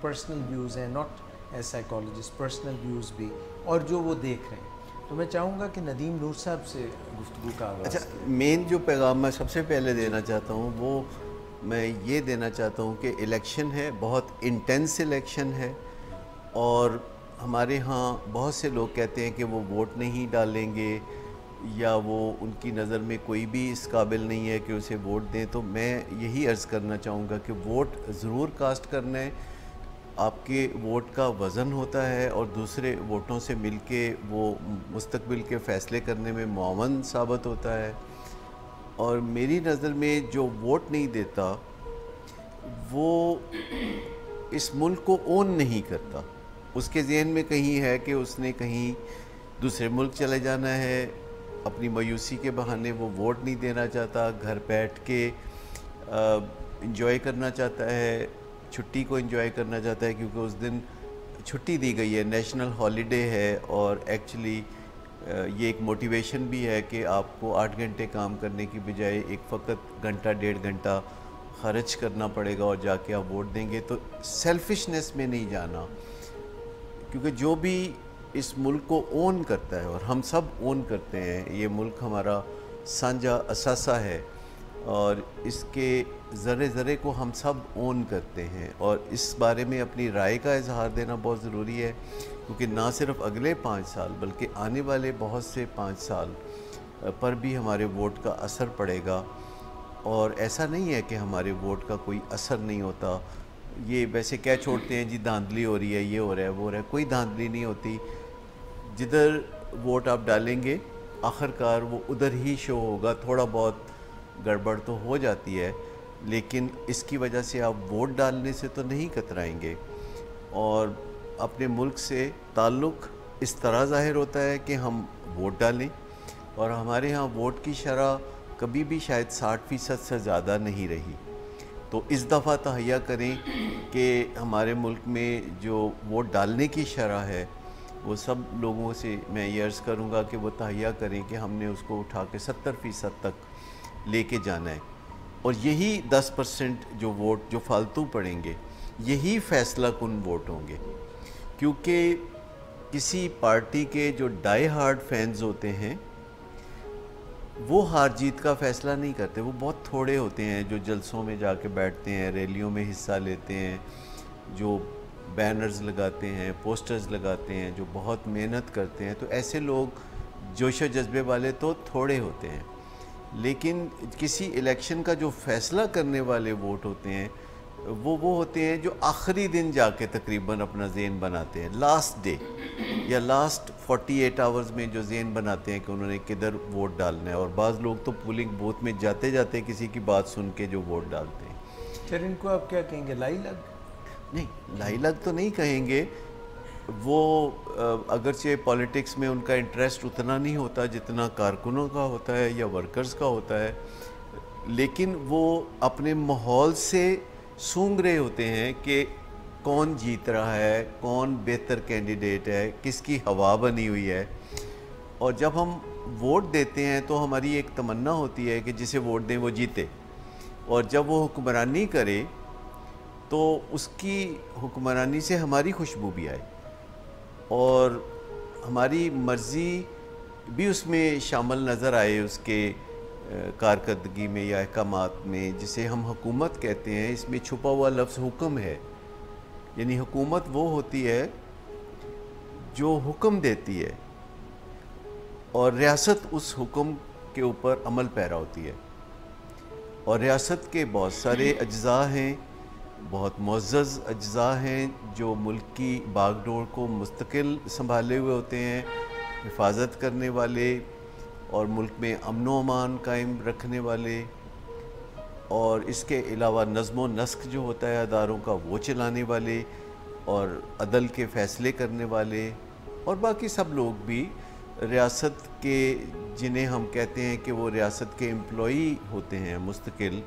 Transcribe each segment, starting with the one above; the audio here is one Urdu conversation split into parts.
پرسنل ویوز ہیں، not as psychologist, personal views بھی، اور جو وہ دیکھ رہے ہیں. تو میں چاہوں گا کہ ندیم نور صاحب سے گفتگو کا آغاز. اچھا، مین جو پیغام میں سب سے پہلے دینا چاہتا ہوں وہ میں یہ دینا چاہتا ہوں کہ الیکشن ہے، بہت انٹینس الیکشن ہے، اور ہمارے ہاں بہت سے لوگ کہتے ہیں کہ وہ ووٹ نہیں ڈالیں گے یا وہ ان کی نظر میں کوئی بھی اس قابل نہیں ہے کہ اسے ووٹ دیں. تو میں یہی عرض کرنا چاہوں گا کہ ووٹ ضرور کاسٹ کرنا ہے. آپ کے ووٹ کا وزن ہوتا ہے اور دوسرے ووٹوں سے مل کے وہ مستقبل کے فیصلے کرنے میں معاون ثابت ہوتا ہے. اور میری نظر میں جو ووٹ نہیں دیتا وہ اس ملک کو اون نہیں کرتا. اس کے ذہن میں کہیں ہے کہ اس نے کہیں دوسرے ملک چلے جانا ہے، اپنی مایوسی کے بہانے وہ ووٹ نہیں دینا چاہتا، گھر بیٹھ کے انجوائے کرنا چاہتا ہے، چھٹی کو انجوائے کرنا چاہتا ہے کیونکہ اس دن چھٹی دی گئی ہے، نیشنل ہالیڈے ہے. اور ایکچولی یہ ایک موٹیویشن بھی ہے کہ آپ کو 8 گھنٹے کام کرنے کی بجائے ایک فقط گھنٹہ 1.5 گھنٹہ خرچ کرنا پڑے گا اور جا کے آپ ووٹ دیں گے. تو سیلفشنس میں نہیں جانا، کیونکہ جو بھی اس ملک کو اون کرتا ہے، اور ہم سب اون کرتے ہیں، یہ ملک ہمارا سانجھا اثاثہ ہے اور اس کے ذرے ذرے کو ہم سب اون کرتے ہیں. اور اس بارے میں اپنی رائے کا اظہار دینا بہت ضروری ہے، کیونکہ نہ صرف اگلے 5 سال بلکہ آنے والے بہت سے 5 سال پر بھی ہمارے ووٹ کا اثر پڑے گا. اور ایسا نہیں ہے کہ ہمارے ووٹ کا کوئی اثر نہیں ہوتا. یہ ویسے کہہ چھوڑتے ہیں جی دھاندلی ہو رہی ہے، یہ ہو رہا ہے، وہ ہو رہا ہے. کوئی دھاندلی نہیں ہوتی. جدھر ووٹ آپ ڈالیں گے آخر کار وہ ادھر ہی شو ہوگا. تھوڑا بہت گڑبڑ تو ہو جاتی ہے، لیکن اس کی وجہ سے آپ ووٹ ڈالنے سے تو نہیں کترائیں گے. اور اپنے ملک سے تعلق اس طرح ظاہر ہوتا ہے کہ ہم ووٹ ڈالیں. اور ہمارے ہاں ووٹ کی شرح کبھی بھی شاید 60% سے زیادہ نہیں رہی. تو اس دفعہ تہیہ کریں کہ ہمارے ملک میں جو ووٹ ڈالنے کی شرح ہے وہ سب لوگوں سے میں یہ عرض کروں گا کہ وہ تہیہ کریں کہ ہم نے اس کو اٹھا کے 70% تک لے کے جانا ہے. اور یہی 10% جو ووٹ جو فالتو پڑیں گے یہی فیصلہ کن ووٹ ہوں گے. کیونکہ کسی پارٹی کے جو ڈائی ہارڈ فینز ہوتے ہیں وہ ہار جیت کا فیصلہ نہیں کرتے. وہ بہت تھوڑے ہوتے ہیں جو جلسوں میں جا کے بیٹھتے ہیں، ریلیوں میں حصہ لیتے ہیں، جو بینرز لگاتے ہیں، پوسٹرز لگاتے ہیں، جو بہت محنت کرتے ہیں. تو ایسے لوگ جوش و جذبے والے تو تھوڑے ہوتے ہیں. لیکن کسی الیکشن کا جو فیصلہ کرنے والے ووٹ ہوتے ہیں وہ ہوتے ہیں جو آخری دن جا کے تقریباً اپنا ذہن بناتے ہیں، لاسٹ ڈے یا لاسٹ 48 آورز میں جو ذہن بناتے ہیں کہ انہوں نے کدھر ووٹ ڈالنا ہے. اور بعض لوگ تو پولنگ بوتھ میں جاتے جاتے کسی کی بات سن کے جو ووٹ ڈالتے ہیں. پھر ان کو آپ کیا کہیں گے، لائی لگ؟ نہیں، لائی لگ تو نہیں کہیں گے. وہ اگرچہ پولیٹکس میں ان کا انٹرسٹ اتنا نہیں ہوتا جتنا کارکنوں کا ہوتا ہے یا ورکرز کا ہوتا ہے، لیکن وہ اپنے ماحول سے سونگ رہے ہوتے ہیں کہ کون جیت رہا ہے، کون بہتر کینڈیڈیٹ ہے، کس کی ہوا بنی ہوئی ہے. اور جب ہم ووٹ دیتے ہیں تو ہماری ایک تمنا ہوتی ہے کہ جسے ووٹ دیں وہ جیتے، اور جب وہ حکمرانی کرے تو اس کی حکمرانی سے ہماری خوشبو بھی آئے اور ہماری مرضی بھی اس میں شامل نظر آئے اس کے کارکردگی میں یا احکامات میں. جسے ہم حکومت کہتے ہیں، اس میں چھپا ہوا لفظ حکم ہے. یعنی حکومت وہ ہوتی ہے جو حکم دیتی ہے اور ریاست اس حکم کے اوپر عمل پیرا ہوتی ہے. اور ریاست کے بہت سارے اجزاء ہیں، بہت معزز اجزاء ہیں جو ملک کی باغ ڈور کو مستقل سنبھالے ہوئے ہوتے ہیں، حفاظت کرنے والے اور ملک میں امن و امان قائم رکھنے والے. اور اس کے علاوہ نظم و نسق جو ہوتا ہے اداروں کا وہ چلانے والے اور عدل کے فیصلے کرنے والے، اور باقی سب لوگ بھی ریاست کے جنہیں ہم کہتے ہیں کہ وہ ریاست کے امپلائی ہوتے ہیں مستقل.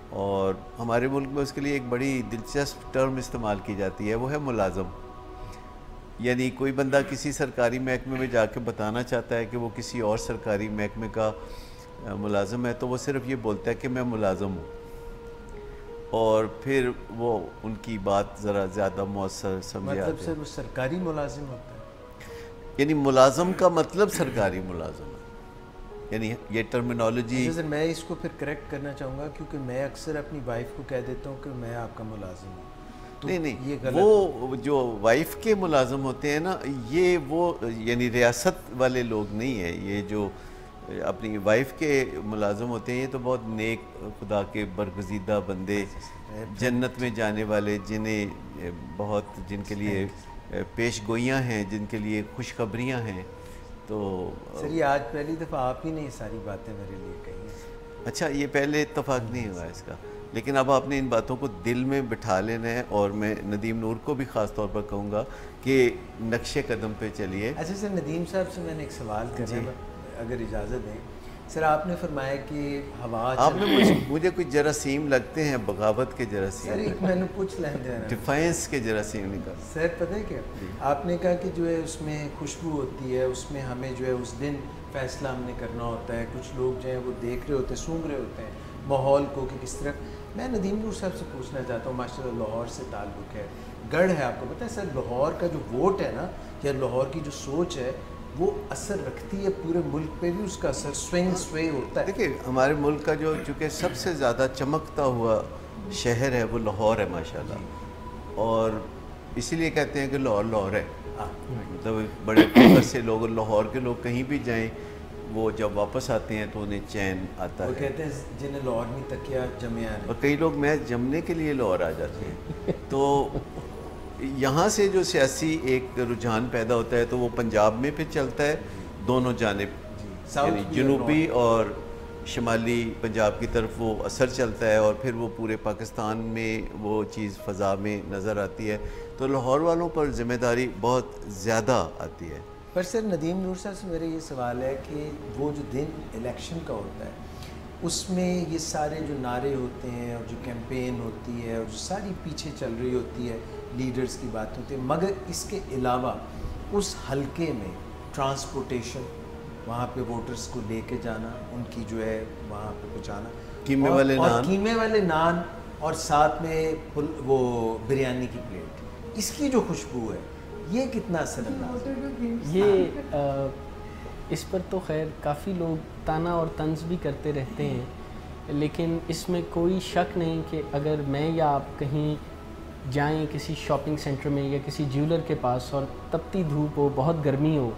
اور ہمارے ملک میں اس کے لیے ایک بڑی دلچسپ ٹرم استعمال کی جاتی ہے، وہ ہے ملازم. یعنی کوئی بندہ کسی سرکاری محکمے میں جا کے بتانا چاہتا ہے کہ وہ کسی اور سرکاری محکمے کا ملازم ہے تو وہ صرف یہ بولتا ہے کہ میں ملازم ہوں. اور پھر وہ ان کی بات ذرا زیادہ مؤثر سمجھے آتے مطلب سر وہ سرکاری ملازم ہوتا ہے؟ یعنی ملازم کا مطلب سرکاری ملازم ہے، یعنی یہ ٹرمینالوجی. سر میں اس کو پھر کریکٹ کرنا چاہوں گا کیونکہ میں اکثر اپنی وائف کو کہہ دیتا ہوں کہ میں آپ کا ملازم ہوں. نہیں وہ جو وائف کے ملازم ہوتے ہیں نا، یہ وہ یعنی ریاست والے لوگ نہیں ہیں. یہ جو اپنی وائف کے ملازم ہوتے ہیں یہ تو بہت نیک خدا کے برگزیدہ بندے، جنت میں جانے والے، جنہیں بہت جن کے لیے پیش گوئیاں ہیں، جن کے لیے خوشخبریاں ہیں. تو سر یہ آج پہلی دفعہ آپ ہی نے یہ ساری باتیں میرے لیے کہی. اچھا یہ پہلے اتفاق نہیں ہوا اس کا، لیکن اب آپ نے ان باتوں کو دل میں بٹھا لینا ہے. اور میں ندیم نور کو بھی خاص طور پر کہوں گا کہ نقش قدم پہ چلیے. اچھا سر ندیم صاحب سے میں نے ایک سوال کرنا ہے اگر اجازت دیں. سر آپ نے فرمایا کہ ہوا آپ نے مجھے کچھ جراثیم لگتے ہیں، بغاوت کے جراثیم. سر ایک میں نے پوچھ لیں دینا ڈیفائنس کے جراثیم نکل. سر پتہ ہے کیا آپ نے کہا کہ جو ہے اس میں خوشبو ہوتی ہے، اس میں ہمیں جو ہے اس دن فیصلہ ہم نے کرنا ہوتا ہے. کچھ لوگ جو ہیں وہ دیکھ رہے ہوتے ہیں، سونگ رہے ہوتے ہیں ماحول کو کہ کس طرح. میں ندیم نور صاحب سے پوچھنا چاہتا ہوں، ماشاء اللہ لاہور سے تعلق ہے، گڑھ ہے، آپ کو پتہ ہے سر لاہور کا جو ووٹ ہے نا یا لاہور کی جو سوچ ہے وہ اثر رکھتی ہے پورے ملک پہ بھی، اس کا اثر سوے ہوتا ہے. دیکھیں ہمارے ملک کا جو چونکہ سب سے زیادہ چمکتا ہوا شہر ہے وہ لاہور ہے ماشاءاللہ، اور اسی لیے کہتے ہیں کہ لاہور لاہور ہے. مطلب بڑے فخر سے لوگ لاہور کے لوگ کہیں بھی جائیں وہ جب واپس آتے ہیں تو انہیں چین آتا ہے. وہ کہتے ہیں جنہیں لاہور میں تکیا جمیا ہے، اور کئی لوگ محض جمنے کے لیے لاہور آ جاتے ہیں. تو یہاں سے جو سیاسی ایک رجحان پیدا ہوتا ہے تو وہ پنجاب میں پھر چلتا ہے دونوں جانب، یعنی جنوبی اور شمالی پنجاب کی طرف وہ اثر چلتا ہے، اور پھر وہ پورے پاکستان میں وہ چیز فضا میں نظر آتی ہے. تو لاہور والوں پر ذمہ داری بہت زیادہ آتی ہے. پر سر ندیم نور صاحب سے میرا یہ سوال ہے کہ وہ جو دن الیکشن کا ہوتا ہے اس میں یہ سارے جو نعرے ہوتے ہیں اور جو کیمپین ہوتی ہے اور جو ساری پیچھے چل رہی ہوتی ہے، لیڈرز کی بات ہوتی ہے، مگر اس کے علاوہ اس حلقے میں ٹرانسپورٹیشن، وہاں پہ ووٹرز کو لے کے جانا، ان کی جو ہے وہاں پہ پہنچانا، قیمے والے نان، اور قیمے والے نان، اور ساتھ میں وہ بریانی کی پلیٹ، اس کی جو خوشبو ہے یہ کتنا اثر انداز ہے؟ یہ اس پر تو خیر کافی لوگ تانا اور طنز بھی کرتے رہتے ہیں، لیکن اس میں کوئی شک نہیں کہ اگر میں یا آپ کہیں جائیں کسی شاپنگ سینٹر میں یا کسی جیولر کے پاس اور تپتی دھوپ ہو، بہت گرمی ہو،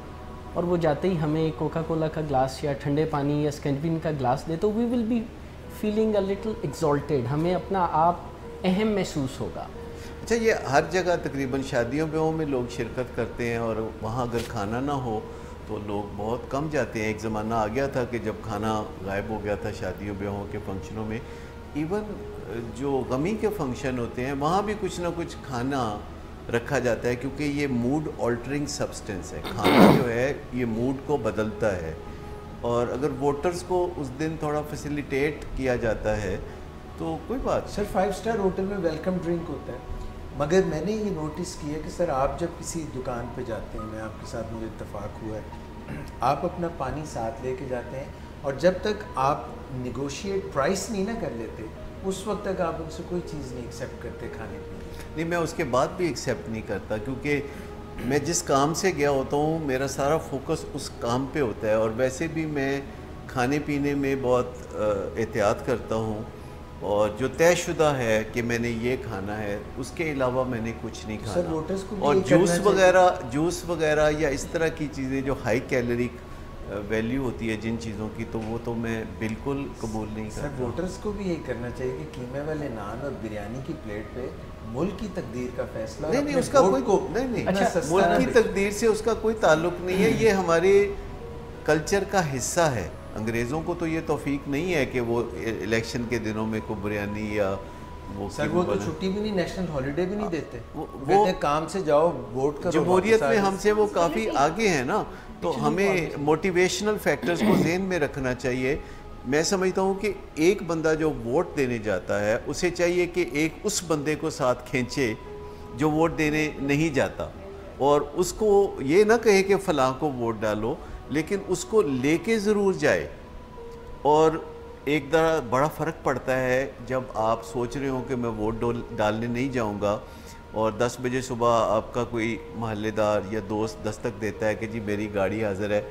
اور وہ جاتے ہی ہمیں کوکا کولا کا گلاس یا ٹھنڈے پانی یا اسکینڈین کا گلاس دے تو we will be feeling a little exalted, ہمیں اپنا آپ اہم محسوس ہوگا. اچھا یہ ہر جگہ تقریباً شادیوں بیاہوں میں لوگ شرکت کرتے ہیں، اور وہاں اگر کھانا نہ ہو تو لوگ بہت کم جاتے ہیں. ایک زمانہ آ گیا تھا کہ جب کھانا غائب ہو گیا تھا شادیوں بیاہوں کے فنکشنوں میں. ایون جو غمی کے فنکشن ہوتے ہیں وہاں بھی کچھ نہ کچھ کھانا رکھا جاتا ہے، کیونکہ یہ موڈ آلٹرنگ سبسٹنس ہے. کھانا جو ہے یہ موڈ کو بدلتا ہے، اور اگر ووٹرز کو اس دن تھوڑا فیسیلیٹیٹ کیا جاتا ہے تو کوئی بات. سر 5 اسٹار ہوٹل میں ویلکم ڈرنک ہوتا ہے، مگر میں نے یہ نوٹس کیا کہ سر آپ جب کسی دکان پہ جاتے ہیں، میں آپ کے ساتھ مجھے اتفاق ہوا ہے، آپ اپنا پانی ساتھ لے کے جاتے ہیں، اور جب تک آپ نیگوشیٹ پرائس نہیں نہ کر لیتے اس وقت تک آپ ان سے کوئی چیز نہیں ایکسیپٹ کرتے کھانے پینے. نہیں میں اس کے بعد بھی ایکسیپٹ نہیں کرتا، کیونکہ میں جس کام سے گیا ہوتا ہوں میرا سارا فوکس اس کام پہ ہوتا ہے، اور ویسے بھی میں کھانے پینے میں بہت احتیاط کرتا ہوں، اور جو طے شدہ ہے کہ میں نے یہ کھانا ہے اس کے علاوہ میں نے کچھ نہیں کھانا. اور جوس وغیرہ یا اس طرح کی چیزیں جو ہائی کیلوریک ویلیو ہوتی ہے جن چیزوں کی، تو وہ تو میں بالکل قبول نہیں کرتا. سر ووٹرز کو بھی یہی کرنا چاہیے کہ قیمے والے نان اور بریانی کی پلیٹ پہ ملک کی تقدیر کا فیصلہ. نہیں اس کا کوئی ملک کی تقدیر سے اس کا کوئی تعلق نہیں ہے. یہ ہمارے کلچر کا حصہ ہے. انگریزوں کو تو یہ توفیق نہیں ہے کہ وہ الیکشن کے دنوں میں کوئی بریانی یا سر وہ تو چھٹی بھی نہیں، نیشنل ہالیڈے بھی نہیں دیتے، وہ کام سے جاؤ ووٹ کرو. جمہوریت میں ہم سے وہ کافی آگے ہیں نا، تو ہمیں موٹیویشنل فیکٹرز کو ذہن میں رکھنا چاہیے. میں سمجھتا ہوں کہ ایک بندہ جو ووٹ دینے جاتا ہے اسے چاہیے کہ ایک اس بندے کو ساتھ کھینچے جو ووٹ دینے نہیں جاتا، اور اس کو یہ نہ کہے کہ فلاں کو ووٹ ڈالو، لیکن اس کو لے کے ضرور جائے. اور ایک بڑا فرق پڑتا ہے جب آپ سوچ رہے ہوں کہ میں ووٹ ڈالنے نہیں جاؤں گا اور 10 بجے صبح آپ کا کوئی محلے دار یا دوست دستک دیتا ہے کہ جی میری گاڑی حاضر ہے،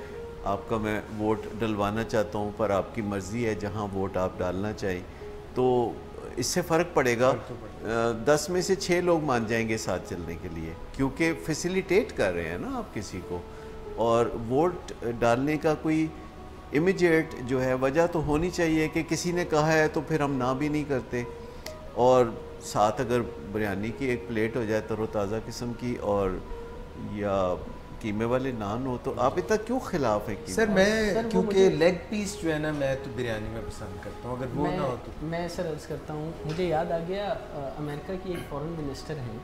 آپ کا میں ووٹ ڈلوانا چاہتا ہوں، پر آپ کی مرضی ہے جہاں ووٹ آپ ڈالنا چاہیں، تو اس سے فرق پڑے گا. 10 میں سے 6 لوگ مان جائیں گے ساتھ چلنے کے لیے، کیونکہ فیسیلیٹیٹ کر رہے ہیں نا آپ کسی کو. اور ووٹ ڈالنے کا کوئی امیجیٹ جو ہے وجہ تو ہونی چاہیے کہ کسی نے کہا ہے تو پھر ہم نہ بھی نہیں کرتے. اور ساتھ اگر بریانی کی ایک پلیٹ ہو جائے تر و تازہ قسم کی اور یا قیمے والے نان ہو تو آپ اتنا کیوں خلاف ہیں؟ سر میں کیونکہ لیگ پیس جو ہے نا میں تو بریانی میں پسند کرتا ہوں، اگر وہ نہ ہو تو میں سر عرض کرتا ہوں. مجھے یاد آ گیا امریکہ کی ایک فورن منسٹر ہیں،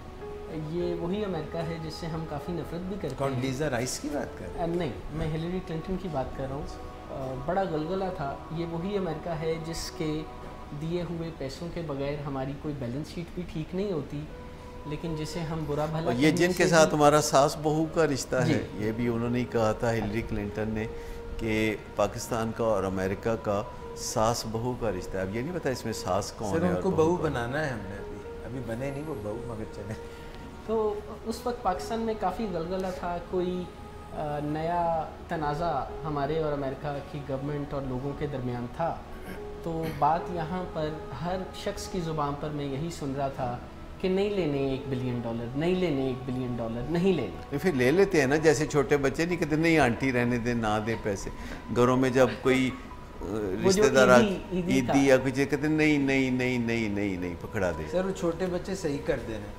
یہ وہی امریکہ ہے جس سے ہم کافی نفرت بھی کرتے ہیں. کونڈیزا رائس کی بات کر رہے ہیں؟ نہیں، میں ہلیری کلنٹن کی بات کر رہا ہوں. بڑا غلغلہ تھا. یہ وہی امریکہ ہے جس کے دیے ہوئے پیسوں کے بغیر ہماری کوئی بیلنس شیٹ بھی ٹھیک نہیں ہوتی، لیکن جسے ہم برا بھلا یہ جن کے ساتھ ہمارا ساس بہو کا رشتہ ہے، یہ بھی انہوں نے کہا تھا ہلیری کلنٹن نے کہ پاکستان کا اور امریکہ کا ساس بہو کا رشتہ ہے. اب یہ نہیں پتا اس میں ساس کون ہے. سر ان کو بہو بنانا ہے، ہم نے ابھی بنے نہیں وہ بہو، مگر چلے. تو اس وقت پاکستان میں کافی غلغلہ تھا، کوئی نیا تنازع ہمارے اور امریکہ کی گورنمنٹ اور لوگوں کے درمیان تھا. تو بات یہاں پر ہر شخص کی زبان پر میں یہی سن رہا تھا کہ نہیں لینے $1 بلین، نہیں لینے $1 بلین، نہیں لینے. پھر لے لیتے ہیں نا، جیسے چھوٹے بچے نہیں کہتے نہیں آنٹی رہنے دیں، نہ دیں پیسے. گھروں میں جب کوئی رشتہ دار عیدی یا کچھ کہتے نہیں نہیں نہیں نہیں نہیں نہیں پکڑا دے. سر وہ چھوٹے بچے صحیح کر دینا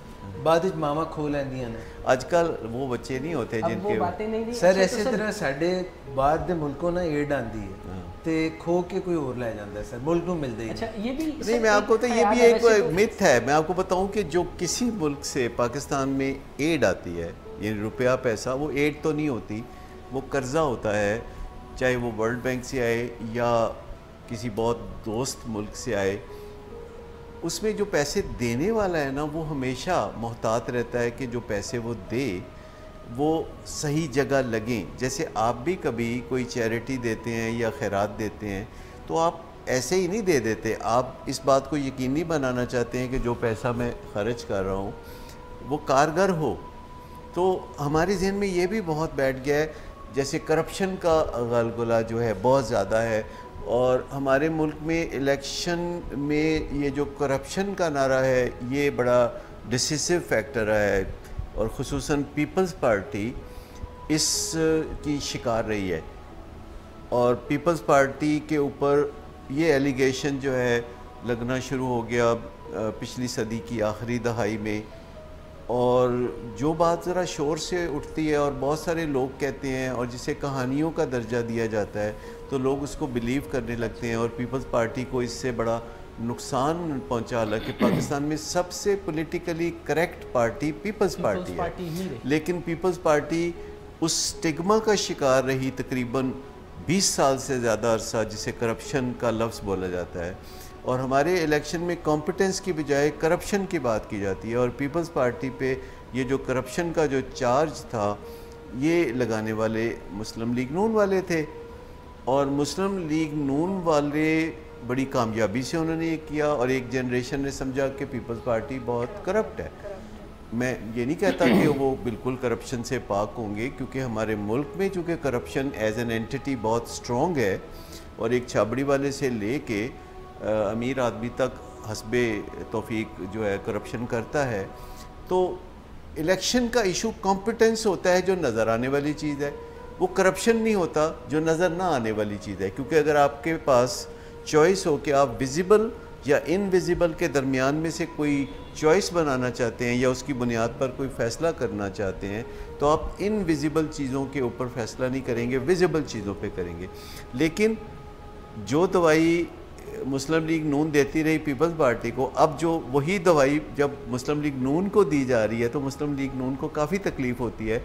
بعد ماما کھو لیندیاں نے. آج کل وہ بچے نہیں ہوتے جن کے سر اسی طرح ساڈے باہر دے ملکوں نا ایڈ آندی ہے تے کھو کے کوئی اور لے جاندہ ہے سر، ملک نو مل دے. اچھا یہ بھی نہیں، میں آپ کو تو یہ بھی ایک مت ہے. میں آپ کو بتاؤں کہ جو کسی ملک سے پاکستان میں ایڈ آتی ہے، یعنی روپیہ پیسہ، وہ ایڈ تو نہیں ہوتی، وہ قرضہ ہوتا ہے، چاہے وہ ورلڈ بینک سے آئے یا کسی بہت دوست ملک سے آئے. اس میں جو پیسے دینے والا ہے نا وہ ہمیشہ محتاط رہتا ہے کہ جو پیسے وہ دے وہ صحیح جگہ لگیں. جیسے آپ بھی کبھی کوئی چیریٹی دیتے ہیں یا خیرات دیتے ہیں تو آپ ایسے ہی نہیں دے دیتے، آپ اس بات کو یقینی بنانا چاہتے ہیں کہ جو پیسہ میں خرچ کر رہا ہوں وہ کارگر ہو. تو ہمارے ذہن میں یہ بھی بہت بیٹھ گیا ہے، جیسے کرپشن کا غلغلہ جو ہے بہت زیادہ ہے. اور ہمارے ملک میں الیکشن میں یہ جو کرپشن کا نعرہ ہے یہ بڑا ڈسیسو فیکٹر ہے، اور خصوصاً پیپلز پارٹی اس کی شکار رہی ہے. اور پیپلز پارٹی کے اوپر یہ ایلیگیشن جو ہے لگنا شروع ہو گیا پچھلی صدی کی آخری دہائی میں. اور جو بات ذرا شور سے اٹھتی ہے اور بہت سارے لوگ کہتے ہیں اور جسے کہانیوں کا درجہ دیا جاتا ہے تو لوگ اس کو بلیو کرنے لگتے ہیں، اور پیپلز پارٹی کو اس سے بڑا نقصان پہنچا. حالانکہ پاکستان میں سب سے politically correct party Peoples Party ہے، لیکن پیپلز پارٹی اس سٹگما کا شکار رہی تقریباً 20 سال سے زیادہ عرصہ، جسے کرپشن کا لفظ بولا جاتا ہے. اور ہمارے الیکشن میں کمپٹنس کی بجائے کرپشن کی بات کی جاتی ہے، اور پیپلز پارٹی پہ یہ جو کرپشن کا جو چارج تھا یہ لگانے والے مسلم لیگ نون والے تھے. اور مسلم لیگ نون والے بڑی کامیابی سے انہوں نے یہ کیا، اور ایک جنریشن نے سمجھا کہ پیپلز پارٹی بہت کرپٹ ہے. میں یہ نہیں کہتا کہ وہ بالکل کرپشن سے پاک ہوں گے، کیونکہ ہمارے ملک میں چونکہ کرپشن ایز این اینٹی بہت سٹرونگ ہے، اور ایک چھابڑی والے سے لے کے امیر آدمی تک حسب توفیق جو ہے کرپشن کرتا ہے. تو الیکشن کا ایشو کمپٹنس ہوتا ہے جو نظر آنے والی چیز ہے، وہ کرپشن نہیں ہوتا جو نظر نہ آنے والی چیز ہے. کیونکہ اگر آپ کے پاس چوائس ہو کہ آپ ویزیبل یا انویزیبل کے درمیان میں سے کوئی چوائس بنانا چاہتے ہیں یا اس کی بنیاد پر کوئی فیصلہ کرنا چاہتے ہیں، تو آپ انویزیبل چیزوں کے اوپر فیصلہ نہیں کریں گے، ویزیبل چیزوں پہ کریں گے. لیکن جو دوائی مسلم لیگ نون دیتی رہی پیپلز پارٹی کو، اب جو وہی دوائی جب مسلم لیگ نون کو دی جا رہی ہے تو مسلم لیگ نون کو کافی تکلیف ہوتی ہے.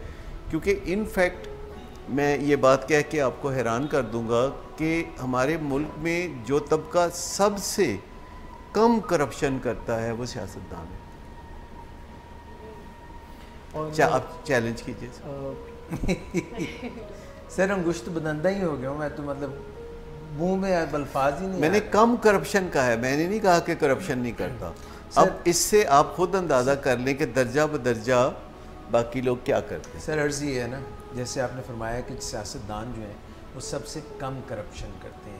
کیونکہ ان فیکٹ میں یہ بات کہہ کے آپ کو حیران کر دوں گا کہ ہمارے ملک میں جو طبقہ سب سے کم کرپشن کرتا ہے وہ سیاستدان ہے. آپ چیلنج کیجیے. سر انگشت بدندہ ہی ہو گیا ہوں میں تو، مطلب منہ میں الفاظ ہی نہیں. میں نے کم کرپشن کہا ہے, میں نے نہیں کہا کہ کرپشن نہیں کرتا. اب اس سے آپ خود اندازہ کر لیں کہ درجہ بدرجہ باقی لوگ کیا کرتے ہیں. سر عرض یہ ہے نا, جیسے آپ نے فرمایا کہ سیاستدان جو ہیں وہ سب سے کم کرپشن کرتے ہیں,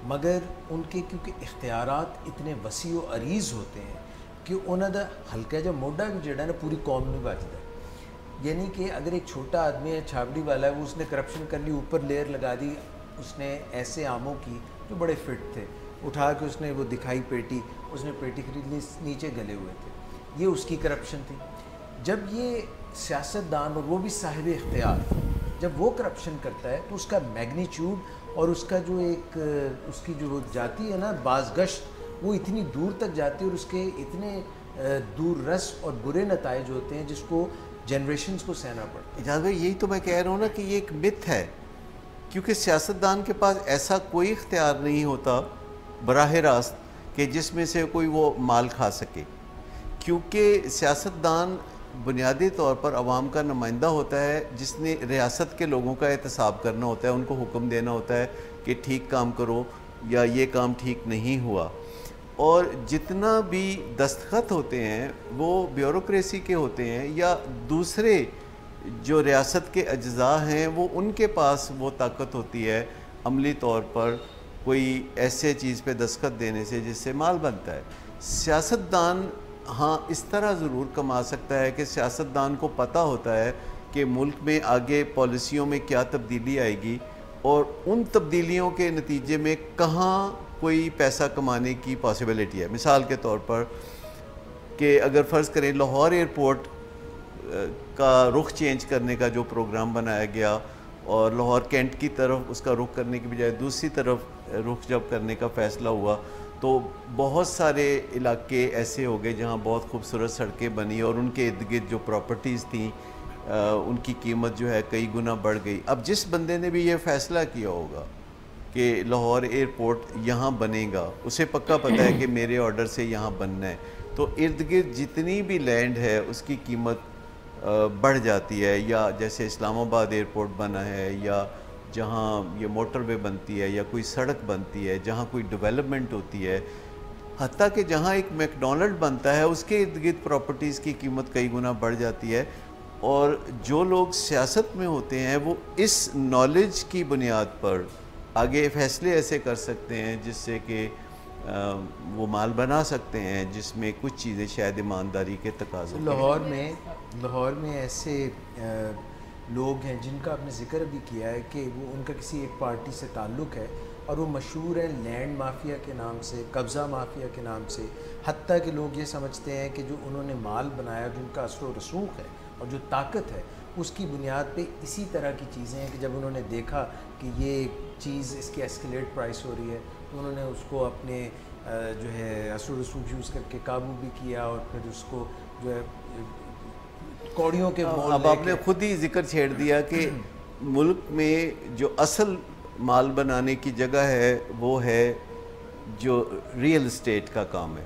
مگر ان کے کیونکہ اختیارات اتنے وسیع و عریض ہوتے ہیں کہ انہوں دا ہلکا جو موڈا بھی جڑا ہے نا پوری قوم نہیں بچتا ہے. یعنی کہ اگر ایک چھوٹا آدمی ہے, چھابڑی والا ہے, وہ اس نے کرپشن کر لی, اوپر لیئر لگا دی اس نے ایسے آموں کی جو بڑے فٹ تھے, اٹھا کے اس نے وہ دکھائی پیٹی, اس نے پیٹی خرید لی, نیچے گلے ہوئے تھے, یہ اس کی کرپشن تھی. جب یہ سیاستدان اور وہ بھی صاحب اختیار جب وہ کرپشن کرتا ہے تو اس کا میگنیچیوڈ اور اس کا جو ایک اس کی جو جاتی ہے نا بازگشت, وہ اتنی دور تک جاتی ہے اور اس کے اتنے دور رس اور برے نتائج ہوتے ہیں جس کو جنریشنز کو سہنا پڑتا ہے. اجاز بھائی یہی تو میں کہہ رہا ہوں نا کہ یہ ایک متھ ہے, کیونکہ سیاستدان کے پاس ایسا کوئی اختیار نہیں ہوتا براہ راست کہ جس میں سے کوئی وہ مال کھا سکے, کیونکہ سیاستدان بنیادی طور پر عوام کا نمائندہ ہوتا ہے جس نے ریاست کے لوگوں کا احتساب کرنا ہوتا ہے, ان کو حکم دینا ہوتا ہے کہ ٹھیک کام کرو یا یہ کام ٹھیک نہیں ہوا. اور جتنا بھی دستخط ہوتے ہیں وہ بیوروکریسی کے ہوتے ہیں یا دوسرے جو ریاست کے اجزاء ہیں, وہ ان کے پاس وہ طاقت ہوتی ہے عملی طور پر کوئی ایسے چیز پہ دستخط دینے سے جس سے مال بنتا ہے. سیاستدان ہاں اس طرح ضرور کما سکتا ہے کہ سیاستدان کو پتہ ہوتا ہے کہ ملک میں آگے پالیسیوں میں کیا تبدیلی آئے گی اور ان تبدیلیوں کے نتیجے میں کہاں کوئی پیسہ کمانے کی پاسبلٹی ہے. مثال کے طور پر کہ اگر فرض کریں لاہور ایئرپورٹ کا رخ چینج کرنے کا جو پروگرام بنایا گیا اور لاہور کینٹ کی طرف اس کا رخ کرنے کی بجائے دوسری طرف رخ جب کرنے کا فیصلہ ہوا تو بہت سارے علاقے ایسے ہو گئے جہاں بہت خوبصورت سڑکیں بنی اور ان کے ارد گرد جو پراپرٹیز تھیں ان کی قیمت جو ہے کئی گنا بڑھ گئی. اب جس بندے نے بھی یہ فیصلہ کیا ہوگا کہ لاہور ایئرپورٹ یہاں بنے گا, اسے پکا پتہ ہے کہ میرے آرڈر سے یہاں بننا ہے, تو ارد گرد جتنی بھی لینڈ ہے اس کی قیمت بڑھ جاتی ہے. یا جیسے اسلام آباد ایئرپورٹ بنا ہے یا جہاں یہ موٹر وے بنتی ہے یا کوئی سڑک بنتی ہے, جہاں کوئی ڈیولپمنٹ ہوتی ہے, حتیٰ کہ جہاں ایک میک ڈونلڈ بنتا ہے اس کے ارد گرد پراپرٹیز کی قیمت کئی گنا بڑھ جاتی ہے. اور جو لوگ سیاست میں ہوتے ہیں وہ اس نالج کی بنیاد پر آگے فیصلے ایسے کر سکتے ہیں جس سے کہ وہ مال بنا سکتے ہیں جس میں کچھ چیزیں شاید ایمانداری کے تقاضے. لاہور میں ایسے لوگ ہیں جن کا آپ نے ذکر بھی کیا ہے کہ وہ ان کا کسی ایک پارٹی سے تعلق ہے اور وہ مشہور ہیں لینڈ مافیا کے نام سے, قبضہ مافیا کے نام سے, حتیٰ کہ لوگ یہ سمجھتے ہیں کہ جو انہوں نے مال بنایا, جو ان کا اثر و رسوخ ہے اور جو طاقت ہے, اس کی بنیاد پہ اسی طرح کی چیزیں ہیں کہ جب انہوں نے دیکھا کہ یہ چیز اس کی ایسکیلیٹ پرائس ہو رہی ہے تو انہوں نے اس کو اپنے جو ہے اثر و رسوخ یوز کر کے قابو بھی کیا اور پھر اس کو جو ہے کوڑیوں کے مول. اب آپ نے خود ہی ذکر چھیڑ دیا کہ ملک میں جو اصل مال بنانے کی جگہ ہے وہ ہے جو ریئل اسٹیٹ کا کام ہے,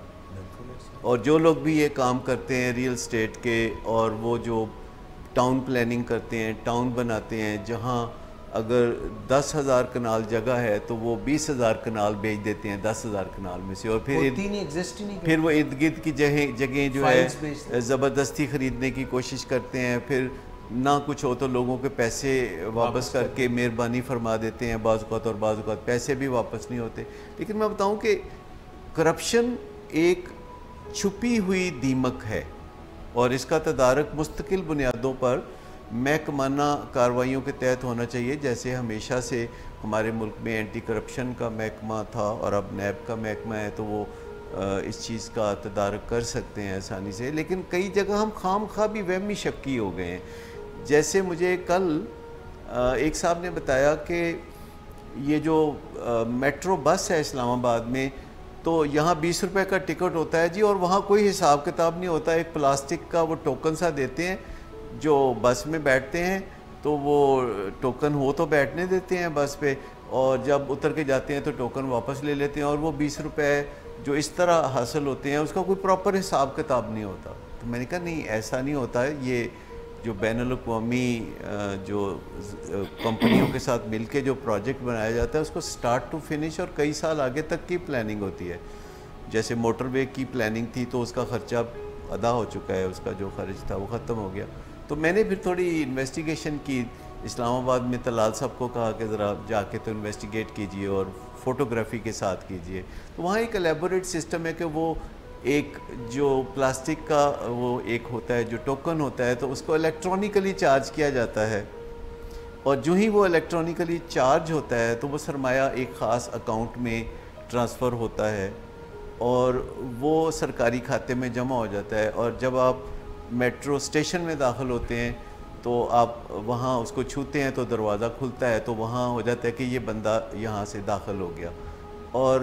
اور جو لوگ بھی یہ کام کرتے ہیں ریئل اسٹیٹ کے, اور وہ جو ٹاؤن پلاننگ کرتے ہیں, ٹاؤن بناتے ہیں, جہاں اگر 10,000 کنال جگہ ہے تو وہ 20,000 کنال بیچ دیتے ہیں 10,000 کنال میں سے, اور پھر وہ ارد گرد کی جگہیں جو ہے زبردستی خریدنے کی کوشش کرتے ہیں, پھر نہ کچھ ہو تو لوگوں کے پیسے واپس کر کے مہربانی فرما دیتے ہیں بعض اوقات, اور بعض اوقات پیسے بھی واپس نہیں ہوتے. لیکن میں بتاؤں کہ کرپشن ایک چھپی ہوئی دیمک ہے اور اس کا تدارک مستقل بنیادوں پر محکمانہ کارروائیوں کے تحت ہونا چاہیے. جیسے ہمیشہ سے ہمارے ملک میں اینٹی کرپشن کا محکمہ تھا اور اب نیب کا محکمہ ہے, تو وہ اس چیز کا تدارک کر سکتے ہیں آسانی سے. لیکن کئی جگہ ہم خام خواہ بھی وہمی شکی ہو گئے ہیں. جیسے مجھے کل ایک صاحب نے بتایا کہ یہ جو میٹرو بس ہے اسلام آباد میں, تو یہاں 20 روپے کا ٹکٹ ہوتا ہے جی, اور وہاں کوئی حساب کتاب نہیں ہوتا. ایک پلاسٹک کا وہ ٹوکن سا دیتے ہیں, جو بس میں بیٹھتے ہیں تو وہ ٹوکن ہو تو بیٹھنے دیتے ہیں بس پہ, اور جب اتر کے جاتے ہیں تو ٹوکن واپس لے لیتے ہیں, اور وہ 20 روپے جو اس طرح حاصل ہوتے ہیں اس کا کوئی پراپر حساب کتاب نہیں ہوتا. تو میں نے کہا نہیں, ایسا نہیں ہوتا ہے, یہ جو بین الاقوامی جو کمپنیوں کے ساتھ مل کے جو پروجیکٹ بنایا جاتا ہے اس کو سٹارٹ ٹو فنش اور کئی سال آگے تک کی پلاننگ ہوتی ہے. جیسے موٹر وے کی پلاننگ تھی تو اس کا خرچہ ادا ہو چکا ہے, اس کا جو خرچ تھا وہ ختم ہو گیا. تو میں نے پھر تھوڑی انویسٹیگیشن کی, اسلام آباد میں طلال صاحب کو کہا کہ ذرا جا کے تو انویسٹیگیٹ کیجئے اور فوٹوگرافی کے ساتھ کیجئے. تو وہاں ایک الیبوریٹ سسٹم ہے کہ وہ ایک جو پلاسٹک کا وہ ایک ہوتا ہے جو ٹوکن ہوتا ہے تو اس کو الیکٹرانیکلی چارج کیا جاتا ہے, اور جو ہی وہ الیکٹرانیکلی چارج ہوتا ہے تو وہ سرمایہ ایک خاص اکاؤنٹ میں ٹرانسفر ہوتا ہے اور وہ سرکاری کھاتے میں جمع ہو جاتا ہے. اور جب آپ میٹرو اسٹیشن میں داخل ہوتے ہیں تو آپ وہاں اس کو چھوتے ہیں تو دروازہ کھلتا ہے, تو وہاں ہو جاتا ہے کہ یہ بندہ یہاں سے داخل ہو گیا. اور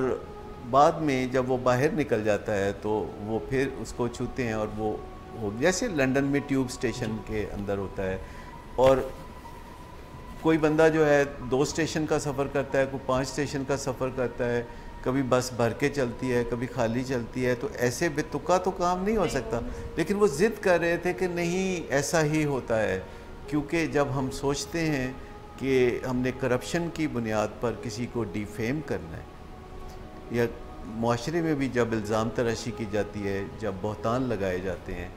بعد میں جب وہ باہر نکل جاتا ہے تو وہ پھر اس کو چھوتے ہیں اور وہ جیسے لنڈن میں ٹیوب اسٹیشن کے اندر ہوتا ہے. اور کوئی بندہ جو ہے 2 اسٹیشن کا سفر کرتا ہے, کوئی 5 اسٹیشن کا سفر کرتا ہے, کبھی بس بھر کے چلتی ہے کبھی خالی چلتی ہے. تو ایسے بے تکا تو کام نہیں ہو سکتا, لیکن وہ ضد کر رہے تھے کہ نہیں ایسا ہی ہوتا ہے, کیونکہ جب ہم سوچتے ہیں کہ ہم نے کرپشن کی بنیاد پر کسی کو ڈیفیم کرنا ہے, یا معاشرے میں بھی جب الزام تراشی کی جاتی ہے, جب بہتان لگائے جاتے ہیں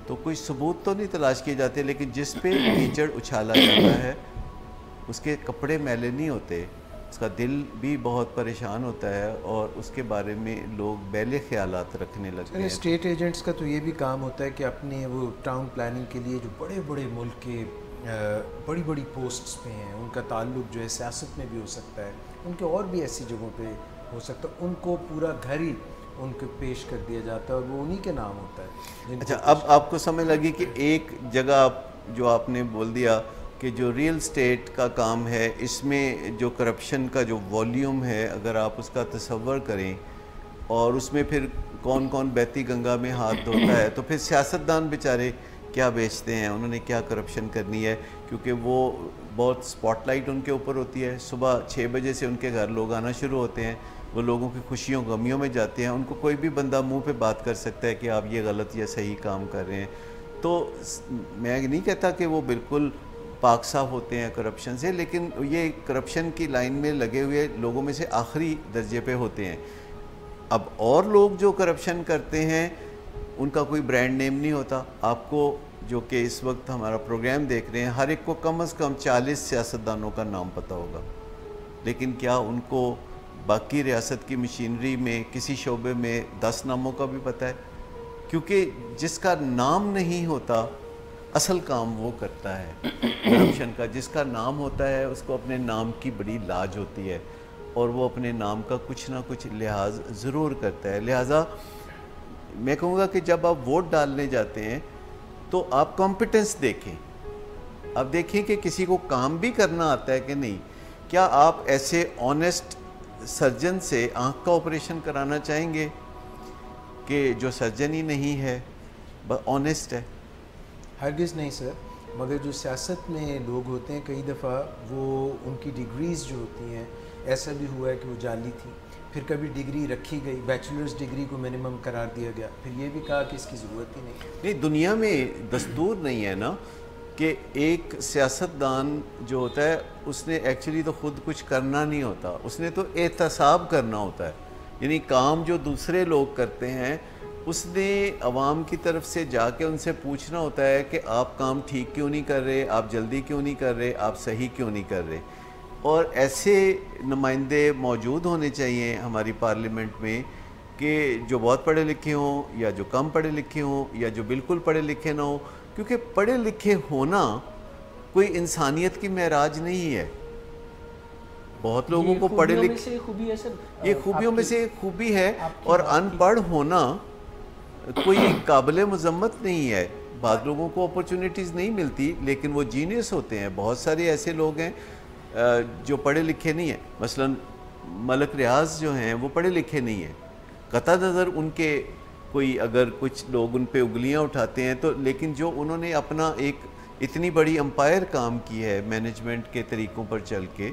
تو کوئی ثبوت تو نہیں تلاش کیے جاتے, لیکن جس پہ کیچڑ اچھالا جاتا ہے اس کے کپڑے میلے نہیں ہوتے, اس کا دل بھی بہت پریشان ہوتا ہے اور اس کے بارے میں لوگ بیلے خیالات رکھنے لگتے ہیں. اسٹیٹ ایجنٹس کا تو یہ بھی کام ہوتا ہے کہ اپنے وہ ٹاؤن پلاننگ کے لیے جو بڑے بڑے ملک کے بڑی بڑی پوسٹس پہ ہیں, ان کا تعلق جو ہے سیاست میں بھی ہو سکتا ہے, ان کے اور بھی ایسی جگہوں پہ ہو سکتا ہے, ان کو پورا گھر ہی ان کو پیش کر دیا جاتا ہے اور وہ انہی کے نام ہوتا ہے. اچھا, اب آپ کو سمجھ لگی کہ ایک جگہ جو آپ نے بول دیا کہ جو ریئل اسٹیٹ کا کام ہے اس میں جو کرپشن کا جو والیوم ہے اگر آپ اس کا تصور کریں, اور اس میں پھر کون کون بیتی گنگا میں ہاتھ دھوتا ہے, تو پھر سیاستدان بیچارے کیا بیچتے ہیں, انہوں نے کیا کرپشن کرنی ہے, کیونکہ وہ بہت سپاٹ لائٹ ان کے اوپر ہوتی ہے. صبح 6 بجے سے ان کے گھر لوگ آنا شروع ہوتے ہیں, وہ لوگوں کی خوشیوں غمیوں میں جاتے ہیں, ان کو کوئی بھی بندہ منہ پہ بات کر سکتا ہے کہ آپ یہ غلط یا صحیح کام کر رہے ہیں. تو میں نہیں کہتا کہ وہ بالکل پاک صاف ہوتے ہیں کرپشن سے, لیکن یہ کرپشن کی لائن میں لگے ہوئے لوگوں میں سے آخری درجے پہ ہوتے ہیں. اب اور لوگ جو کرپشن کرتے ہیں ان کا کوئی برانڈ نیم نہیں ہوتا. آپ کو جو کہ اس وقت ہمارا پروگرام دیکھ رہے ہیں ہر ایک کو کم از کم 40 سیاستدانوں کا نام پتہ ہوگا, لیکن کیا ان کو باقی ریاست کی مشینری میں کسی شعبے میں 10 ناموں کا بھی پتہ ہے؟ کیونکہ جس کا نام نہیں ہوتا اصل کام وہ کرتا ہے کرپشن کا. جس کا نام ہوتا ہے اس کو اپنے نام کی بڑی لاج ہوتی ہے اور وہ اپنے نام کا کچھ نہ کچھ لحاظ ضرور کرتا ہے. لہٰذا میں کہوں گا کہ جب آپ ووٹ ڈالنے جاتے ہیں تو آپ کمپیٹنس دیکھیں, آپ دیکھیں کہ کسی کو کام بھی کرنا آتا ہے کہ نہیں. کیا آپ ایسے آنیسٹ سرجن سے آنکھ کا آپریشن کرانا چاہیں گے کہ جو سرجن ہی نہیں ہے آنیسٹ ہے؟ ہرگز نہیں سر, مگر جو سیاست میں لوگ ہوتے ہیں کئی دفعہ وہ ان کی ڈگریز جو ہوتی ہیں, ایسا بھی ہوا ہے کہ وہ جعلی تھی, پھر کبھی ڈگری رکھی گئی, بیچلرز ڈگری کو منیمم قرار دیا گیا, پھر یہ بھی کہا کہ اس کی ضرورت ہی نہیں. دنیا میں دستور نہیں ہے نا کہ ایک سیاستدان جو ہوتا ہے اس نے ایکچولی تو خود کچھ کرنا نہیں ہوتا, اس نے تو احتساب کرنا ہوتا ہے. یعنی کام جو دوسرے لوگ کرتے ہیں اس نے عوام کی طرف سے جا کے ان سے پوچھنا ہوتا ہے کہ آپ کام ٹھیک کیوں نہیں کر رہے, آپ جلدی کیوں نہیں کر رہے, آپ صحیح کیوں نہیں کر رہے. اور ایسے نمائندے موجود ہونے چاہیے ہماری پارلیمنٹ میں کہ جو بہت پڑھے لکھے ہوں یا جو کم پڑھے لکھے ہوں یا جو بالکل پڑھے لکھے نہ ہوں, کیونکہ پڑھے لکھے ہونا کوئی انسانیت کی معراج نہیں ہے. بہت لوگوں کو پڑھے لکھے یہ خوبیوں میں سے خوبی ہے, اور ان پڑھ ہونا کوئی قابل مذمت نہیں ہے. بعض لوگوں کو اپرچونٹیز نہیں ملتی لیکن وہ جینیس ہوتے ہیں. بہت سارے ایسے لوگ ہیں جو پڑھے لکھے نہیں ہیں, مثلا ملک ریاض جو ہیں وہ پڑھے لکھے نہیں ہیں, قطع نظر ان کے کوئی اگر کچھ لوگ ان پہ انگلیاں اٹھاتے ہیں تو, لیکن جو انہوں نے اپنا ایک اتنی بڑی امپائر کام کی ہے مینجمنٹ کے طریقوں پر چل کے,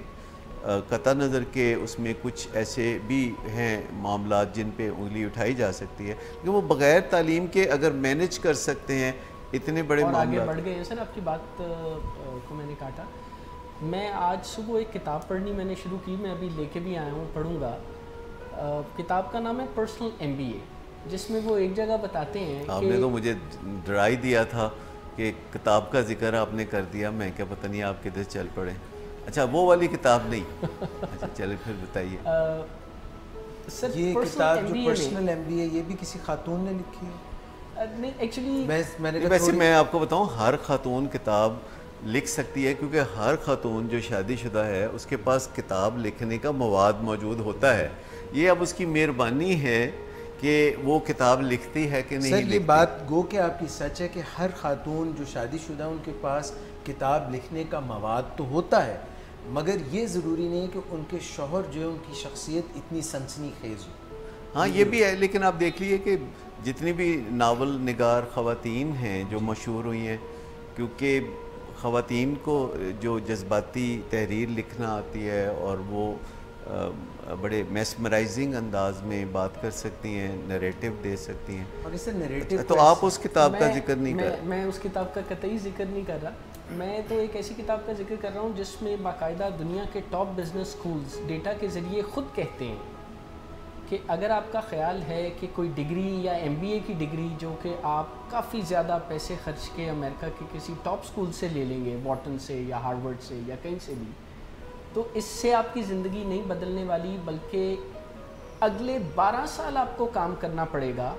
قطع نظر کے اس میں کچھ ایسے بھی ہیں معاملات جن پہ انگلی اٹھائی جا سکتی ہے, لیکن وہ بغیر تعلیم کے اگر مینج کر سکتے ہیں اتنے بڑے اور آگے معاملات. بڑھ گئے ہیں. سر آپ کی بات کو میں نے کاٹا. میں آج صبح ایک کتاب پڑھنی میں نے شروع کی, میں ابھی لے کے بھی آیا ہوں, پڑھوں گا. کتاب کا نام ہے پرسنل MBA, جس میں وہ ایک جگہ بتاتے ہیں آپ کہ نے تو مجھے ڈرا ہی دیا تھا کہ کتاب کا ذکر آپ نے کر دیا, میں کیا پتہ نہیں آپ کدھر چل پڑے. اچھا وہ والی کتاب نہیں, اچھا چلے پھر بتائیے. سر یہ پرسنل کتاب جو MBA پرسنل MBA یہ بھی کسی خاتون نے لکھی ہے؟ نہیں ایکچولی میں نے کہا ویسے تھوڑی- میں آپ کو بتاؤں ہر خاتون کتاب لکھ سکتی ہے, کیونکہ ہر خاتون جو شادی شدہ ہے اس کے پاس کتاب لکھنے کا مواد موجود ہوتا ہے. یہ اب اس کی مہربانی ہے کہ وہ کتاب لکھتی ہے کہ نہیں سر لکھتی. یہ بات گو کہ آپ کی سچ ہے کہ ہر خاتون جو شادی شدہ ان کے پاس کتاب لکھنے کا مواد تو ہوتا ہے, مگر یہ ضروری نہیں کہ ان کے شوہر جو ہے ان کی شخصیت اتنی سنسنی خیز ہو. ہاں یہ بھی ہے, لیکن آپ دیکھ لیے کہ جتنی بھی ناول نگار خواتین ہیں جو مشہور ہوئی ہیں, کیونکہ خواتین کو جو جذباتی تحریر لکھنا آتی ہے اور وہ بڑے میسمرائزنگ انداز میں بات کر سکتی ہیں, نریٹو دے سکتی ہیں. اور اس سے نیریٹو تو آپ اس کتاب کا ذکر نہیں کر میں اس کتاب کا قطعی ذکر نہیں کر رہا. میں تو ایک ایسی کتاب کا ذکر کر رہا ہوں جس میں باقاعدہ دنیا کے ٹاپ بزنس سکولز ڈیٹا کے ذریعے خود کہتے ہیں کہ اگر آپ کا خیال ہے کہ کوئی ڈگری یا MBA کی ڈگری جو کہ آپ کافی زیادہ پیسے خرچ کے امریکہ کے کسی ٹاپ سکول سے لے لیں گے, واٹن سے یا ہارورڈ سے یا کہیں سے بھی, تو اس سے آپ کی زندگی نہیں بدلنے والی, بلکہ اگلے 12 سال آپ کو کام کرنا پڑے گا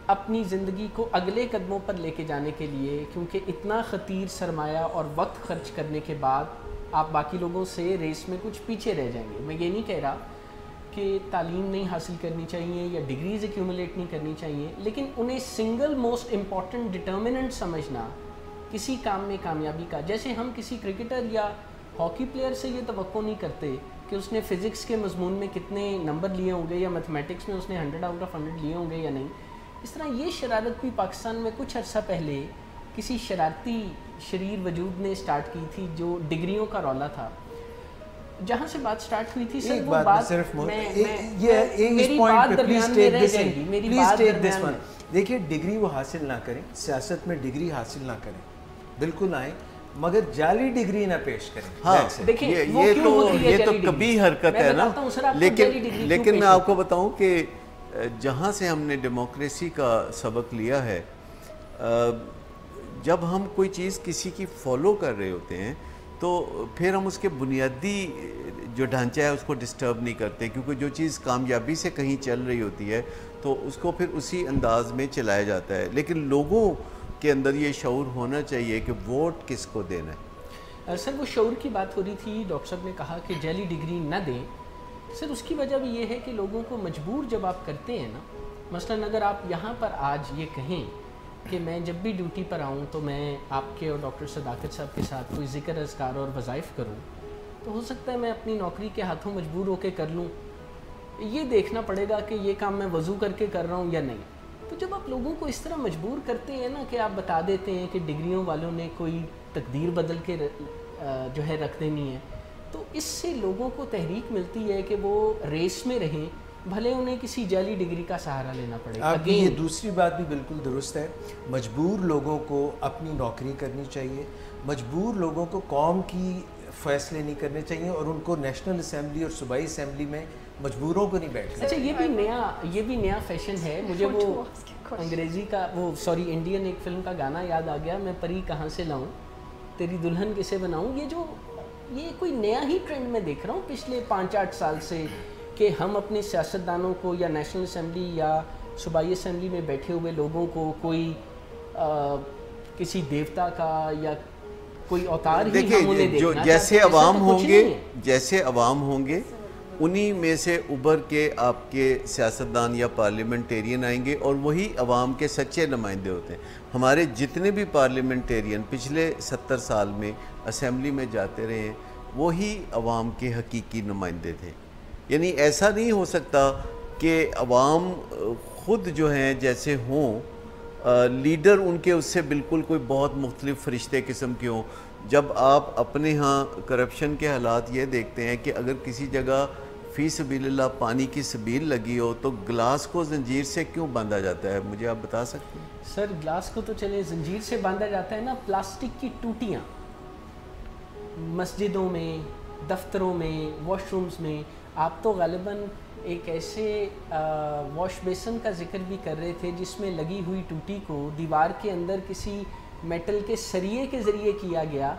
اپنی زندگی کو اگلے قدموں پر لے کے جانے کے لیے, کیونکہ اتنا خطیر سرمایہ اور وقت خرچ کرنے کے بعد آپ باقی لوگوں سے ریس میں کچھ پیچھے رہ جائیں گے. میں یہ نہیں کہہ رہا کہ تعلیم نہیں حاصل کرنی چاہیے یا ڈگریز ایکیومولیٹ نہیں کرنی چاہیے, لیکن انہیں سنگل موسٹ امپورٹنٹ ڈٹرمننٹ سمجھنا کسی کام میں کامیابی کا. جیسے ہم کسی کرکٹر یا ہاکی پلیئر سے یہ توقع نہیں کرتے کہ اس نے فزکس کے مضمون میں کتنے نمبر لیے ہوں گے یا میتھمیٹکس میں اس نے 100 آؤٹ آف 100 لیے ہوں گے یا نہیں. اس طرح یہ شرارت بھی پاکستان میں کچھ عرصہ پہلے کسی شرارتی شریر وجود نے سٹارٹ کی تھی جو ڈگریوں کا رولا تھا. جہاں سے بات سٹارٹ ہوئی تھی سر, ایک وہ بات بات صرف میری بات درمیان میں رہ جائے گی, میری بات درمیان میں. دیکھیے ڈگری وہ حاصل نہ کریں, سیاست میں ڈگری حاصل نہ کریں, بالکل آئیں, مگر جعلی ڈگری نہ پیش کریں. ہاں دیکھیں یہ تو کبھی حرکت ہے نا, لیکن میں آپ کو بتاؤں کہ جہاں سے ہم نے ڈیموکریسی کا سبق لیا ہے, جب ہم کوئی چیز کسی کی فالو کر رہے ہوتے ہیں تو پھر ہم اس کے بنیادی جو ڈھانچہ ہے اس کو ڈسٹرب نہیں کرتے, کیونکہ جو چیز کامیابی سے کہیں چل رہی ہوتی ہے تو اس کو پھر اسی انداز میں چلایا جاتا ہے. لیکن لوگوں کے اندر یہ شعور ہونا چاہیے کہ ووٹ کس کو دینا ہے. سر وہ شعور کی بات ہو رہی تھی, ڈاکٹر صاحب نے کہا کہ جعلی ڈگری نہ دیں. سر اس کی وجہ بھی یہ ہے کہ لوگوں کو مجبور جب آپ کرتے ہیں نا, مثلاً اگر آپ یہاں پر آج یہ کہیں کہ میں جب بھی ڈیوٹی پر آؤں تو میں آپ کے اور ڈاکٹر صداقت صاحب کے ساتھ کوئی ذکر اذکار اور وظائف کروں, تو ہو سکتا ہے میں اپنی نوکری کے ہاتھوں مجبور ہو کے کر لوں. یہ دیکھنا پڑے گا کہ یہ کام میں وضو کر کے کر رہا ہوں یا نہیں. تو جب آپ لوگوں کو اس طرح مجبور کرتے ہیں نا کہ آپ بتا دیتے ہیں کہ ڈگریوں والوں نے کوئی تقدیر بدل کے جو ہے رکھ دینی ہے, تو اس سے لوگوں کو تحریک ملتی ہے کہ وہ ریس میں رہیں, بھلے انہیں کسی جعلی ڈگری کا سہارا لینا پڑے. آپ کی یہ دوسری بات بھی بالکل درست ہے, مجبور لوگوں کو اپنی نوکری کرنی چاہیے, مجبور لوگوں کو قوم کی فیصلے نہیں کرنے چاہیے, اور ان کو نیشنل اسمبلی اور صوبائی اسمبلی میں مجبوروں کو نہیں بیٹھنا. اچھا یہ بھی نیا فیشن ہے. مجھے وہ انگریزی کا وہ انڈین ایک فلم کا گانا یاد آ گیا, میں پری کہاں سے لاؤں تیری دلہن کسے بناؤں. یہ کوئی نیا ہی ٹرینڈ میں دیکھ رہا ہوں پچھلے 5-8 سال سے, کہ ہم اپنے سیاستدانوں کو یا نیشنل اسمبلی یا صوبائی اسمبلی میں بیٹھے ہوئے لوگوں کو کوئی کسی دیوتا کا یا کوئی اوتار ہی ہم انہیں دیکھنا. جیسے عوام ہوں گے انہی میں سے ابھر کے آپ کے سیاستدان یا پارلیمنٹیرین آئیں گے, اور وہی عوام کے سچے نمائندے ہوتے ہیں. ہمارے جتنے بھی پارلیمنٹیرین پچھلے 70 سال میں اسمبلی میں جاتے رہے ہیں وہی عوام کے حقیقی نمائندے تھے. یعنی ایسا نہیں ہو سکتا کہ عوام خود جو ہیں جیسے ہوں, لیڈر ان کے اس سے بالکل کوئی بہت مختلف فرشتے قسم کے ہوں. جب آپ اپنے ہاں کرپشن کے حالات یہ دیکھتے ہیں کہ اگر کسی جگہ فی سبیل اللہ پانی کی سبیل لگی ہو تو گلاس کو زنجیر سے کیوں باندھا جاتا ہے؟ مجھے آپ بتا سکتے ہیں؟ سر گلاس کو تو چلے زنجیر سے باندھا جاتا ہے نا، پلاسٹک کی ٹوٹیاں مسجدوں میں، دفتروں میں، واش رومز میں، آپ تو غالباً ایک ایسے واش بیسن کا ذکر بھی کر رہے تھے جس میں لگی ہوئی ٹوٹی کو دیوار کے اندر کسی میٹل کے سریے کے ذریعے کیا گیا،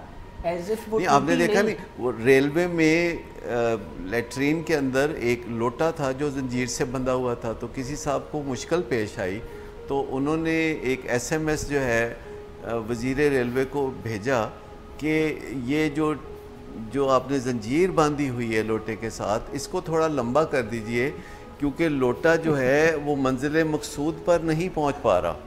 ایز اف وہ آپ نے دیکھا نہیں وہ ریلوے میں لیٹرین کے اندر ایک لوٹا تھا جو زنجیر سے بندھا ہوا تھا، تو کسی صاحب کو مشکل پیش آئی تو انہوں نے ایک ایس ایم ایس جو ہے وزیر ریلوے کو بھیجا کہ یہ جو آپ نے زنجیر باندھی ہوئی ہے لوٹے کے ساتھ، اس کو تھوڑا لمبا کر دیجئے کیونکہ لوٹا جو ہے وہ منزل مقصود پر نہیں پہنچ پا رہا۔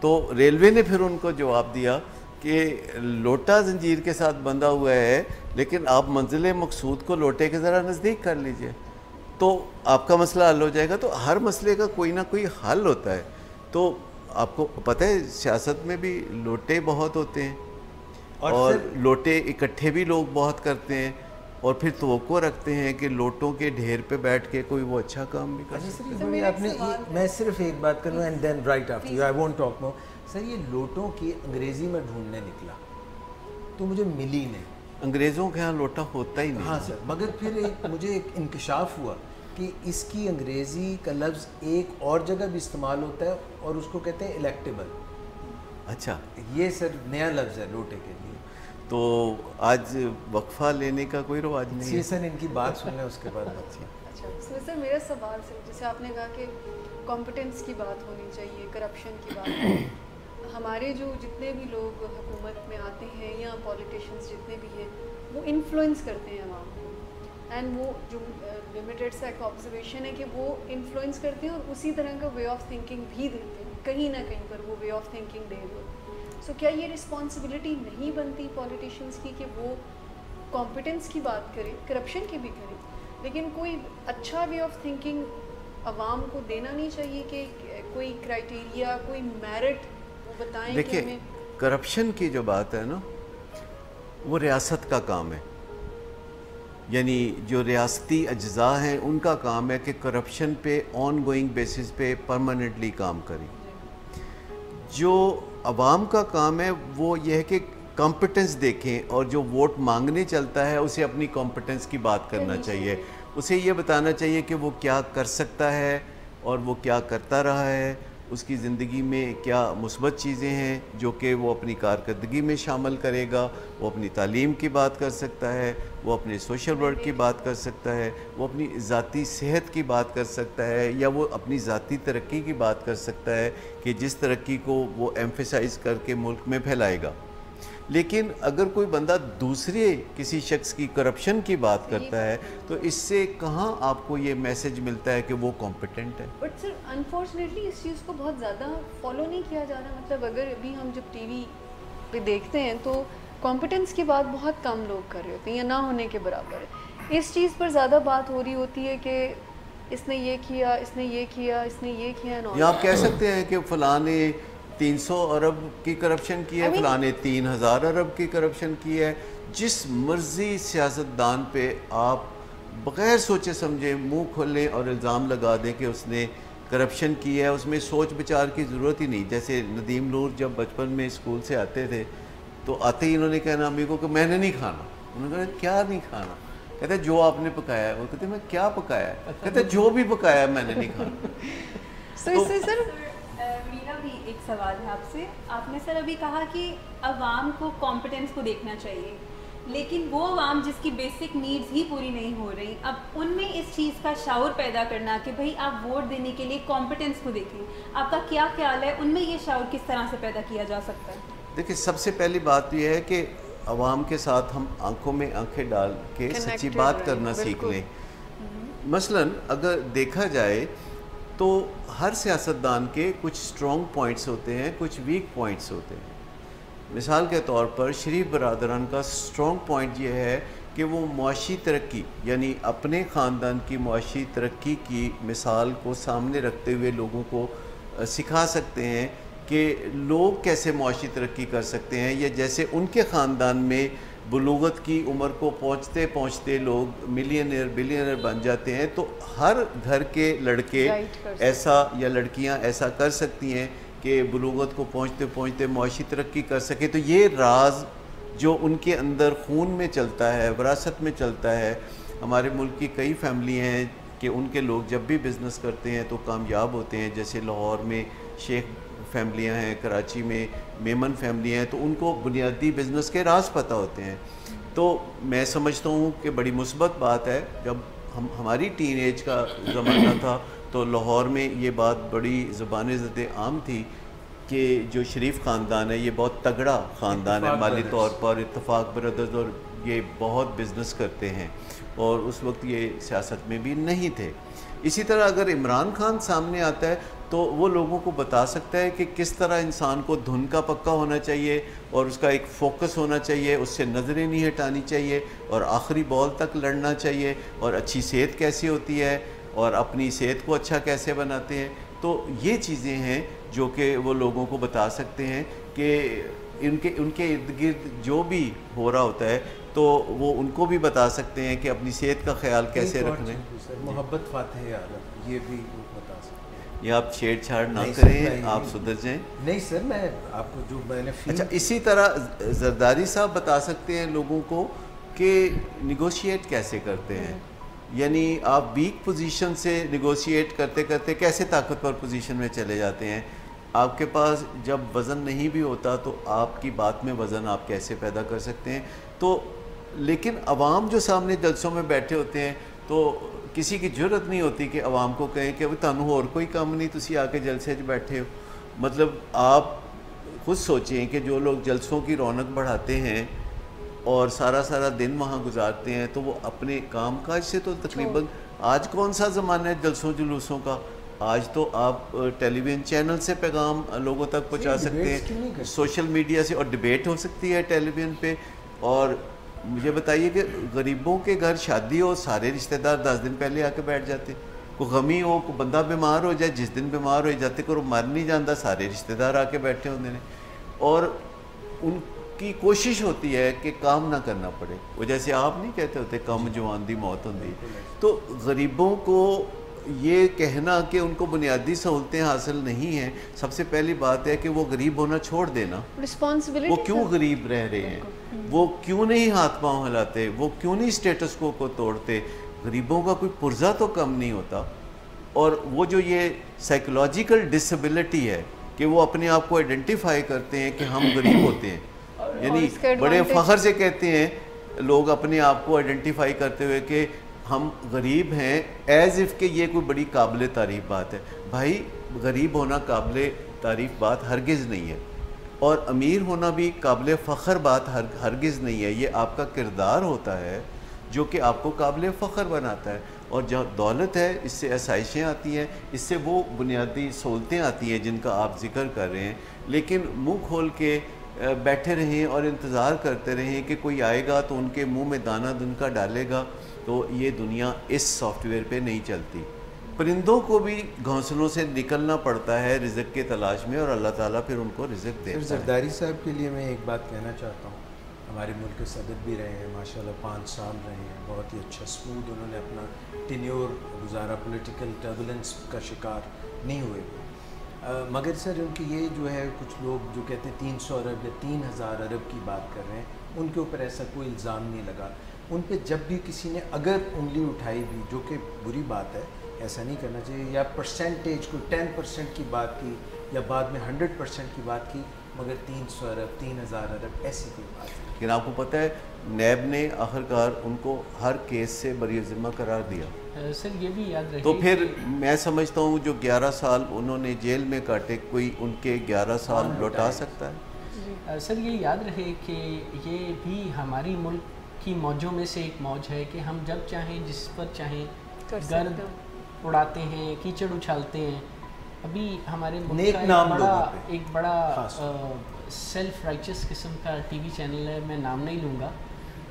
تو ریلوے نے پھر ان کو جواب دیا کہ لوٹا زنجیر کے ساتھ بندھا ہوا ہے لیکن آپ منزل مقصود کو لوٹے کے ذرا نزدیک کر لیجئے تو آپ کا مسئلہ حل ہو جائے گا۔ تو ہر مسئلے کا کوئی نہ کوئی حل ہوتا ہے۔ تو آپ کو پتہ ہے سیاست میں بھی لوٹے بہت ہوتے ہیں اور لوٹے اکٹھے بھی لوگ بہت کرتے ہیں اور پھر توقع رکھتے ہیں کہ لوٹوں کے ڈھیر پہ بیٹھ کے کوئی وہ اچھا کام بھی کر سکتے ہیں۔ میں صرف ایک بات کروں and then right after you, I won't talk more. Sir یہ لوٹوں کی انگریزی میں ڈھونڈنے نکلا تو مجھے ملی نہیں۔ انگریزوں کے ہاں لوٹا ہوتا ہی نہیں۔ ہاں سر، مگر پھر مجھے ایک انکشاف ہوا کہ اس کی انگریزی کا لفظ ایک اور جگہ بھی استعمال ہوتا ہے اور اس کو کہتے ہیں الیکٹیبل۔ اچھا، یہ سر نیا لفظ ہے لوٹے کے لیے۔ تو آج وقفہ لینے کا کوئی رواج نہیں ہے؟ سر ان کی بات سن لیں اس کے بعد بات۔ اچھا سر، میرا سوال سر، جیسے آپ نے کہا کہ کمپٹنس کی بات ہونی چاہیے، کرپشن کی بات، ہمارے جو جتنے بھی لوگ حکومت میں آتے ہیں یا پولیٹیشنز جتنے بھی ہیں وہ انفلوئنس کرتے ہیں عوام کو، اینڈ وہ جو لمیٹڈ سا ایک آبزرویشن ہے کہ وہ انفلوئنس کرتے ہیں اور اسی طرح کا وے آف تھنکنگ بھی دیتے ہیں، کہیں نہ کہیں پر وہ وے آف تھنکنگ دے دو۔ سو کیا یہ رسپانسبلٹی نہیں بنتی پولیٹیشنز کی کہ وہ کمپٹنس کی بات کریں، کرپشن کی بھی کریں، لیکن کوئی اچھا وے آف تھنکنگ عوام کو دینا نہیں چاہیے کہ کوئی کرائٹیریا، کوئی میرٹ وہ بتائیں؟ دیکھیں کرپشن کی جو بات ہے نا وہ ریاست کا کام ہے، یعنی جو ریاستی اجزاء ہیں ان کا کام ہے کہ کرپشن پہ آن گوئنگ بیسس پہ پرماننٹلی کام کریں۔ جو عوام کا کام ہے وہ یہ ہے کہ کمپٹنس دیکھیں اور جو ووٹ مانگنے چلتا ہے اسے اپنی کمپٹنس کی بات کرنا چاہیے، اسے یہ بتانا چاہیے کہ وہ کیا کر سکتا ہے اور وہ کیا کرتا رہا ہے، اس کی زندگی میں کیا مثبت چیزیں ہیں جو کہ وہ اپنی کارکردگی میں شامل کرے گا۔ وہ اپنی تعلیم کی بات کر سکتا ہے، وہ اپنے سوشل ورک کی بات کر سکتا ہے، وہ اپنی ذاتی صحت کی بات کر سکتا ہے، یا وہ اپنی ذاتی ترقی کی بات کر سکتا ہے کہ جس ترقی کو وہ ایمفیسائز کر کے ملک میں پھیلائے گا۔ لیکن اگر کوئی بندہ دوسرے کسی شخص کی کرپشن کی بات کرتا ہے تو اس سے کہاں آپ کو یہ میسج ملتا ہے کہ وہ کمپیٹنٹ ہے؟ بٹ سر انفارچونیٹلی اس چیز کو بہت زیادہ فالو نہیں کیا جا رہا۔ مطلب اگر ابھی ہم جب ٹی وی پہ دیکھتے ہیں تو کمپیٹنس کی بات بہت کم لوگ کر رہے ہوتے ہیں یا نہ ہونے کے برابر ہے۔ اس چیز پر زیادہ بات ہو رہی ہوتی ہے کہ اس نے یہ کیا، اس نے یہ کیا، اس نے یہ کیا۔ یا آپ کہہ سکتے ہیں کہ فلاں نے 300 ارب کی کرپشن کی ہے، فلاں نے 3000 ارب کی کرپشن کی ہے۔ جس مرضی سیاستدان پہ آپ بغیر سوچے سمجھے منہ کھولیں اور الزام لگا دیں کہ اس نے کرپشن کی ہے، اس میں سوچ بچار کی ضرورت ہی نہیں۔ جیسے ندیم نور جب بچپن میں اسکول سے آتے تھے تو آتے ہی انہوں نے کہنا امی کو کہ میں نے نہیں کھانا۔ انہوں نے کہا کیا نہیں کھانا؟ کہتے جو آپ نے پکایا ہے۔ وہ کہتے میں کیا پکایا ہے؟ کہتے جو بھی پکایا ہے میں نے نہیں کھانا۔ سر میرا بھی ایک سوال ہے آپ سے۔ آپ نے سر ابھی کہا کہ عوام کو کمپٹنس کو دیکھنا چاہیے، لیکن وہ عوام جس کی بیسک نیڈز ہی پوری نہیں ہو رہی، اب ان میں اس چیز کا شعور پیدا کرنا کہ بھئی آپ ووٹ دینے کے لیے کمپٹنس کو دیکھیں، آپ کا کیا خیال ہے ان میں یہ شعور کس طرح سے پیدا کیا جا سکتا ہے؟ دیکھیں سب سے پہلی بات یہ ہے کہ عوام کے ساتھ ہم آنکھوں میں آنکھیں ڈال کے سچی بات کرنا سیکھ لیں۔ مثلاً اگر دیکھا جائے تو ہر سیاستدان کے کچھ سٹرونگ پوائنٹس ہوتے ہیں، کچھ ویک پوائنٹس ہوتے ہیں۔ مثال کے طور پر شریف برادران کا سٹرونگ پوائنٹ یہ ہے کہ وہ معاشی ترقی یعنی اپنے خاندان کی معاشی ترقی کی مثال کو سامنے رکھتے ہوئے لوگوں کو سکھا سکتے ہیں کہ لوگ کیسے معاشی ترقی کر سکتے ہیں، یا جیسے ان کے خاندان میں بلوغت کی عمر کو پہنچتے پہنچتے لوگ ملینئر بلینئر بن جاتے ہیں، تو ہر گھر کے لڑکے ایسا یا لڑکیاں ایسا کر سکتی ہیں کہ بلوغت کو پہنچتے پہنچتے معاشی ترقی کر سکے. تو یہ راز جو ان کے اندر خون میں چلتا ہے، وراثت میں چلتا ہے. ہمارے ملک کی کئی فیملی ہیں کہ ان کے لوگ جب بھی بزنس کرتے ہیں تو کامیاب ہوتے ہیں. جیسے لاہور میں شیخ فیملیاں ہیں، کراچی میں میمن فیملیاں ہیں، تو ان کو بنیادی بزنس کے راز پتہ ہوتے ہیں. تو میں سمجھتا ہوں کہ بڑی مثبت بات ہے. جب ہماری ٹین ایج کا زمانہ تھا تو لاہور میں یہ بات بڑی زبان زد عام تھی کہ جو شریف خاندان ہے یہ بہت تگڑا خاندان ہے مالی طور پر، اتفاق بردرز، اور یہ بہت بزنس کرتے ہیں، اور اس وقت یہ سیاست میں بھی نہیں تھے. اسی طرح اگر عمران خان سامنے آتا ہے تو وہ لوگوں کو بتا سکتا ہے کہ کس طرح انسان کو دھن کا پکا ہونا چاہیے اور اس کا ایک فوکس ہونا چاہیے، اس سے نظریں نہیں ہٹانی چاہیے اور آخری بال تک لڑنا چاہیے، اور اچھی صحت کیسی ہوتی ہے اور اپنی صحت کو اچھا کیسے بناتے ہیں. تو یہ چیزیں ہیں جو کہ وہ لوگوں کو بتا سکتے ہیں کہ ان کے ارد گرد جو بھی ہو رہا ہوتا ہے تو وہ ان کو بھی بتا سکتے ہیں کہ اپنی صحت کا خیال کیسے رکھنا ہے. محبت فاتح عالم یہ بھی بتا سکتے ہیں. یہ آپ چھیڑ چھاڑ نہ کریں، آپ سدھر جائیں. نہیں سر، میں آپ کو جو میں نے اچھا، اسی طرح زرداری صاحب بتا سکتے ہیں لوگوں کو کہ نیگوشیٹ کیسے کرتے ہیں. یعنی آپ ویک پوزیشن سے نیگوشیٹ کرتے کرتے کیسے طاقتور پوزیشن میں چلے جاتے ہیں. آپ کے پاس جب وزن نہیں بھی ہوتا تو آپ کی بات میں وزن آپ کیسے پیدا کر سکتے ہیں. تو لیکن عوام جو سامنے جلسوں میں بیٹھے ہوتے ہیں تو کسی کی جرت نہیں ہوتی کہ عوام کو کہیں کہ تانوں اور کوئی کام نہیں، تسی آ کے جلسے بیٹھے ہو. مطلب آپ خود سوچیں کہ جو لوگ جلسوں کی رونق بڑھاتے ہیں اور سارا دن وہاں گزارتے ہیں تو وہ اپنے کام کاج سے تو تقریباً، آج کون سا زمانہ ہے جلسوں جلوسوں کا؟ آج تو آپ ٹیلی ویژن چینل سے پیغام لوگوں تک پہنچا سکتے ہیں، سوشل میڈیا سے، اور ڈیبیٹ ہو سکتی ہے ٹیلی ویژن پہ. اور مجھے بتائیے کہ غریبوں کے گھر شادی ہو، سارے رشتہ دار 10 دن پہلے آ کے بیٹھ جاتے. کوئی غمی ہو، کوئی بندہ بیمار ہو جائے، جس دن بیمار ہو جاتے کوئی مر نہیں جاتا، سارے رشتہ دار آ کے بیٹھے ہوتے ہیں. اور ان کی کوشش ہوتی ہے کہ کام نہ کرنا پڑے. وہ جیسے آپ نہیں کہتے ہوتے کم جوان دی موت ہوندی. تو غریبوں کو یہ کہنا کہ ان کو بنیادی سہولتیں حاصل نہیں ہیں، سب سے پہلی بات ہے کہ وہ غریب ہونا چھوڑ دینا. وہ کیوں غریب رہ رہے ہیں؟ وہ کیوں نہیں ہاتھ پاؤں ہلاتے؟ وہ کیوں نہیں اسٹیٹس کو توڑتے؟ غریبوں کا کوئی پرزہ تو کم نہیں ہوتا. اور وہ جو یہ سائیکولوجیکل ڈسیبلٹی ہے کہ وہ اپنے آپ کو آئیڈینٹیفائی کرتے ہیں کہ ہم غریب ہوتے ہیں، یعنی بڑے فخر سے کہتے ہیں لوگ اپنے آپ کو آئیڈینٹیفائی کرتے ہوئے کہ ہم غریب ہیں، ایز اف کہ یہ کوئی بڑی قابل تعریف بات ہے. بھائی غریب ہونا قابل تعریف بات ہرگز نہیں ہے، اور امیر ہونا بھی قابل فخر بات ہرگز نہیں ہے. یہ آپ کا کردار ہوتا ہے جو کہ آپ کو قابل فخر بناتا ہے. اور جو دولت ہے اس سے آسائشیں آتی ہیں، اس سے وہ بنیادی سہولتیں آتی ہیں جن کا آپ ذکر کر رہے ہیں. لیکن منہ کھول کے بیٹھے رہیں اور انتظار کرتے رہیں کہ کوئی آئے گا تو ان کے منہ میں دانہ دن کا ڈالے گا، تو یہ دنیا اس سافٹ ویئر پہ نہیں چلتی. پرندوں کو بھی گھونسلوں سے نکلنا پڑتا ہے رزق کے تلاش میں، اور اللہ تعالیٰ پھر ان کو رزق دیتا ہے. زرداری صاحب کے لیے میں ایک بات کہنا چاہتا ہوں. ہمارے ملک کے صدر بھی رہے ہیں، ماشاءاللہ 5 سال رہے ہیں، بہت ہی اچھا اسموتھ انہوں نے اپنا ٹینیور گزارا، پولیٹیکل ٹربولنس کا شکار نہیں ہوئے. مگر سر ان کی یہ جو ہے کچھ لوگ جو کہتے ہیں 300 ارب یا 3000 ارب کی بات کر رہے ہیں، ان کے اوپر ایسا کوئی الزام نہیں لگا. ان پہ جب بھی کسی نے اگر انگلی اٹھائی بھی، جو کہ بری بات ہے، ایسا نہیں کرنا چاہیے، یا پرسنٹیج کو 10% کی بات کی یا بعد میں 100% کی بات کی، مگر 300 ارب 3000 ارب ایسی کوئی بات نہیں. لیکن آپ کو پتہ ہے نیب نے آخرکار ان کو ہر کیس سے بری ذمہ قرار دیا. سر یہ بھی یاد رکھیے، تو پھر میں سمجھتا ہوں جو 11 سال انہوں نے جیل میں کاٹے، کوئی ان کے 11 سال لوٹا سکتا ہے؟ سر یہ یاد رہے کہ یہ بھی ہماری ملک کی موجوں میں سے ایک موج ہے کہ ہم جب چاہیں جس پر چاہیں گرد اڑاتے ہیں، کیچڑ اچھالتے ہیں. ابھی ہمارے ملک کا ایک بڑا سیلف رائچس قسم کا ٹی وی چینل ہے، میں نام نہیں لوں گا،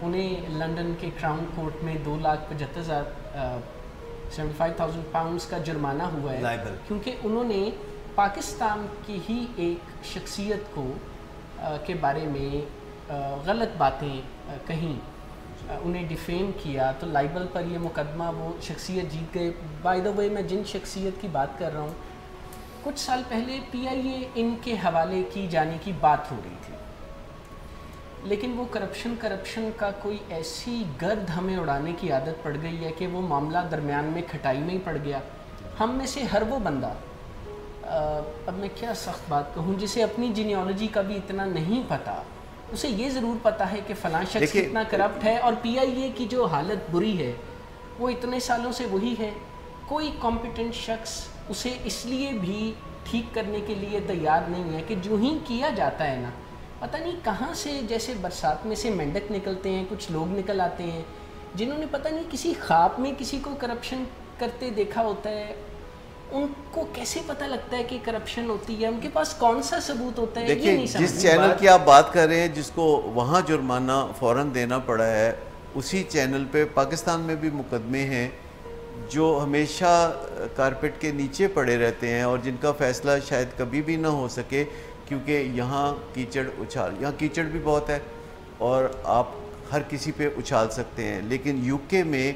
انہیں لنڈن کے کراؤن کورٹ میں 2,75,000 پاؤنڈز کا جرمانہ ہوا ہے، کیونکہ انہوں نے پاکستان کی ہی ایک شخصیت کو کے بارے میں غلط باتیں کہیں, انہیں ڈیفیم کیا, تو لائبل پر یہ مقدمہ وہ شخصیت جیت گئے. بائی دا وے, میں جن شخصیت کی بات کر رہا ہوں, کچھ سال پہلے پی آئی اے ان کے حوالے کی جانے کی بات ہو رہی تھی, لیکن وہ کرپشن کا کوئی ایسی گرد ہمیں اڑانے کی عادت پڑ گئی ہے کہ وہ معاملہ درمیان میں کھٹائی میں ہی پڑ گیا. ہم میں سے ہر وہ بندہ, اب میں کیا سخت بات کہوں, جسے اپنی جینیالوجی کا بھی اتنا نہیں پتہ, اسے یہ ضرور پتہ ہے کہ فلاں شخص اتنا کرپٹ ہے, اور پی آئی اے کی جو حالت بری ہے وہ اتنے سالوں سے وہی ہے. کوئی کمپیٹنٹ شخص اسے اس لیے بھی ٹھیک کرنے کے لیے تیار نہیں ہے کہ جو ہی کیا جاتا ہے نا, پتہ نہیں کہاں سے جیسے برسات میں سے مینڈک نکلتے ہیں, کچھ لوگ نکل آتے ہیں جنہوں نے پتہ نہیں کسی خواب میں کسی کو کرپشن کرتے دیکھا ہوتا ہے. ان کو کیسے پتہ لگتا ہے کہ کرپشن ہوتی ہے, ان کے پاس کون سا ثبوت ہوتا ہے, یہ نہیں سمجھ. جس چینل کی آپ بات کر رہے ہیں جس کو وہاں جرمانہ فوراً دینا پڑا ہے, اسی چینل پہ پاکستان میں بھی مقدمے ہیں جو ہمیشہ کارپیٹ کے نیچے پڑے رہتے ہیں, اور جن کا فیصلہ شاید کبھی بھی نہ ہو سکے, کیونکہ یہاں یہاں کیچڑ بھی بہت ہے اور آپ ہر کسی پہ اچھال سکتے ہیں. لیکن یو کے میں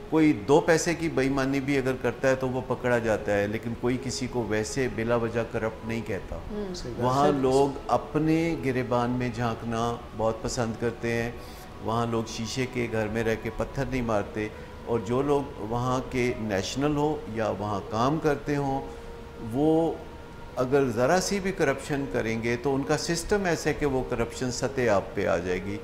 کوئی 2 پیسے کی بے ایمانی بھی اگر کرتا ہے تو وہ پکڑا جاتا ہے, لیکن کوئی کسی کو ویسے بلا وجہ کرپٹ نہیں کہتا. وہاں لوگ اپنے گریبان میں جھانکنا بہت پسند کرتے ہیں, وہاں لوگ شیشے کے گھر میں رہ کے پتھر نہیں مارتے, اور جو لوگ وہاں کے نیشنل ہو یا وہاں کام کرتے ہوں وہ اگر ذرا سی بھی کرپشن کریں گے تو ان کا سسٹم ایسا ہے کہ وہ کرپشن سطح آپ پہ آ جائے گی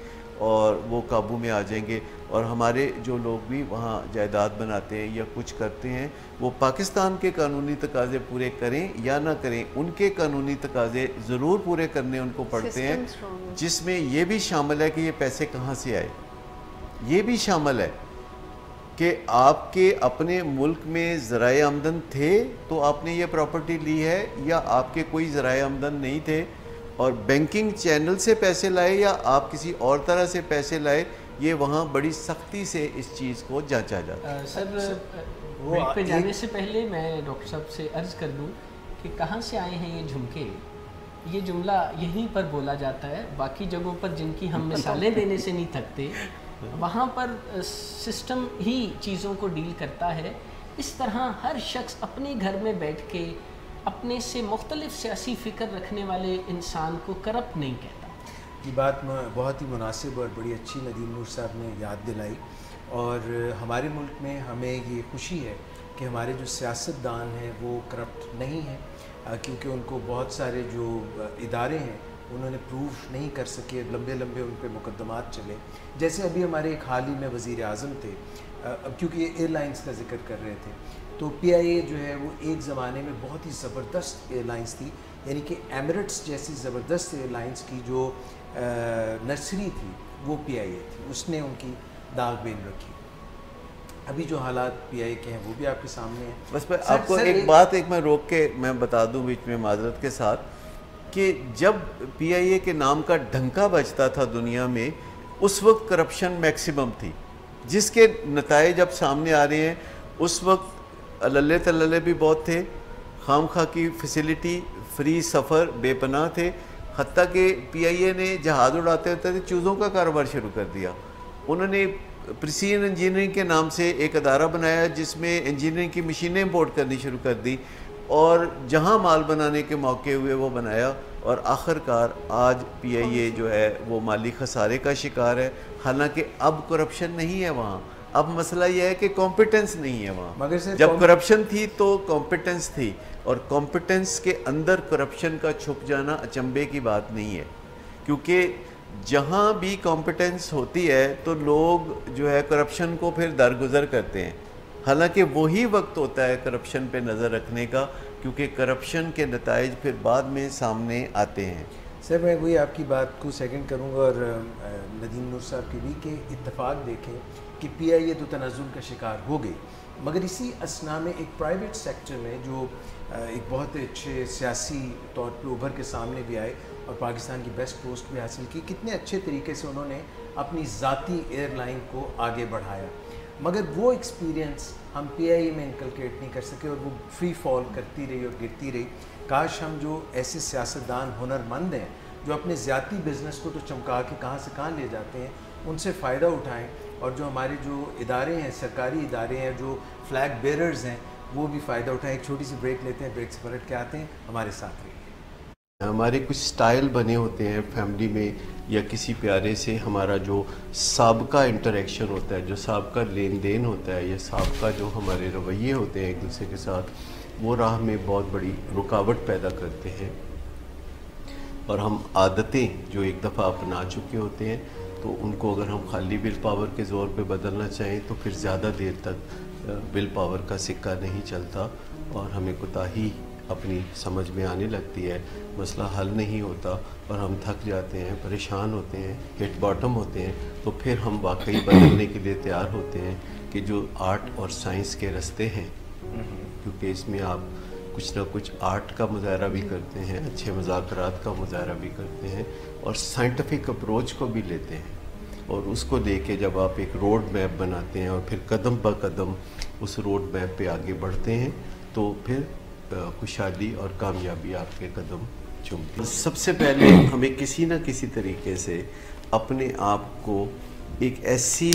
اور وہ قابو میں آ جائیں گے. اور ہمارے جو لوگ بھی وہاں جائیداد بناتے ہیں یا کچھ کرتے ہیں, وہ پاکستان کے قانونی تقاضے پورے کریں یا نہ کریں, ان کے قانونی تقاضے ضرور پورے کرنے ان کو پڑتے ہیں, جس میں یہ بھی شامل ہے کہ یہ پیسے کہاں سے آئے, یہ بھی شامل ہے کہ آپ کے اپنے ملک میں ذرائع آمدن تھے تو آپ نے یہ پراپرٹی لی ہے, یا آپ کے کوئی ذرائع آمدن نہیں تھے اور بینکنگ چینل سے پیسے لائے, یا آپ کسی اور طرح سے پیسے لائے. یہ وہاں بڑی سختی سے اس چیز کو جانچا جاتا ہے. سر, بریک پہ جانے سے پہلے میں ڈاکٹر صاحب سے عرض کر دوں کہ کہاں سے آئے ہیں یہ جھمکے. یہ جملہ یہیں پر بولا جاتا ہے, باقی جگہوں پر جن کی ہم مثالیں دینے سے نہیں تھکتے, وہاں پر سسٹم ہی چیزوں کو ڈیل کرتا ہے. اس طرح ہر شخص اپنے گھر میں بیٹھ کے اپنے سے مختلف سیاسی فکر رکھنے والے انسان کو کرپٹ نہیں کہتا. یہ بات بہت ہی مناسب اور بڑی اچھی ندیم نور صاحب نے یاد دلائی, اور ہمارے ملک میں ہمیں یہ خوشی ہے کہ ہمارے جو سیاستدان ہیں وہ کرپٹ نہیں ہیں, کیونکہ ان کو بہت سارے جو ادارے ہیں انہوں نے پروف نہیں کر سکے, لمبے ان پہ مقدمات چلے. جیسے ابھی ہمارے ایک حال ہی میں وزیر اعظم تھے, اب کیونکہ یہ ایئر لائنس کا ذکر کر رہے تھے, تو پی آئی اے جو ہے وہ ایک زمانے میں بہت ہی زبردست ایئر لائنس تھی, یعنی کہ ایمریٹس جیسی زبردست ایئر لائنس کی جو نرسری تھی وہ پی آئی اے تھی, اس نے ان کی داغ بین رکھی. ابھی جو حالات پی آئی اے کے ہیں وہ بھی آپ کے سامنے ہیں. بس میں آپ کو ایک بات میں روک کے میں بتا دوں بیچ میں معذرت کے ساتھ, کہ جب پی آئی اے کے نام کا ڈھنکا بجتا تھا دنیا میں, اس وقت کرپشن میکسیمم تھی, جس کے نتائج اب سامنے آ رہے ہیں. اس وقت اللہ تللے بھی بہت تھے, خام خواہ کی فیسیلیٹی, فری سفر بے پناہ تھے, حتیٰ کہ پی آئی اے نے جہاز اڑاتے ہوتے چوزوں کا کاروبار شروع کر دیا. انہوں نے پریسیجن انجینئرنگ کے نام سے ایک ادارہ بنایا جس میں انجینئرنگ کی مشینیں امپورٹ کرنی شروع کر دی, اور جہاں مال بنانے کے موقع ہوئے وہ بنایا, اور آخر کار آج پی آئی اے جو ہے وہ مالی خسارے کا شکار ہے. حالانکہ اب کرپشن نہیں ہے وہاں, اب مسئلہ یہ ہے کہ کمپیٹنس نہیں ہے وہاں. مگر جب کرپشن تھی تو کمپیٹنس تھی, اور کمپیٹنس کے اندر کرپشن کا چھپ جانا اچنبے کی بات نہیں ہے, کیونکہ جہاں بھی کمپیٹنس ہوتی ہے تو لوگ جو ہے کرپشن کو پھر درگزر کرتے ہیں. حالانکہ وہی وقت ہوتا ہے کرپشن پہ نظر رکھنے کا, کیونکہ کرپشن کے نتائج پھر بعد میں سامنے آتے ہیں. سر, میں وہی آپ کی بات کو سیکنڈ کروں گا, اور ندیم نور صاحب کی بھی, کہ اتفاق دیکھیں کہ پی آئی اے تو تنزل کا شکار ہو گئی, مگر اسی اسنا میں ایک پرائیویٹ سیکٹر میں جو ایک بہت اچھے سیاسی طور پہ ابھر کے سامنے بھی آئے اور پاکستان کی بیسٹ پوسٹ بھی حاصل کی, کتنے اچھے طریقے سے انہوں نے اپنی ذاتی ایئر لائن کو آگے بڑھایا. مگر وہ ایکسپیرینس ہم پی آئی اے میں انکلکیٹ نہیں کر سکے, اور وہ فری فال کرتی رہی اور گرتی رہی. کاش ہم جو ایسے سیاستدان ہنر مند ہیں جو اپنے ذاتی بزنس کو تو چمکا کے کہاں سے کہاں لے جاتے ہیں ان سے فائدہ اٹھائیں, اور جو ہمارے جو ادارے ہیں, سرکاری ادارے ہیں, جو فلیگ بیررز ہیں, وہ بھی فائدہ اٹھائیں. ایک چھوٹی سی بریک لیتے ہیں, بریک سے پلٹ کے آتے ہیں, ہمارے ساتھ رہیے. ہمارے کچھ سٹائل بنے ہوتے ہیں فیملی میں یا کسی پیارے سے, ہمارا جو سابقہ انٹریکشن ہوتا ہے, جو سابقہ لین دین ہوتا ہے, یا سابقہ جو ہمارے رویے ہوتے ہیں ایک دوسرے کے ساتھ, وہ راہ میں بہت بڑی رکاوٹ پیدا کرتے ہیں. اور ہم عادتیں جو ایک دفعہ اپنا چکے ہوتے ہیں, تو ان کو اگر ہم خالی ول پاور کے زور پہ بدلنا چاہیں تو پھر زیادہ دیر تک ول پاور کا سکہ نہیں چلتا, اور ہمیں کوتاہی اپنی سمجھ میں آنے لگتی ہے, مسئلہ حل نہیں ہوتا, اور ہم تھک جاتے ہیں, پریشان ہوتے ہیں, ہٹ باٹم ہوتے ہیں. تو پھر ہم واقعی بدلنے کے لیے تیار ہوتے ہیں کہ جو آرٹ اور سائنس کے رستے ہیں, کیونکہ اس میں آپ کچھ نہ کچھ آرٹ کا مظاہرہ بھی کرتے ہیں, اچھے مذاکرات کا مظاہرہ بھی کرتے ہیں, اور سائنٹیفک اپروچ کو بھی لیتے ہیں, اور اس کو لے کے جب آپ ایک روڈ میپ بناتے ہیں اور پھر قدم بہ قدم اس روڈ میپ پہ آگے بڑھتے ہیں, تو پھر خوشحالی اور کامیابی آپ کے قدم چومتی ہے. سب سے پہلے ہمیں کسی نہ کسی طریقے سے اپنے آپ کو ایک ایسی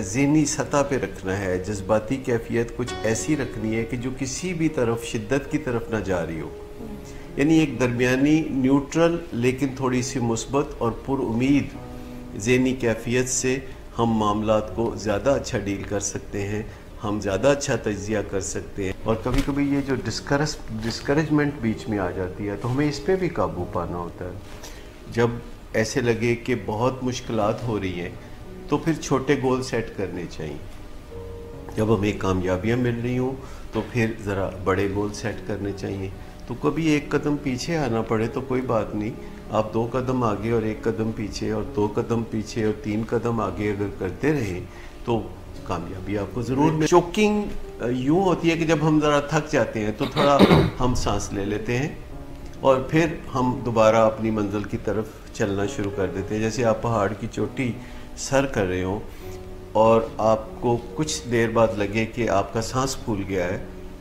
ذہنی سطح پہ رکھنا ہے, جذباتی کیفیت کچھ ایسی رکھنی ہے کہ جو کسی بھی طرف شدت کی طرف نہ جا رہی ہو, یعنی ایک درمیانی نیوٹرل لیکن تھوڑی سی مثبت اور پر امید ذہنی کیفیت سے ہم معاملات کو زیادہ اچھا ڈیل کر سکتے ہیں, ہم زیادہ اچھا تجزیہ کر سکتے ہیں. اور کبھی کبھی یہ جو ڈسکریجمنٹ بیچ میں آ جاتی ہے, تو ہمیں اس پہ بھی قابو پانا ہوتا ہے. جب ایسے لگے کہ بہت مشکلات ہو رہی ہیں, تو پھر چھوٹے گول سیٹ کرنے چاہیے. جب ہمیں کامیابیاں مل رہی ہوں تو پھر ذرا بڑے گول سیٹ کرنے چاہیے. تو کبھی ایک قدم پیچھے آنا پڑے تو کوئی بات نہیں, آپ 2 قدم آگے اور 1 قدم پیچھے اور 2 قدم پیچھے اور 3 قدم آگے اگر کرتے رہیں تو کامیابی آپ کو ضرور ملے. چوکنگ یوں ہوتی ہے کہ جب ہم ذرا تھک جاتے ہیں تو تھوڑا ہم سانس لے لیتے ہیں, اور پھر ہم دوبارہ اپنی منزل کی طرف چلنا شروع کر دیتے ہیں. جیسے آپ پہاڑ کی چوٹی سر کر رہے ہوں اور آپ کو کچھ دیر بعد لگے کہ آپ کا سانس پھول گیا ہے,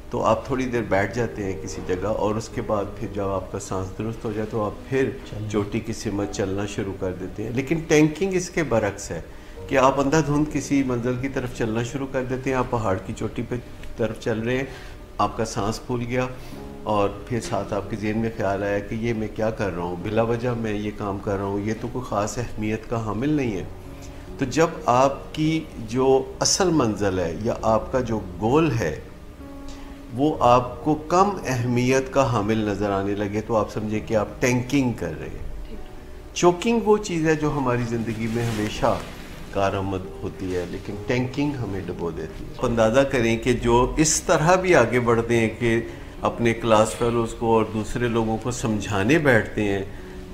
تو آپ تھوڑی دیر بیٹھ جاتے ہیں کسی جگہ, اور اس کے بعد پھر جب آپ کا سانس درست ہو جائے تو آپ پھر چوٹی کی سمت چلنا شروع کر دیتے ہیں. لیکن ٹینکنگ اس کے برعکس ہے کہ آپ اندھا دھند کسی منزل کی طرف چلنا شروع کر دیتے ہیں. آپ پہاڑ کی چوٹی پہ طرف چل رہے ہیں, آپ کا سانس پھول گیا, اور پھر ساتھ آپ کے ذہن میں خیال آیا کہ یہ میں کیا کر رہا ہوں, بلا وجہ میں یہ کام کر رہا ہوں, یہ تو کوئی خاص اہمیت کا حامل نہیں ہے. تو جب آپ کی جو اصل منزل ہے یا آپ کا جو گول ہے وہ آپ کو کم اہمیت کا حامل نظر آنے لگے, تو آپ سمجھے کہ آپ ٹینکنگ کر رہے ہیں. چوکنگ وہ چیز ہے جو ہماری زندگی میں ہمیشہ کارآمد ہوتی ہے, لیکن ٹینکنگ ہمیں ڈبو دیتی ہے. اندازہ کریں کہ جو اس طرح بھی آگے بڑھتے ہیں کہ اپنے کلاس فیلوز کو اور دوسرے لوگوں کو سمجھانے بیٹھتے ہیں,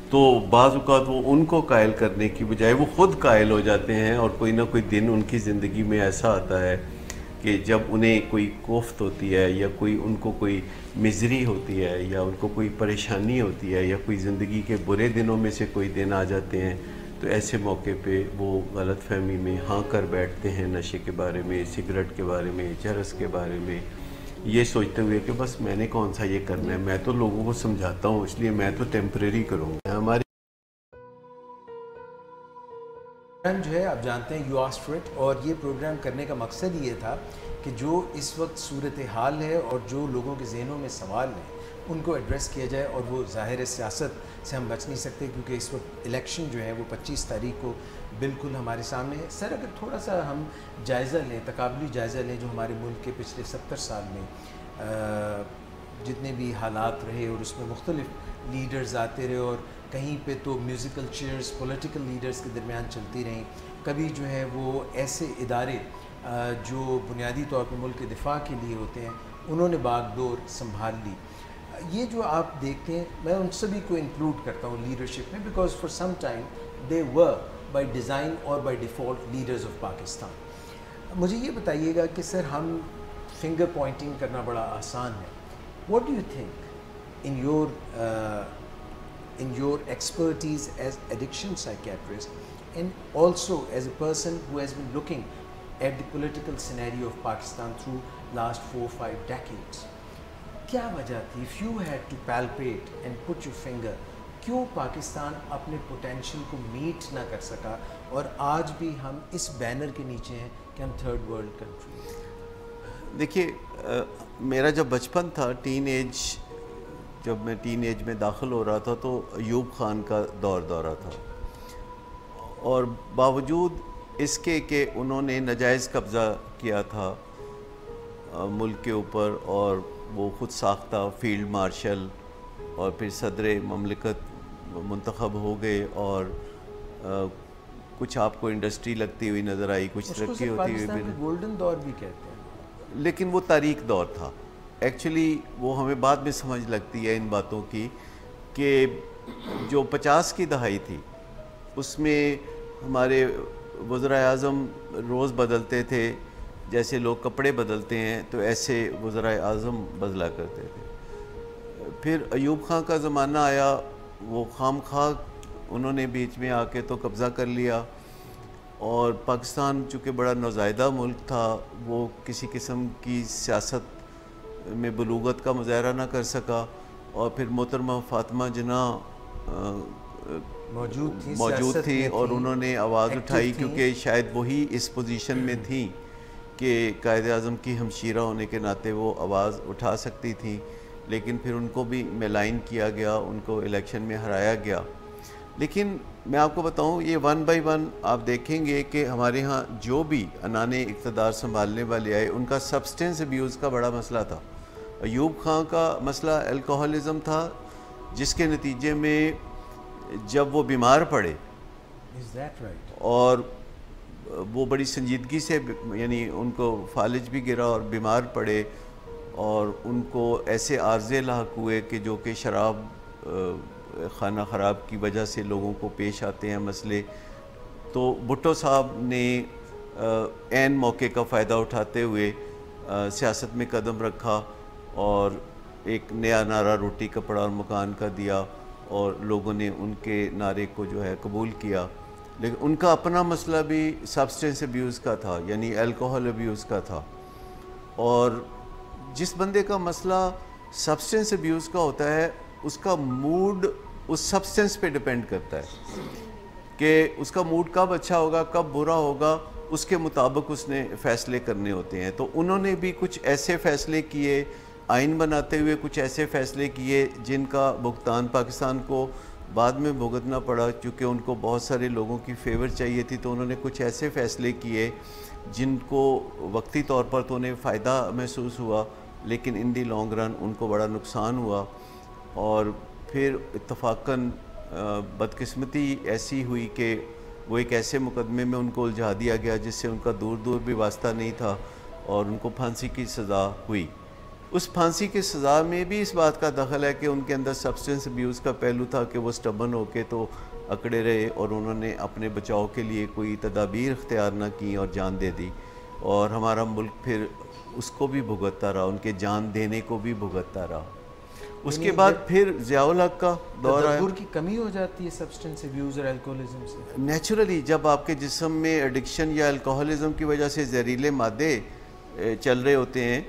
تو بعض اوقات وہ ان کو قائل کرنے کی بجائے وہ خود قائل ہو جاتے ہیں, اور کوئی نہ کوئی دن ان کی زندگی میں ایسا آتا ہے کہ جب انہیں کوئی کوفت ہوتی ہے, یا کوئی ان کو کوئی مزری ہوتی ہے, یا ان کو کوئی پریشانی ہوتی ہے, یا کوئی زندگی کے برے دنوں میں سے کوئی دن آ جاتے ہیں, تو ایسے موقع پہ وہ غلط فہمی میں ہاں کر بیٹھتے ہیں نشے کے بارے میں, سگریٹ کے بارے میں, چرس کے بارے میں, یہ سوچتے ہوئے کہ بس میں نے کون سا یہ کرنا ہے, میں تو لوگوں کو سمجھاتا ہوں اس لیے میں تو ٹیمپریری کروں. ہماری پروگرام جو ہے آپ جانتے ہیں یو آسکڈ فار اٹ, اور یہ پروگرام کرنے کا مقصد یہ تھا کہ جو اس وقت صورتحال ہے اور جو لوگوں کے ذہنوں میں سوال ہیں ان کو ایڈریس کیا جائے. اور وہ ظاہر سیاست سے ہم بچ نہیں سکتے, کیونکہ اس وقت الیکشن جو ہے وہ 25 تاریخ کو بالکل ہمارے سامنے ہے. سر اگر تھوڑا سا ہم جائزہ لیں, تقابلی جائزہ لیں, جو ہمارے ملک کے پچھلے 70 سال میں جتنے بھی حالات رہے, اور اس میں مختلف لیڈرز آتے رہے, اور کہیں پہ تو میوزیکل چیئرز پولیٹیکل لیڈرز کے درمیان چلتی رہیں, کبھی جو ہے وہ ایسے ادارے جو بنیادی طور پہ ملک کے دفاع کے لیے ہوتے ہیں انہوں نے باغ ڈور سنبھال لی. یہ جو آپ دیکھتے ہیں, میں ان سبھی کو انکلوڈ کرتا ہوں لیڈرشپ میں, because for some time they were by design اور by default leaders of Pakistan. مجھے یہ بتائیے گا کہ سر ہم فنگر پوائنٹنگ کرنا بڑا آسان ہے. What do you think in your expertise as addiction psychiatrist and also as a person who has been looking at the political scenario of Pakistan through last 4-5 decades, kya wajah thi, if you had to palpate and put your finger کیوں پاکستان اپنے پوٹینشیل کو میٹ نہ کر سکا اور آج بھی ہم اس بینر کے نیچے ہیں کہ ہم تھرڈ ورلڈ کنٹری ہیں؟ دیکھیے میرا جب بچپن تھا، جب میں ٹین ایج میں داخل ہو رہا تھا تو ایوب خان کا دورہ تھا، اور باوجود اس کے کہ انہوں نے ناجائز قبضہ کیا تھا ملک کے اوپر، اور وہ خود ساختہ فیلڈ مارشل اور پھر صدر مملکت منتخب ہو گئے، اور کچھ آپ کو انڈسٹری لگتی ہوئی نظر آئی، کچھ ترقی ہوتی ہوئی بھی، گولڈن دور بھی کہتے ہیں، لیکن وہ تاریک دور تھا ایکچولی. وہ ہمیں بعد میں سمجھ لگتی ہے ان باتوں کی کہ جو 50 کی دہائی تھی اس میں ہمارے وزرائے اعظم روز بدلتے تھے، جیسے لوگ کپڑے بدلتے ہیں تو ایسے وزرائے اعظم بدلا کرتے تھے. پھر ایوب خان کا زمانہ آیا، وہ خام خواہ انہوں نے بیچ میں آ کے تو قبضہ کر لیا، اور پاکستان چونکہ بڑا نوزائیدہ ملک تھا وہ کسی قسم کی سیاست میں بلوغت کا مظاہرہ نہ کر سکا، اور پھر محترمہ فاطمہ جناح موجود تھی اور انہوں نے آواز اٹھائی، کیونکہ شاید وہی اس پوزیشن میں تھیں کہ قائد اعظم کی ہمشیرہ ہونے کے ناطے وہ آواز اٹھا سکتی تھیں، لیکن پھر ان کو بھی میلائن کیا گیا، ان کو الیکشن میں ہرایا گیا. لیکن میں آپ کو بتاؤں یہ 1 بائی 1 آپ دیکھیں گے کہ ہمارے ہاں جو بھی انانے اقتدار سنبھالنے والے آئے ان کا سبسٹنس ابیوز کا بڑا مسئلہ تھا. ایوب خان کا مسئلہ الکوہلزم تھا، جس کے نتیجے میں جب وہ بیمار پڑے اور وہ بڑی سنجیدگی سے، یعنی ان کو فالج بھی گرا اور بیمار پڑے، اور ان کو ایسے عارضے لاحق ہوئے کہ جو کہ شراب خانہ خراب کی وجہ سے لوگوں کو پیش آتے ہیں مسئلے. تو بھٹو صاحب نے عین موقع کا فائدہ اٹھاتے ہوئے سیاست میں قدم رکھا اور ایک نیا نعرہ روٹی کپڑا اور مکان کا دیا، اور لوگوں نے ان کے نعرے کو جو ہے قبول کیا. لیکن ان کا اپنا مسئلہ بھی سبسٹنس ابیوز کا تھا، یعنی الکوہل ابیوز کا تھا. اور جس بندے کا مسئلہ سبسٹنس ابیوز کا ہوتا ہے اس کا موڈ اس سبسٹنس پہ ڈیپینڈ کرتا ہے کہ اس کا موڈ کب اچھا ہوگا کب برا ہوگا، اس کے مطابق اس نے فیصلے کرنے ہوتے ہیں. تو انہوں نے بھی کچھ ایسے فیصلے کیے، آئین بناتے ہوئے کچھ ایسے فیصلے کیے جن کا بھگتان پاکستان کو بعد میں بھگتنا پڑا، چونکہ ان کو بہت سارے لوگوں کی فیور چاہیے تھی. تو انہوں نے کچھ ایسے فیصلے کیے جن کو وقتی طور پر تو انہیں فائدہ محسوس ہوا، لیکن ان دی لانگ رن ان کو بڑا نقصان ہوا. اور پھر اتفاقاً بدقسمتی ایسی ہوئی کہ وہ ایک ایسے مقدمے میں ان کو الجھا دیا گیا جس سے ان کا دور دور بھی واسطہ نہیں تھا، اور ان کو پھانسی کی سزا ہوئی. اس پھانسی کی سزا میں بھی اس بات کا دخل ہے کہ ان کے اندر سبسٹنس ابیوز کا پہلو تھا کہ وہ سٹبن ہو کے تو اکڑے رہے، اور انہوں نے اپنے بچاؤ کے لیے کوئی تدابیر اختیار نہ کی اور جان دے دی. اور ہمارا ملک پھر اس کو بھی بھگتتا رہا، ان کے جان دینے کو بھی بھگتتا رہا. اس کے بعد پھر ضیاء الحق کا دور آیا. تدبر کی کمی ہو جاتی ہے سبسٹنس ابیوز اور الکوہلزم سے نیچرلی. جب آپ کے جسم میں ایڈکشن یا الکوہلزم کی وجہ سے زہریلے مادے چل رہے ہوتے ہیں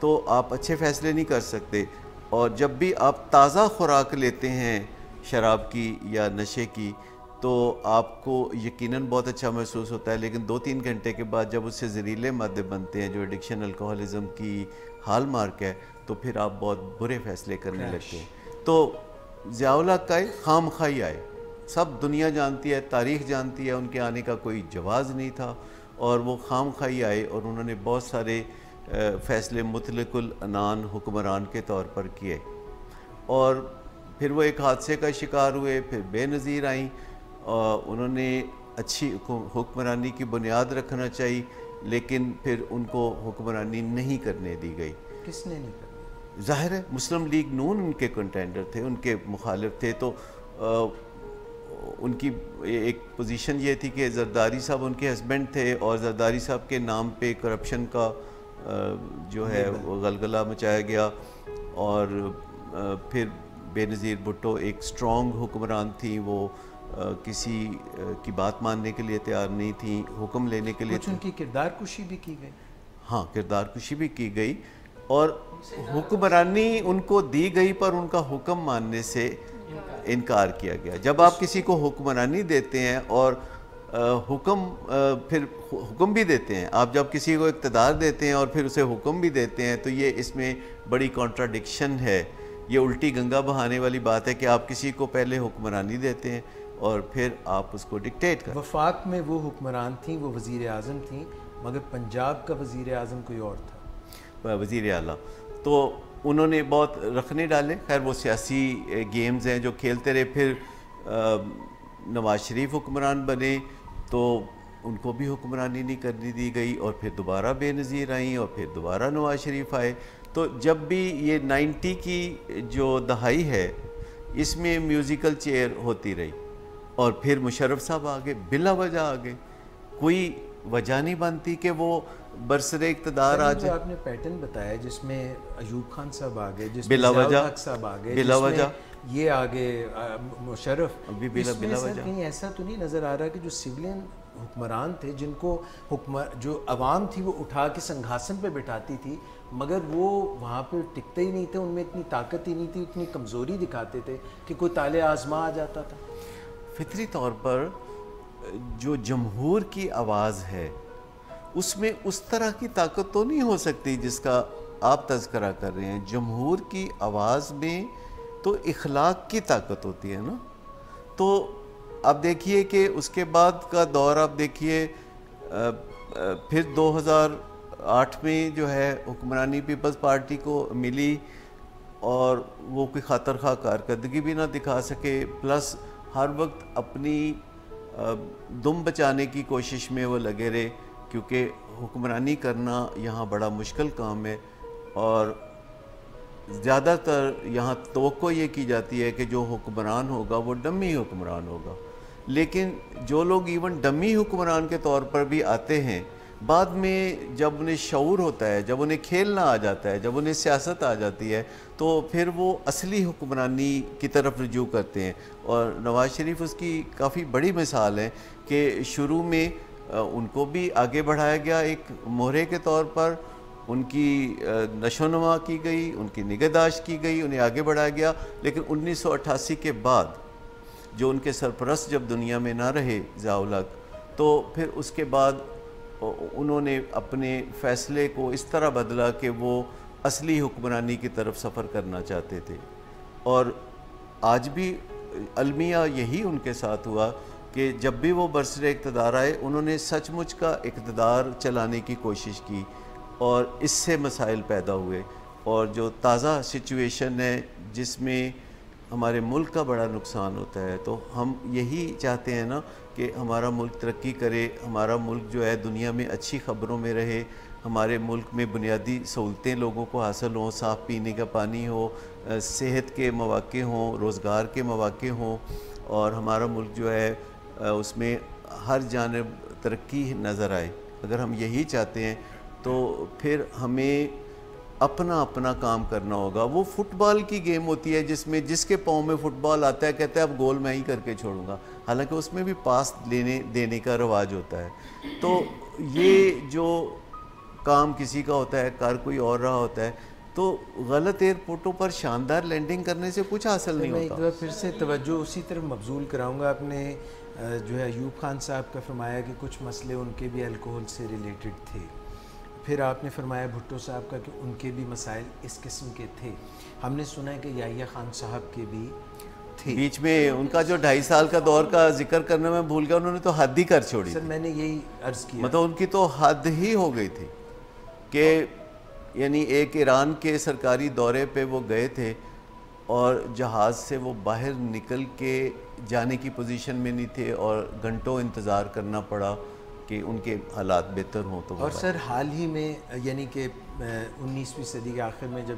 تو آپ اچھے فیصلے نہیں کر سکتے. اور جب بھی آپ تازہ خوراک لیتے ہیں شراب کی یا نشے کی تو آپ کو یقیناً بہت اچھا محسوس ہوتا ہے، لیکن 2-3 گھنٹے کے بعد جب اس سے زہریلے مادے بنتے ہیں جو ایڈکشن الکوہلزم کی ہال مارک ہے تو پھر آپ بہت برے فیصلے کرنے لگتے ہیں. تو ضیاء الحق کا خام خواہی آئے، سب دنیا جانتی ہے، تاریخ جانتی ہے، ان کے آنے کا کوئی جواز نہیں تھا، اور وہ خام خواہی آئے اور انہوں نے بہت سارے فیصلے مطلق العنان حکمران کے طور پر کیے. اور پھر وہ ایک حادثے کا شکار ہوئے، پھر بے نظیر آئیں. انہوں نے اچھی حکمرانی کی بنیاد رکھنا چاہیے، لیکن پھر ان کو حکمرانی نہیں کرنے دی گئی. کس نے نہیں کرنا؟ ظاہر ہے مسلم لیگ نون ان کے کنٹینڈر تھے، ان کے مخالف تھے. تو ان کی ایک پوزیشن یہ تھی کہ زرداری صاحب ان کے ہسبینڈ تھے، اور زرداری صاحب کے نام پہ کرپشن کا جو ہے وہ غلغلہ مچایا گیا. اور پھر بے نظیر بھٹو ایک سٹرونگ حکمران تھیں، وہ کسی کی بات ماننے کے لیے تیار نہیں تھیں، حکم لینے کے لیے. کچھ ان کی کردار کشی بھی کی گئی. ہاں کردار کشی بھی کی گئی، اور حکمرانی ان کو دی گئی پر ان کا حکم ماننے سے انکار کیا گیا. جب آپ کسی کو حکمرانی دیتے ہیں اور پھر حکم بھی دیتے ہیں, آپ جب کسی کو اقتدار دیتے ہیں اور پھر اسے حکم بھی دیتے ہیں, تو یہ اس میں بڑی کانٹراڈکشن ہے. یہ الٹی گنگا بہانے والی بات ہے کہ آپ کسی کو پہلے حکمرانی دیتے ہیں اور پھر آپ اس کو ڈکٹیٹ کریں. وفاق میں وہ حکمران تھیں, وہ وزیر اعظم تھیں, مگر پنجاب کا وزیر اعظم کوئی اور تھا, وزیر اعلیٰ. تو انہوں نے بہت رکھنے ڈالے. خیر وہ سیاسی گیمز ہیں جو کھیلتے رہے. پھر نواز شریف حکمران بنے تو ان کو بھی حکمرانی نہیں کرنے دی گئی, اور پھر دوبارہ بے نظیر آئیں, اور پھر دوبارہ نواز شریف آئے. تو جب بھی یہ 90 کی جو دہائی ہے اس میں میوزیکل چیئر ہوتی رہی, اور پھر مشرف صاحب آگے بلا وجہ آگے. کوئی وجہ نہیں بنتی کہ وہ برسر اقتدار آ جائے. آپ نے پیٹرن بتایا جس میں ایوب خان صاحب آگے, جس بلا میں وجہ حق صاحب آگے, بلا وجہ یہ آگے مشرف, ابھی بلا وجہ. کہیں ایسا تو نہیں نظر آ رہا کہ جو سولین حکمران تھے جن کو جو عوام تھی وہ اٹھا کے سنگھاسن پہ بٹھاتی تھی, مگر وہ وہاں پہ ٹکتے ہی نہیں تھے, ان میں اتنی طاقت ہی نہیں تھی, اتنی کمزوری دکھاتے تھے کہ کوئی تالے آزما آ جاتا تھا. فطری طور پر جو جمہور کی آواز ہے اس میں اس طرح کی طاقت تو نہیں ہو سکتی جس کا آپ تذکرہ کر رہے ہیں. جمہور کی آواز میں تو اخلاق کی طاقت ہوتی ہے نا. تو اب دیکھیے کہ اس کے بعد کا دور آپ دیکھیے, پھر 2008 میں جو ہے حکمرانی پیپلز پارٹی کو ملی, اور وہ کوئی خاطر خواہ کارکردگی بھی نہ دکھا سکے, پلس ہر وقت اپنی دم بچانے کی کوشش میں وہ لگے رہے, کیونکہ حکمرانی کرنا یہاں بڑا مشکل کام ہے, اور زیادہ تر یہاں توقع یہ کی جاتی ہے کہ جو حکمران ہوگا وہ ڈمی حکمران ہوگا. لیکن جو لوگ ایون ڈمی حکمران کے طور پر بھی آتے ہیں, بعد میں جب انہیں شعور ہوتا ہے, جب انہیں کھیلنا آ جاتا ہے, جب انہیں سیاست آ جاتی ہے, تو پھر وہ اصلی حکمرانی کی طرف رجوع کرتے ہیں. اور نواز شریف اس کی کافی بڑی مثال ہے کہ شروع میں ان کو بھی آگے بڑھایا گیا ایک مہرے کے طور پر, ان کی نشو و نما کی گئی, ان کی نگہداشت کی گئی, انہیں آگے بڑھایا گیا. لیکن 1988 کے بعد جو ان کے سرپرست جب دنیا میں نہ رہے ضیاء الحق, تو پھر اس کے بعد انہوں نے اپنے فیصلے کو اس طرح بدلا کہ وہ اصلی حکمرانی کی طرف سفر کرنا چاہتے تھے. اور آج بھی المیہ یہی ان کے ساتھ ہوا کہ جب بھی وہ برسر اقتدار آئے انہوں نے سچ مچ کا اقتدار چلانے کی کوشش کی, اور اس سے مسائل پیدا ہوئے. اور جو تازہ سچویشن ہے جس میں ہمارے ملک کا بڑا نقصان ہوتا ہے, تو ہم یہی چاہتے ہیں نا کہ ہمارا ملک ترقی کرے, ہمارا ملک جو ہے دنیا میں اچھی خبروں میں رہے, ہمارے ملک میں بنیادی سہولتیں لوگوں کو حاصل ہوں, صاف پینے کا پانی ہو, صحت کے مواقع ہوں, روزگار کے مواقع ہوں, اور ہمارا ملک جو ہے اس میں ہر جانب ترقی نظر آئے. اگر ہم یہی چاہتے ہیں تو پھر ہمیں اپنا اپنا کام کرنا ہوگا. وہ فٹ بال کی گیم ہوتی ہے جس میں جس کے پاؤں میں فٹ بال آتا ہے کہتا ہے اب گول میں ہی کر کے چھوڑوں گا, حالانکہ اس میں بھی پاس دینے کا رواج ہوتا ہے. تو یہ جو کام کسی کا ہوتا ہے, کار کوئی اور رہا ہوتا ہے, تو غلط ایئرپورٹوں پر شاندار لینڈنگ کرنے سے کچھ حاصل نہیں ہوتا. میں ایک بار پھر سے توجہ اسی طرف مبذول کراؤں گا. آپ نے جو ہے ایوب خان صاحب کا فرمایا کہ کچھ مسئلے ان کے بھی الکوہل سے ریلیٹڈ تھے. پھر آپ نے فرمایا بھٹو صاحب کا کہ ان کے بھی مسائل اس قسم کے تھے. ہم نے سنا ہے کہ یحییٰ خان صاحب کے بھی تھے. بیچ میں ان کا جو 2.5 سال کا دور کا ذکر کرنا میں بھول گیا, انہوں نے تو حد ہی کر چھوڑی. سر میں نے یہی عرض کیا, مطلب ان کی تو حد ہی ہو گئی تھی کہ یعنی ایک ایران کے سرکاری دورے پہ وہ گئے تھے اور جہاز سے وہ باہر نکل کے جانے کی پوزیشن میں نہیں تھے, اور گھنٹوں انتظار کرنا پڑا کہ ان کے حالات بہتر ہوں. تو اور سر حال ہی میں یعنی کہ 19ویں صدی کے آخر میں جب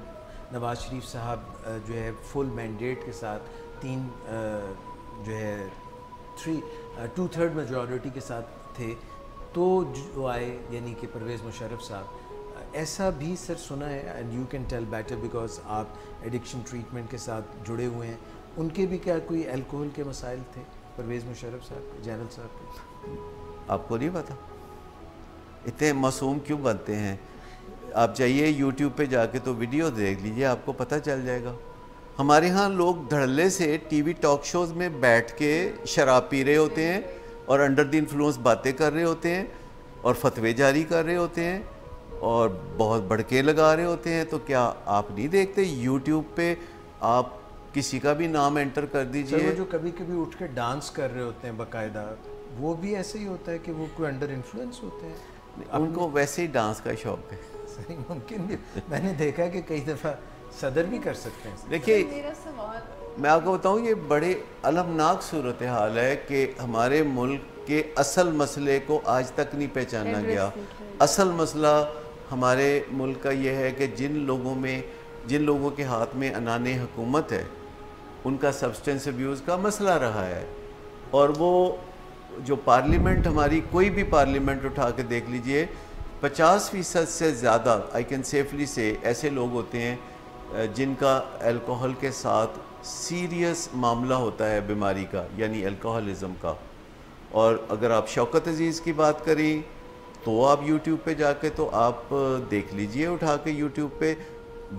نواز شریف صاحب جو ہے فل مینڈیٹ کے ساتھ 2/3 میجورٹی کے ساتھ تھے, تو جو آئے یعنی کہ پرویز مشرف صاحب, ایسا بھی سر سنا ہے, and you can tell better because آپ ایڈکشن ٹریٹمنٹ کے ساتھ جڑے ہوئے ہیں, ان کے بھی کیا کوئی الکوہل کے مسائل تھے پرویز مشرف صاحب, جنرل صاحب کے؟ آپ کو نہیں پتا؟ اتنے معصوم کیوں بنتے ہیں؟ آپ جائیے یوٹیوب پہ جا کے تو ویڈیو دیکھ لیجئے, آپ کو پتہ چل جائے گا. ہمارے ہاں لوگ دھڑلے سے ٹی وی ٹاک شوز میں بیٹھ کے شراب پی رہے ہوتے ہیں اور انڈر دی انفلوئنس باتیں کر رہے ہوتے ہیں اور فتوے جاری کر رہے ہوتے ہیں اور بہت بڑکے لگا رہے ہوتے ہیں. تو کیا آپ نہیں دیکھتے یوٹیوب پہ آپ کسی کا بھی نام انٹر کر دیجئے؟ وہ جو کبھی کبھی اٹھ کے ڈانس کر رہے ہوتے ہیں باقاعدہ, وہ بھی ایسے ہی ہوتا ہے کہ وہ کوئی انڈر انفلوئنس ہوتے ہیں, ان کو ویسے ہی ڈانس کا شوق ہے. صحیح ممکن بھی, میں نے دیکھا کہ کئی دفعہ صدر بھی کر سکتے ہیں. دیکھیے میرا سوال, میں آپ کو بتاؤں یہ بڑے المناک صورتحال ہے کہ ہمارے ملک کے اصل مسئلے کو آج تک نہیں پہچانا گیا. اصل مسئلہ ہمارے ملک کا یہ ہے کہ جن لوگوں کے ہاتھ میں عنان حکومت ہے ان کا سبسٹنس ابیوز کا مسئلہ رہا ہے. اور وہ جو پارلیمنٹ, ہماری کوئی بھی پارلیمنٹ اٹھا کے دیکھ لیجئے, 50% سے زیادہ آئی کین سیفلی سے ایسے لوگ ہوتے ہیں جن کا الکوہل کے ساتھ سیریس معاملہ ہوتا ہے بیماری کا, یعنی الکوہلزم کا. اور اگر آپ شوکت عزیز کی بات کریں تو آپ یوٹیوب پہ جا کے تو آپ دیکھ لیجئے, اٹھا کے یوٹیوب پہ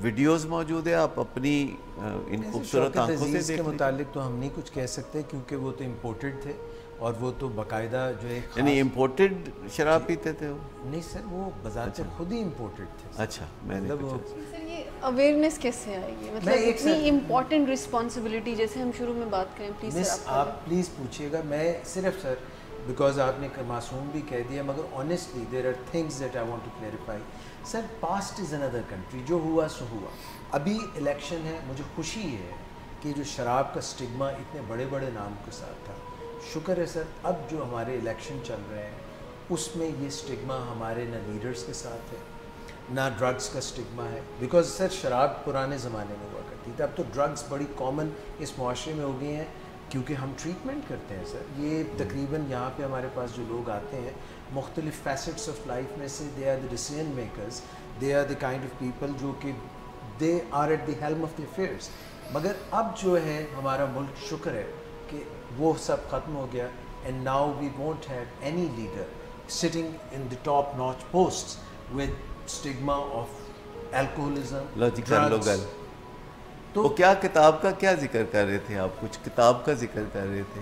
ویڈیوز موجود ہے, آپ اپنی ان خوبصورت آنکھوں سے دیکھ کے لیجئے. متعلق تو ہم نہیں کچھ کہہ سکتے کیونکہ وہ تو امپورٹڈ تھے اور وہ تو باقاعدہ جو ہے, یعنی امپورٹڈ شراب پیتے تھے وہ؟ نہیں سر, وہ بذات خود ہی امپورٹڈ تھے. اچھا, میں نے سر یہ اویئرنیس کیسے آئے گی, مطلب اتنی امپورٹنٹ رسپانسبلٹی جیسے ہم شروع میں بات کریں, پلیز سر آپ پلیز پوچھیے گا. میں صرف سر بیکاز آپ نے معصوم بھی کہہ دیا, مگر honestly there are things that I want to clarify. Sir past is اندر کنٹری, جو ہوا سو ہوا. ابھی الیکشن ہے, مجھے خوشی ہے کہ جو شراب کا سٹگما اتنے بڑے بڑے نام کے ساتھ تھا, شکر ہے سر اب جو ہمارے الیکشن چل رہے ہیں اس میں یہ سٹگما ہمارے نہ لیڈرز کے ساتھ ہے نہ ڈرگز کا سٹگما ہے. بیکاز سر شراب پرانے زمانے میں ہوا کرتی تھی, اب تو ڈرگز بڑی کامن اس معاشرے میں ہو گئی ہیں کیونکہ ہم ٹریٹمنٹ کرتے ہیں سر. یہ تقریباً یہاں پہ ہمارے پاس جو لوگ آتے ہیں مختلف فیسٹس آف لائف میں سے, they are the decision makers, they are the kind of people جو کہ they are at the helm of the affairs. مگر اب جو ہے ہمارا ملک, شکر ہے کہ وہ سب ختم ہو گیا, and now we won't have any leader sitting in the top notch posts with stigma of alcoholism, drugs. تو کیا کتاب کا کیا ذکر کر رہے تھے آپ؟ کچھ کتاب کا ذکر کر رہے تھے,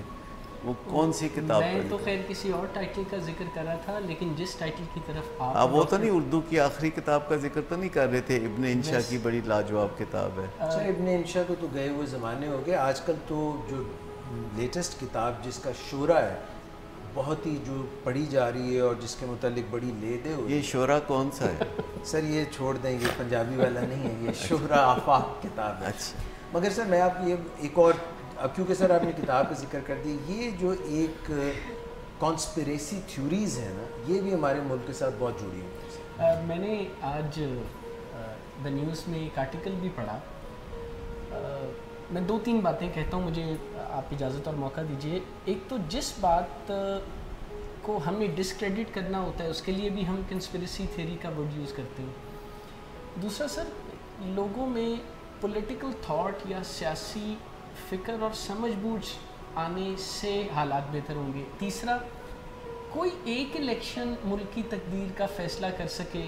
وہ کون سی کتاب؟ میں تو خیر کسی اور ٹائٹل کا ذکر کر رہا تھا, لیکن جس ٹائٹل کی طرف آپ وہ تو نہیں اردو کی آخری کتاب کا ذکر تو نہیں کر رہے تھے؟ ابن انشا کی بڑی لاجواب کتاب ہے. اچھا, ابن انشا کو تو گئے ہوئے زمانے ہو گئے. آج کل تو جو لیٹسٹ کتاب جس کا شورا ہے بہت ہی جو پڑھی جا رہی ہے اور جس کے متعلق بڑی لیدے ہوئی, یہ شورا کون سا ہے؟ سر یہ چھوڑ دیں, یہ پنجابی والا نہیں ہے, یہ شہرا آفاق کتاب ہے. اچھا, مگر سر میں آپ کو یہ ایک اور, کیونکہ سر آپ نے کتاب کا ذکر کر دی, یہ جو ایک کانسپریسی تھیوریز ہیں نا, یہ بھی ہمارے ملک کے ساتھ بہت جڑی ہوئی ہیں. میں نے آج دا نیوز میں ایک آرٹیکل بھی پڑھا. میں 2-3 باتیں کہتا ہوں, مجھے آپ اجازت اور موقع دیجیے. ایک تو جس بات کو ہمیں ڈسکریڈٹ کرنا ہوتا ہے اس کے لیے بھی ہم کنسپریسی تھیوری کا ورڈ یوز کرتے ہیں. دوسرا سر, لوگوں میں پولیٹیکل تھاٹ یا سیاسی فکر اور سمجھ بوجھ آنے سے حالات بہتر ہوں گے. تیسرا, کوئی ایک الیکشن ملک کی تقدیر کا فیصلہ کر سکے,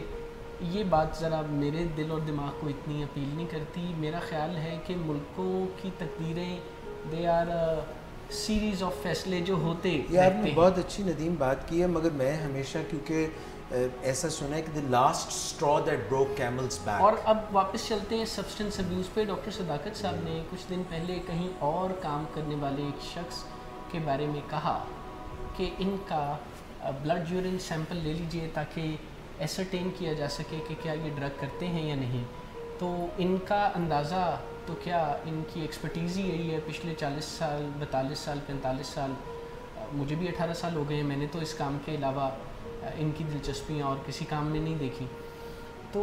یہ بات ذرا میرے دل اور دماغ کو اتنی اپیل نہیں کرتی. میرا خیال ہے کہ ملکوں کی تقدیریں دے آر سیریز آف فیصلے جو ہوتے. یہ آپ نے بہت اچھی ندیم بات کی ہے, مگر میں ہمیشہ کیونکہ ایسا سنا ہے کہ the last straw that broke camel's back. اور اب واپس چلتے ہیں سبسٹنس ابیوز پہ. ڈاکٹر صداقت صاحب نے کچھ دن پہلے کہیں اور کام کرنے والے ایک شخص کے بارے میں کہا کہ ان کا بلڈ یورین سیمپل لے لیجئے تاکہ ایسرٹین کیا جا سکے کہ کیا یہ ڈرگ کرتے ہیں یا نہیں. تو ان کا اندازہ تو کیا ان کی ایکسپرٹیز ہی یہی ہے. پچھلے 40 سال 42 سال 45 سال, مجھے بھی 18 سال ہو گئے ہیں, میں نے تو اس کام کے علاوہ ان کی دلچسپیاں اور کسی کام میں نہیں دیکھی. تو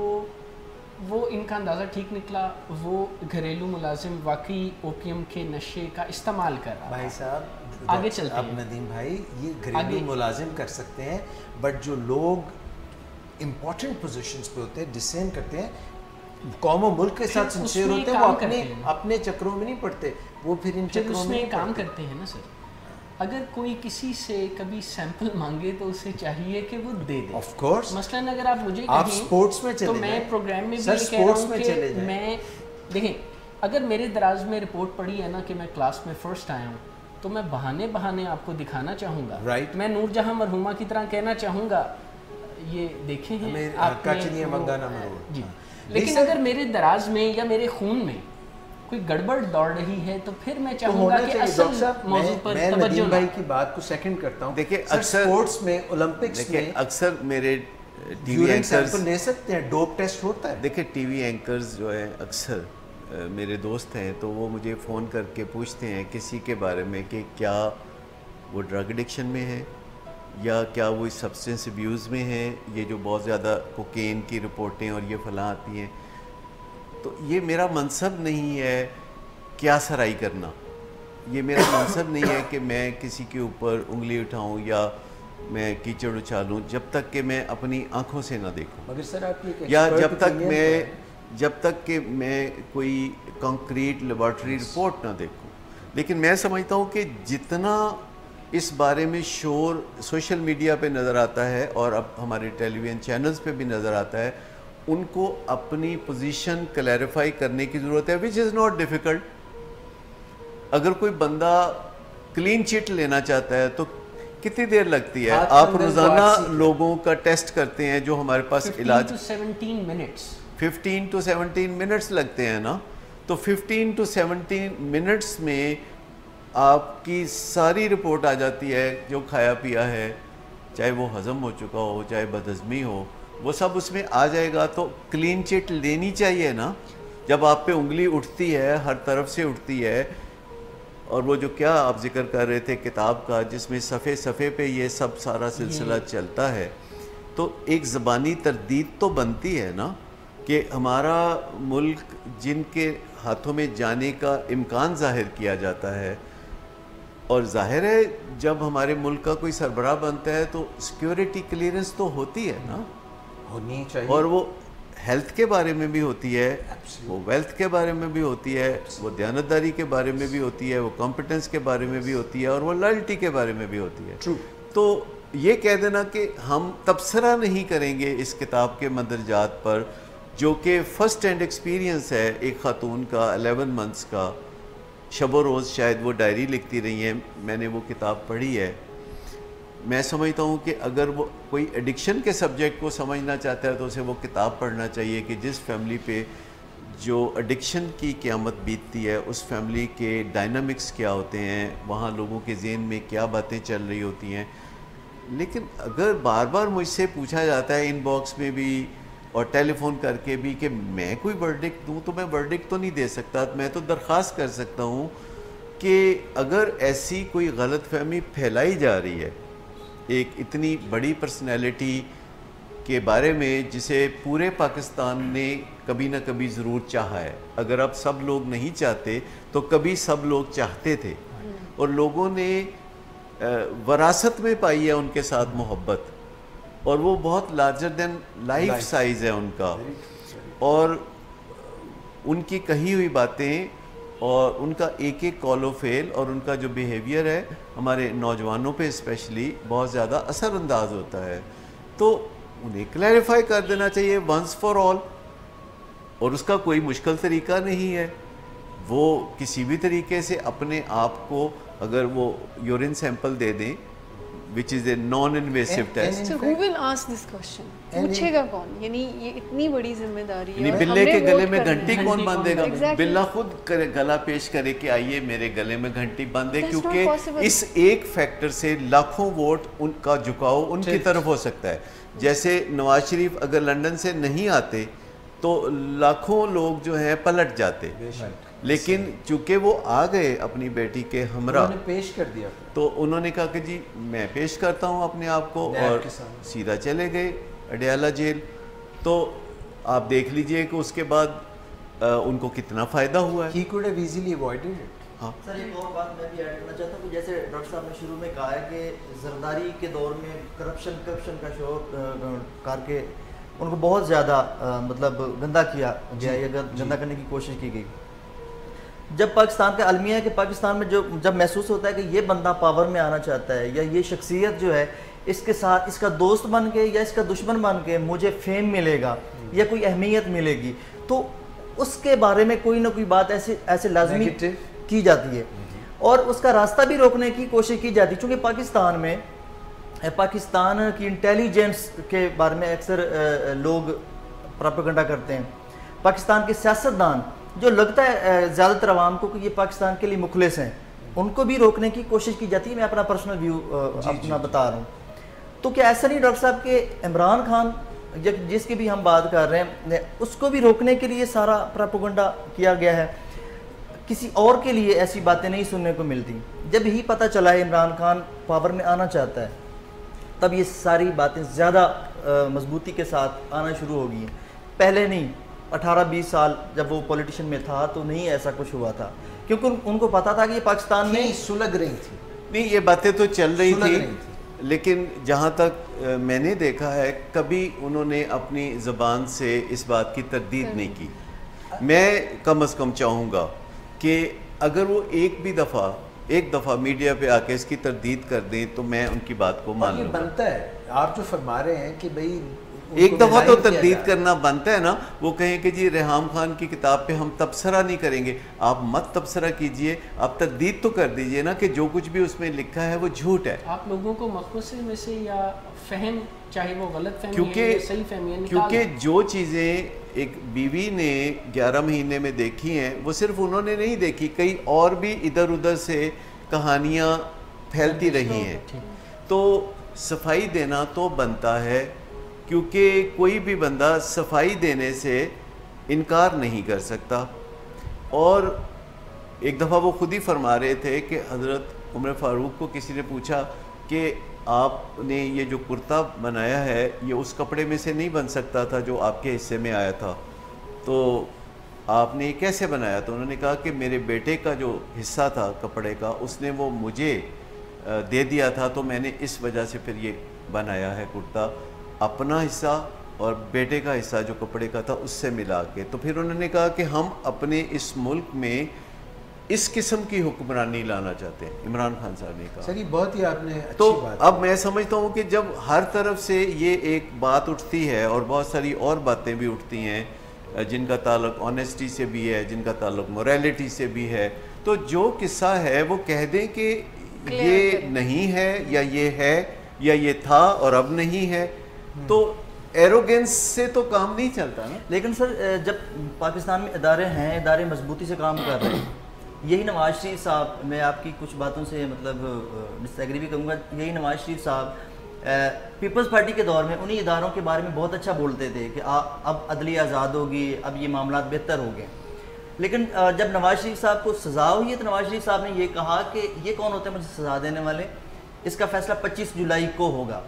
وہ ان کا اندازہ ٹھیک نکلا. وہ گھریلو ملازم واقعی اوپیم کے نشے کا استعمال کر رہا. بھائی صاحب آگے چلتے ہیں. اب ندیم بھائی, یہ گھریلو ملازم کر سکتے ہیں, بٹ جو لوگ امپورٹنٹ پوزیشنز پہ ہوتے ہیں, ڈسین کرتے ہیں, قوم و ملک کے ساتھ سنسیئر ہوتے ہیں, وہ اپنے چکروں میں نہیں پڑتے, وہ پھر ان چکروں میں کام کرتے ہیں نا سر. اگر کوئی کسی سے کبھی سیمپل مانگے تو اسے چاہیے کہ وہ دے دے. Of course. مثلاً اگر آپ مجھے کہیں سپورٹس میں چلے تو میں پروگرام میں بھی سر کہہ رہا ہوں کہ میں دیکھیں اگر میرے دراز میں رپورٹ پڑی ہے نا کہ میں کلاس میں فرسٹ آیا ہوں تو میں بہانے آپ کو دکھانا چاہوں گا. میں نور جہاں مرحومہ کی طرح کہنا چاہوں گا یہ دیکھیں ہیں آپ جی. لیکن اگر میرے دراز میں یا میرے خون میں کوئی گڑبڑ دوڑ رہی ہے تو پھر میں چاہوں گا کہ اصل موضوع پر توجہ. بھائی کی بات کو سیکنڈ کرتا ہوں. دیکھیں اکثر اسپورٹس میں اولمپکس میں اکثر میرے ٹی وی اینکرز لے سکتے ہیں, ڈوپ ٹیسٹ ہوتا ہے. دیکھیں ٹی وی اینکرز جو ہیں اکثر میرے دوست ہیں تو وہ مجھے فون کر کے پوچھتے ہیں کسی کے بارے میں کہ کیا وہ ڈرگ ایڈکشن میں ہے یا کیا وہ سبسٹنس ابیوز میں ہے, یہ جو بہت زیادہ کوکین کی رپورٹیں اور یہ فلاں آتی ہیں. تو یہ میرا منصب نہیں ہے کیا سرائی کرنا, یہ میرا منصب نہیں ہے کہ میں کسی کے اوپر انگلی اٹھاؤں یا میں کیچڑ اچھالوں جب تک کہ میں اپنی آنکھوں سے نہ دیکھوں, مگر سر آپ یا جب تک کہ میں کوئی کانکریٹ لیبارٹری رپورٹ نہ دیکھوں. لیکن میں سمجھتا ہوں کہ جتنا اس بارے میں شور سوشل میڈیا پہ نظر آتا ہے اور اب ہمارے ٹیلی ویژن چینلز پہ بھی نظر آتا ہے, ان کو اپنی پوزیشن کلیریفائی کرنے کی ضرورت ہے, وچ از ناٹ ڈیفیکلٹ. اگر کوئی بندہ کلین چٹ لینا چاہتا ہے تو کتنی دیر لگتی ہے؟ آپ روزانہ لوگوں کا ٹیسٹ کرتے ہیں جو ہمارے پاس علاج 15 to 17 منٹس لگتے ہیں نا, تو 15 to 17 منٹس میں آپ کی ساری رپورٹ آ جاتی ہے جو کھایا پیا ہے, چاہے وہ ہضم ہو چکا ہو چاہے بدہضمی ہو, وہ سب اس میں آ جائے گا. تو کلین چٹ لینی چاہیے نا جب آپ پہ انگلی اٹھتی ہے, ہر طرف سے اٹھتی ہے. اور وہ جو کیا آپ ذکر کر رہے تھے کتاب کا جس میں صفحے صفحے پہ یہ سب سارا سلسلہ چلتا ہے, تو ایک زبانی تردید تو بنتی ہے نا کہ ہمارا ملک جن کے ہاتھوں میں جانے کا امکان ظاہر کیا جاتا ہے, اور ظاہر ہے جب ہمارے ملک کا کوئی سربراہ بنتا ہے تو سیکیورٹی کلیئرنس تو ہوتی ہے نا, ہونی چاہیے, اور وہ ہیلتھ کے بارے میں بھی ہوتی ہے, وہ ویلتھ کے بارے میں بھی ہوتی ہے, وہ دیانتداری کے بارے میں بھی ہوتی ہے, وہ کمپٹنس کے بارے میں بھی ہوتی ہے, اور وہ لائلٹی کے بارے میں بھی ہوتی ہے. تو یہ کہہ دینا کہ ہم تبصرہ نہیں کریں گے اس کتاب کے مندرجات پر, جو کہ فرسٹ ہینڈ ایکسپیرینس ہے ایک خاتون کا 11 منتھس کا, شب و روز شاید وہ ڈائری لکھتی رہی ہیں, میں نے وہ کتاب پڑھی ہے. میں سمجھتا ہوں کہ اگر وہ کوئی ایڈکشن کے سبجیکٹ کو سمجھنا چاہتا ہے تو اسے وہ کتاب پڑھنا چاہیے کہ جس فیملی پہ جو ایڈکشن کی قیامت بیتتی ہے اس فیملی کے ڈائنامکس کیا ہوتے ہیں, وہاں لوگوں کے ذہن میں کیا باتیں چل رہی ہوتی ہیں. لیکن اگر بار بار مجھ سے پوچھا جاتا ہے ان باکس میں بھی اور ٹیلی فون کر کے بھی کہ میں کوئی ورڈکٹ دوں, تو میں ورڈکٹ تو نہیں دے سکتا. میں تو درخواست کر سکتا ہوں کہ اگر ایسی کوئی غلط فہمی پھیلائی جا رہی ہے ایک اتنی بڑی پرسنالٹی کے بارے میں جسے پورے پاکستان نے کبھی نہ کبھی ضرور چاہا ہے, اگر اب سب لوگ نہیں چاہتے تو کبھی سب لوگ چاہتے تھے, اور لوگوں نے وراثت میں پائی ہے ان کے ساتھ محبت, اور وہ بہت لارجر دین لائف سائز ہے ان کا, اور ان کی کہی ہوئی باتیں اور ان کا ایک ایک کال و فعل اور ان کا جو بیہیویئر ہے ہمارے نوجوانوں پہ اسپیشلی بہت زیادہ اثر انداز ہوتا ہے. تو انہیں کلیریفائی کر دینا چاہیے ونس فار آل, اور اس کا کوئی مشکل طریقہ نہیں ہے. وہ کسی بھی طریقے سے اپنے آپ کو اگر وہ یورین سیمپل دے دیں which is a non-invasive test. So who will ask this question? پوچھے گا کون؟ یعنی یہ اتنی بڑی ذمہ داری ہے. بلے کے گلے میں گھنٹی کون باندھے گا؟ بلا خود گلا پیش کرے کہ آئیے میرے گلے میں گھنٹی باندھے, کیونکہ اس ایک فیکٹر سے لاکھوں ووٹ ان کا جھکاؤ ان کی طرف ہو سکتا ہے. جیسے نواز شریف اگر لنڈن سے نہیں آتے تو لاکھوں لوگ جو ہیں پلٹ جاتے, لیکن چونکہ وہ آ گئے اپنی بیٹی کے ہمراہ, پیش کر دیا, تو انہوں نے کہا کہ جی میں پیش کرتا ہوں اپنے آپ کو, اور سیدھا چلے گئے اڈیالہ جیل. تو آپ دیکھ لیجئے کہ اس کے بعد ان کو کتنا فائدہ ہوا ہے. He could have easily avoided it. ہاں سر ایک اور بات میں بھی ایڈ کرنا چاہتا ہوں کہ جیسے ڈاکٹر صاحب نے شروع میں کہا ہے کہ زرداری کے دور میں کرپشن کا شور کر کے ان کو بہت زیادہ مطلب گندا کیا گیا یا گندا کرنے کی کوشش کی گئی. جب پاکستان کا المیہ ہے کہ پاکستان میں جب محسوس ہوتا ہے کہ یہ بندہ پاور میں آنا چاہتا ہے یا یہ شخصیت جو ہے اس کے ساتھ اس کا دوست بن کے یا اس کا دشمن بن کے مجھے فیم ملے گا یا کوئی اہمیت ملے گی, تو اس کے بارے میں کوئی نہ کوئی بات ایسے لازمی کی جاتی ہے اور اس کا راستہ بھی روکنے کی کوشش کی جاتی ہے. چونکہ پاکستان کی انٹیلیجنس کے بارے میں اکثر لوگ پروپیگنڈا کرتے ہیں. پاکستان کے سیاستدان جو لگتا ہے زیادہ تر عوام کو کہ یہ پاکستان کے لیے مخلص ہیں, ان کو بھی روکنے کی کوشش کی جاتی ہے. میں اپنا پرسنل ویو اپنا بتا رہا ہوں. تو کیا ایسا نہیں ڈاکٹر صاحب کہ عمران خان جس کی بھی ہم بات کر رہے ہیں اس کو بھی روکنے کے لیے سارا پروپیگنڈا کیا گیا ہے, کسی اور کے لیے ایسی باتیں نہیں سننے کو ملتی. جب ہی پتہ چلا ہے عمران خان پاور میں آنا چاہتا ہے تب یہ ساری باتیں زیادہ مضبوطی کے ساتھ آنا شروع ہو گئی ہیں. پہلے نہیں, 18-20 سال جب وہ پولیٹیشین میں تھا تو نہیں ایسا کچھ ہوا تھا, کیونکہ ان کو پتا تھا کہ یہ پاکستان میں سلگ رہی تھی. نہیں, یہ باتیں تو چل رہی تھی, لیکن جہاں تک میں نے دیکھا ہے کبھی انہوں نے اپنی زبان سے اس بات کی تردید نہیں کی. میں کم از کم چاہوں گا کہ اگر وہ ایک دفعہ میڈیا پہ آ کے اس کی تردید کر دیں تو میں ان کی بات کو مان لوں گا. بنتا ہے, آپ جو فرما رہے ہیں کہ بھئی ایک دفعہ تو تردید کرنا بنتا ہے نا. وہ کہیں کہ جی ریحام خان کی کتاب پہ ہم تبصرہ نہیں کریں گے, آپ مت تبصرہ کیجئے, آپ تردید تو کر دیجئے نا کہ جو کچھ بھی اس میں لکھا ہے وہ جھوٹ ہے. آپ لوگوں کو مختصر میں سے یا فہم, چاہے وہ غلط فہمی ہے یا صحیح فہمی ہے, کیونکہ جو چیزیں ایک بیوی نے 11 مہینے میں دیکھی ہیں وہ صرف انہوں نے نہیں دیکھی, کئی اور بھی ادھر ادھر سے کہانیاں پھیلتی رہی ہیں. تو صفائی دینا تو بنتا ہے, کیونکہ کوئی بھی بندہ صفائی دینے سے انکار نہیں کر سکتا. اور ایک دفعہ وہ خود ہی فرما رہے تھے کہ حضرت عمر فاروق کو کسی نے پوچھا کہ آپ نے یہ جو کرتا بنایا ہے یہ اس کپڑے میں سے نہیں بن سکتا تھا جو آپ کے حصے میں آیا تھا, تو آپ نے یہ کیسے بنایا؟ تو انہوں نے کہا کہ میرے بیٹے کا جو حصہ تھا کپڑے کا اس نے وہ مجھے دے دیا تھا, تو میں نے اس وجہ سے پھر یہ بنایا ہے کرتا, اپنا حصہ اور بیٹے کا حصہ جو کپڑے کا تھا اس سے ملا کے. تو پھر انہوں نے کہا کہ ہم اپنے اس ملک میں اس قسم کی حکمرانی لانا چاہتے ہیں. عمران خان صاحب نے کہا. سر یہ بہت ہی آپ نے اچھی تو بات. اب میں سمجھتا ہوں کہ جب ہر طرف سے یہ ایک بات اٹھتی ہے اور بہت ساری اور باتیں بھی اٹھتی ہیں جن کا تعلق آنیسٹی سے بھی ہے, جن کا تعلق موریلٹی سے بھی ہے, تو جو قصہ ہے وہ کہہ دیں کہ یہ نہیں ہے یا یہ ہے یا یہ تھا اور اب نہیں ہے. تو ایروگنس سے تو کام نہیں چلتا نا. لیکن سر جب پاکستان میں ادارے ہیں, ادارے مضبوطی سے کام کر رہے ہیں, یہی نواز شریف صاحب, میں آپ کی کچھ باتوں سے مطلب ڈس ایگری بھی کروں گا, یہی نواز شریف صاحب پیپلز پارٹی کے دور میں انہی اداروں کے بارے میں بہت اچھا بولتے تھے کہ اب عدلیہ آزاد ہوگی, اب یہ معاملات بہتر ہو گئے. لیکن جب نواز شریف صاحب کو سزا ہوئی ہے تو نواز شریف صاحب نے یہ کہا کہ یہ کون ہوتے ہیں مجھے سزا دینے والے, اس کا فیصلہ 25 جولائی کو ہوگا,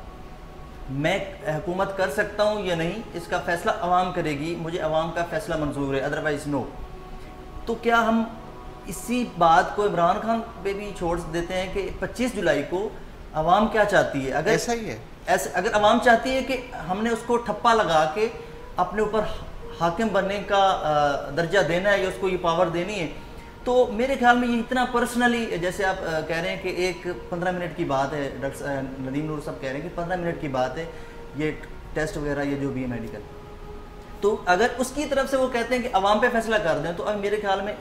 میں حکومت کر سکتا ہوں یا نہیں اس کا فیصلہ عوام کرے گی, مجھے عوام کا فیصلہ منظور ہے, ادروائز نو. تو کیا ہم اسی بات کو عمران خان پہ بھی چھوڑ دیتے ہیں کہ 25 جولائی کو عوام کیا چاہتی ہے؟ اگر ایسا ہی ہے, اگر عوام چاہتی ہے کہ ہم نے اس کو ٹھپا لگا کے اپنے اوپر حاکم بننے کا درجہ دینا ہے یا اس کو یہ پاور دینی ہے, تو میرے خیال میں یہ اتنا پرسنلی, جیسے آپ کہہ رہے ہیں کہ ایک 15 منٹ کی بات ہے, ڈاکٹر ندیم نور صاحب کہہ رہے ہیں کہ 15 منٹ کی بات ہے یہ ٹیسٹ وغیرہ یہ جو بھی ہے میڈیکل, تو اگر اس کی طرف سے وہ کہتے ہیں کہ عوام پہ فیصلہ کر دیں تو اب میرے خیال میں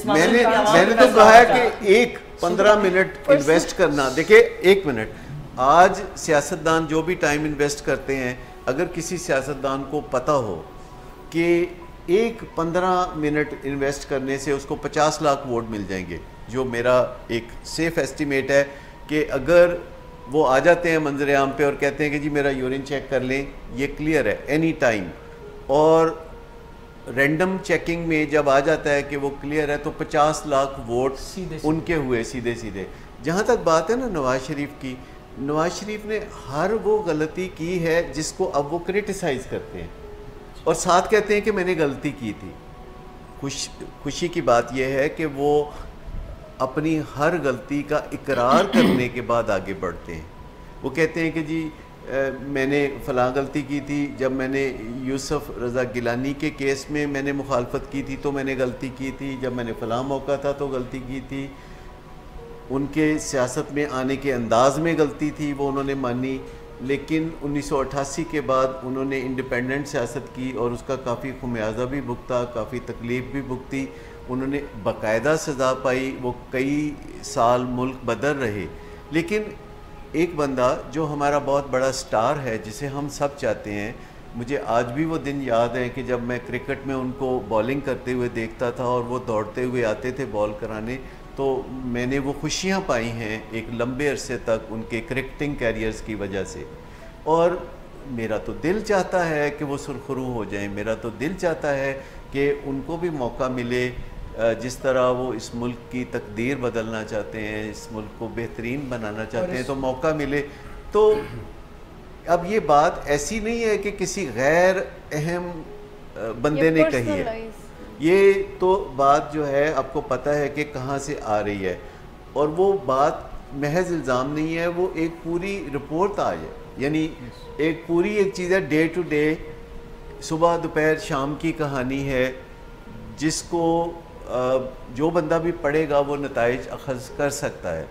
میں نے تو کہا ہے کہ ایک 15 منٹ انویسٹ کرنا. دیکھیں 1 منٹ, آج سیاستدان جو بھی ٹائم انویسٹ کرتے ہیں, اگر کسی سیاستدان کو پتہ ہو کہ ایک 15 منٹ انویسٹ کرنے سے اس کو 50 لاکھ ووٹ مل جائیں گے, جو میرا ایک سیف ایسٹیمیٹ ہے کہ اگر وہ آ جاتے ہیں منظر عام پہ اور کہتے ہیں کہ جی میرا یورین چیک کر لیں, یہ کلیئر ہے اینی ٹائم, اور رینڈم چیکنگ میں جب آ جاتا ہے کہ وہ کلیئر ہے, تو 50 لاکھ ووٹ ان کے ہوئے سیدھے سیدھے. جہاں تک بات ہے نا نواز شریف کی, نواز شریف نے ہر وہ غلطی کی ہے جس کو اب وہ کرٹیسائز کرتے ہیں اور ساتھ کہتے ہیں کہ میں نے غلطی کی تھی. خوشی کی بات یہ ہے کہ وہ اپنی ہر غلطی کا اقرار کرنے کے بعد آگے بڑھتے ہیں. وہ کہتے ہیں کہ جی میں نے فلاں غلطی کی تھی, جب میں نے یوسف رضا گیلانی کے کیس میں میں نے مخالفت کی تھی تو میں نے غلطی کی تھی, جب میں نے فلاں موقع تھا تو غلطی کی تھی, ان کے سیاست میں آنے کے انداز میں غلطی تھی وہ انہوں نے مانی. لیکن 1988 کے بعد انہوں نے انڈیپینڈنٹ سیاست کی اور اس کا کافی خمیازہ بھی بھگتا, کافی تکلیف بھی بھگتی, انہوں نے باقاعدہ سزا پائی, وہ کئی سال ملک بدر رہے. لیکن ایک بندہ جو ہمارا بہت بڑا سٹار ہے, جسے ہم سب چاہتے ہیں, مجھے آج بھی وہ دن یاد ہے کہ جب میں کرکٹ میں ان کو بالنگ کرتے ہوئے دیکھتا تھا اور وہ دوڑتے ہوئے آتے تھے بال کرانے, تو میں نے وہ خوشیاں پائی ہیں ایک لمبے عرصے تک ان کے کرکٹنگ کیریئرز کی وجہ سے. اور میرا تو دل چاہتا ہے کہ وہ سرخرو ہو جائیں, میرا تو دل چاہتا ہے کہ ان کو بھی موقع ملے, جس طرح وہ اس ملک کی تقدیر بدلنا چاہتے ہیں, اس ملک کو بہترین بنانا چاہتے ہیں, تو موقع ملے. تو اب یہ بات ایسی نہیں ہے کہ کسی غیر اہم بندے نے کہی ہے, یہ تو بات جو ہے آپ کو پتہ ہے کہ کہاں سے آ رہی ہے, اور وہ بات محض الزام نہیں ہے, وہ ایک پوری رپورٹ آئی ہے, یعنی ایک پوری ایک چیز ہے, ڈے ٹو ڈے, صبح دوپہر شام کی کہانی ہے, جس کو جو بندہ بھی پڑھے گا وہ نتائج اخذ کر سکتا ہے.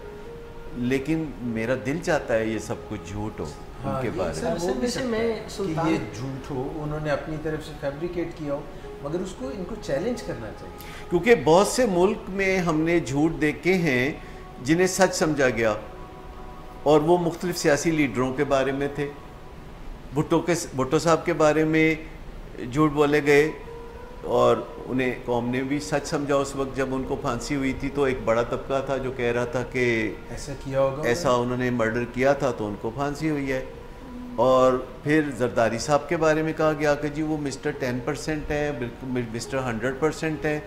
لیکن میرا دل چاہتا ہے یہ سب کچھ جھوٹ ہو ان کے بارے میں. وہ بھی سکتا ہے کہ یہ جھوٹ ہو, انہوں نے اپنی طرف سے فیبریکیٹ کیا ہو, مگر اس کو ان کو چیلنج کرنا چاہیے. کیونکہ بہت سے ملک میں ہم نے جھوٹ دیکھے ہیں جنہیں سچ سمجھا گیا, اور وہ مختلف سیاسی لیڈروں کے بارے میں تھے. بھٹو صاحب کے بارے میں جھوٹ بولے گئے اور انہیں قوم نے بھی سچ سمجھا. اس وقت جب ان کو پھانسی ہوئی تھی تو ایک بڑا طبقہ تھا جو کہہ رہا تھا کہ ایسا کیا ہوگا, ایسا انہوں نے مرڈر کیا تھا تو ان کو پھانسی ہوئی ہے. اور پھر زرداری صاحب کے بارے میں کہا گیا کہ جی وہ مسٹر 10% ہیں, مسٹر 100% ہیں,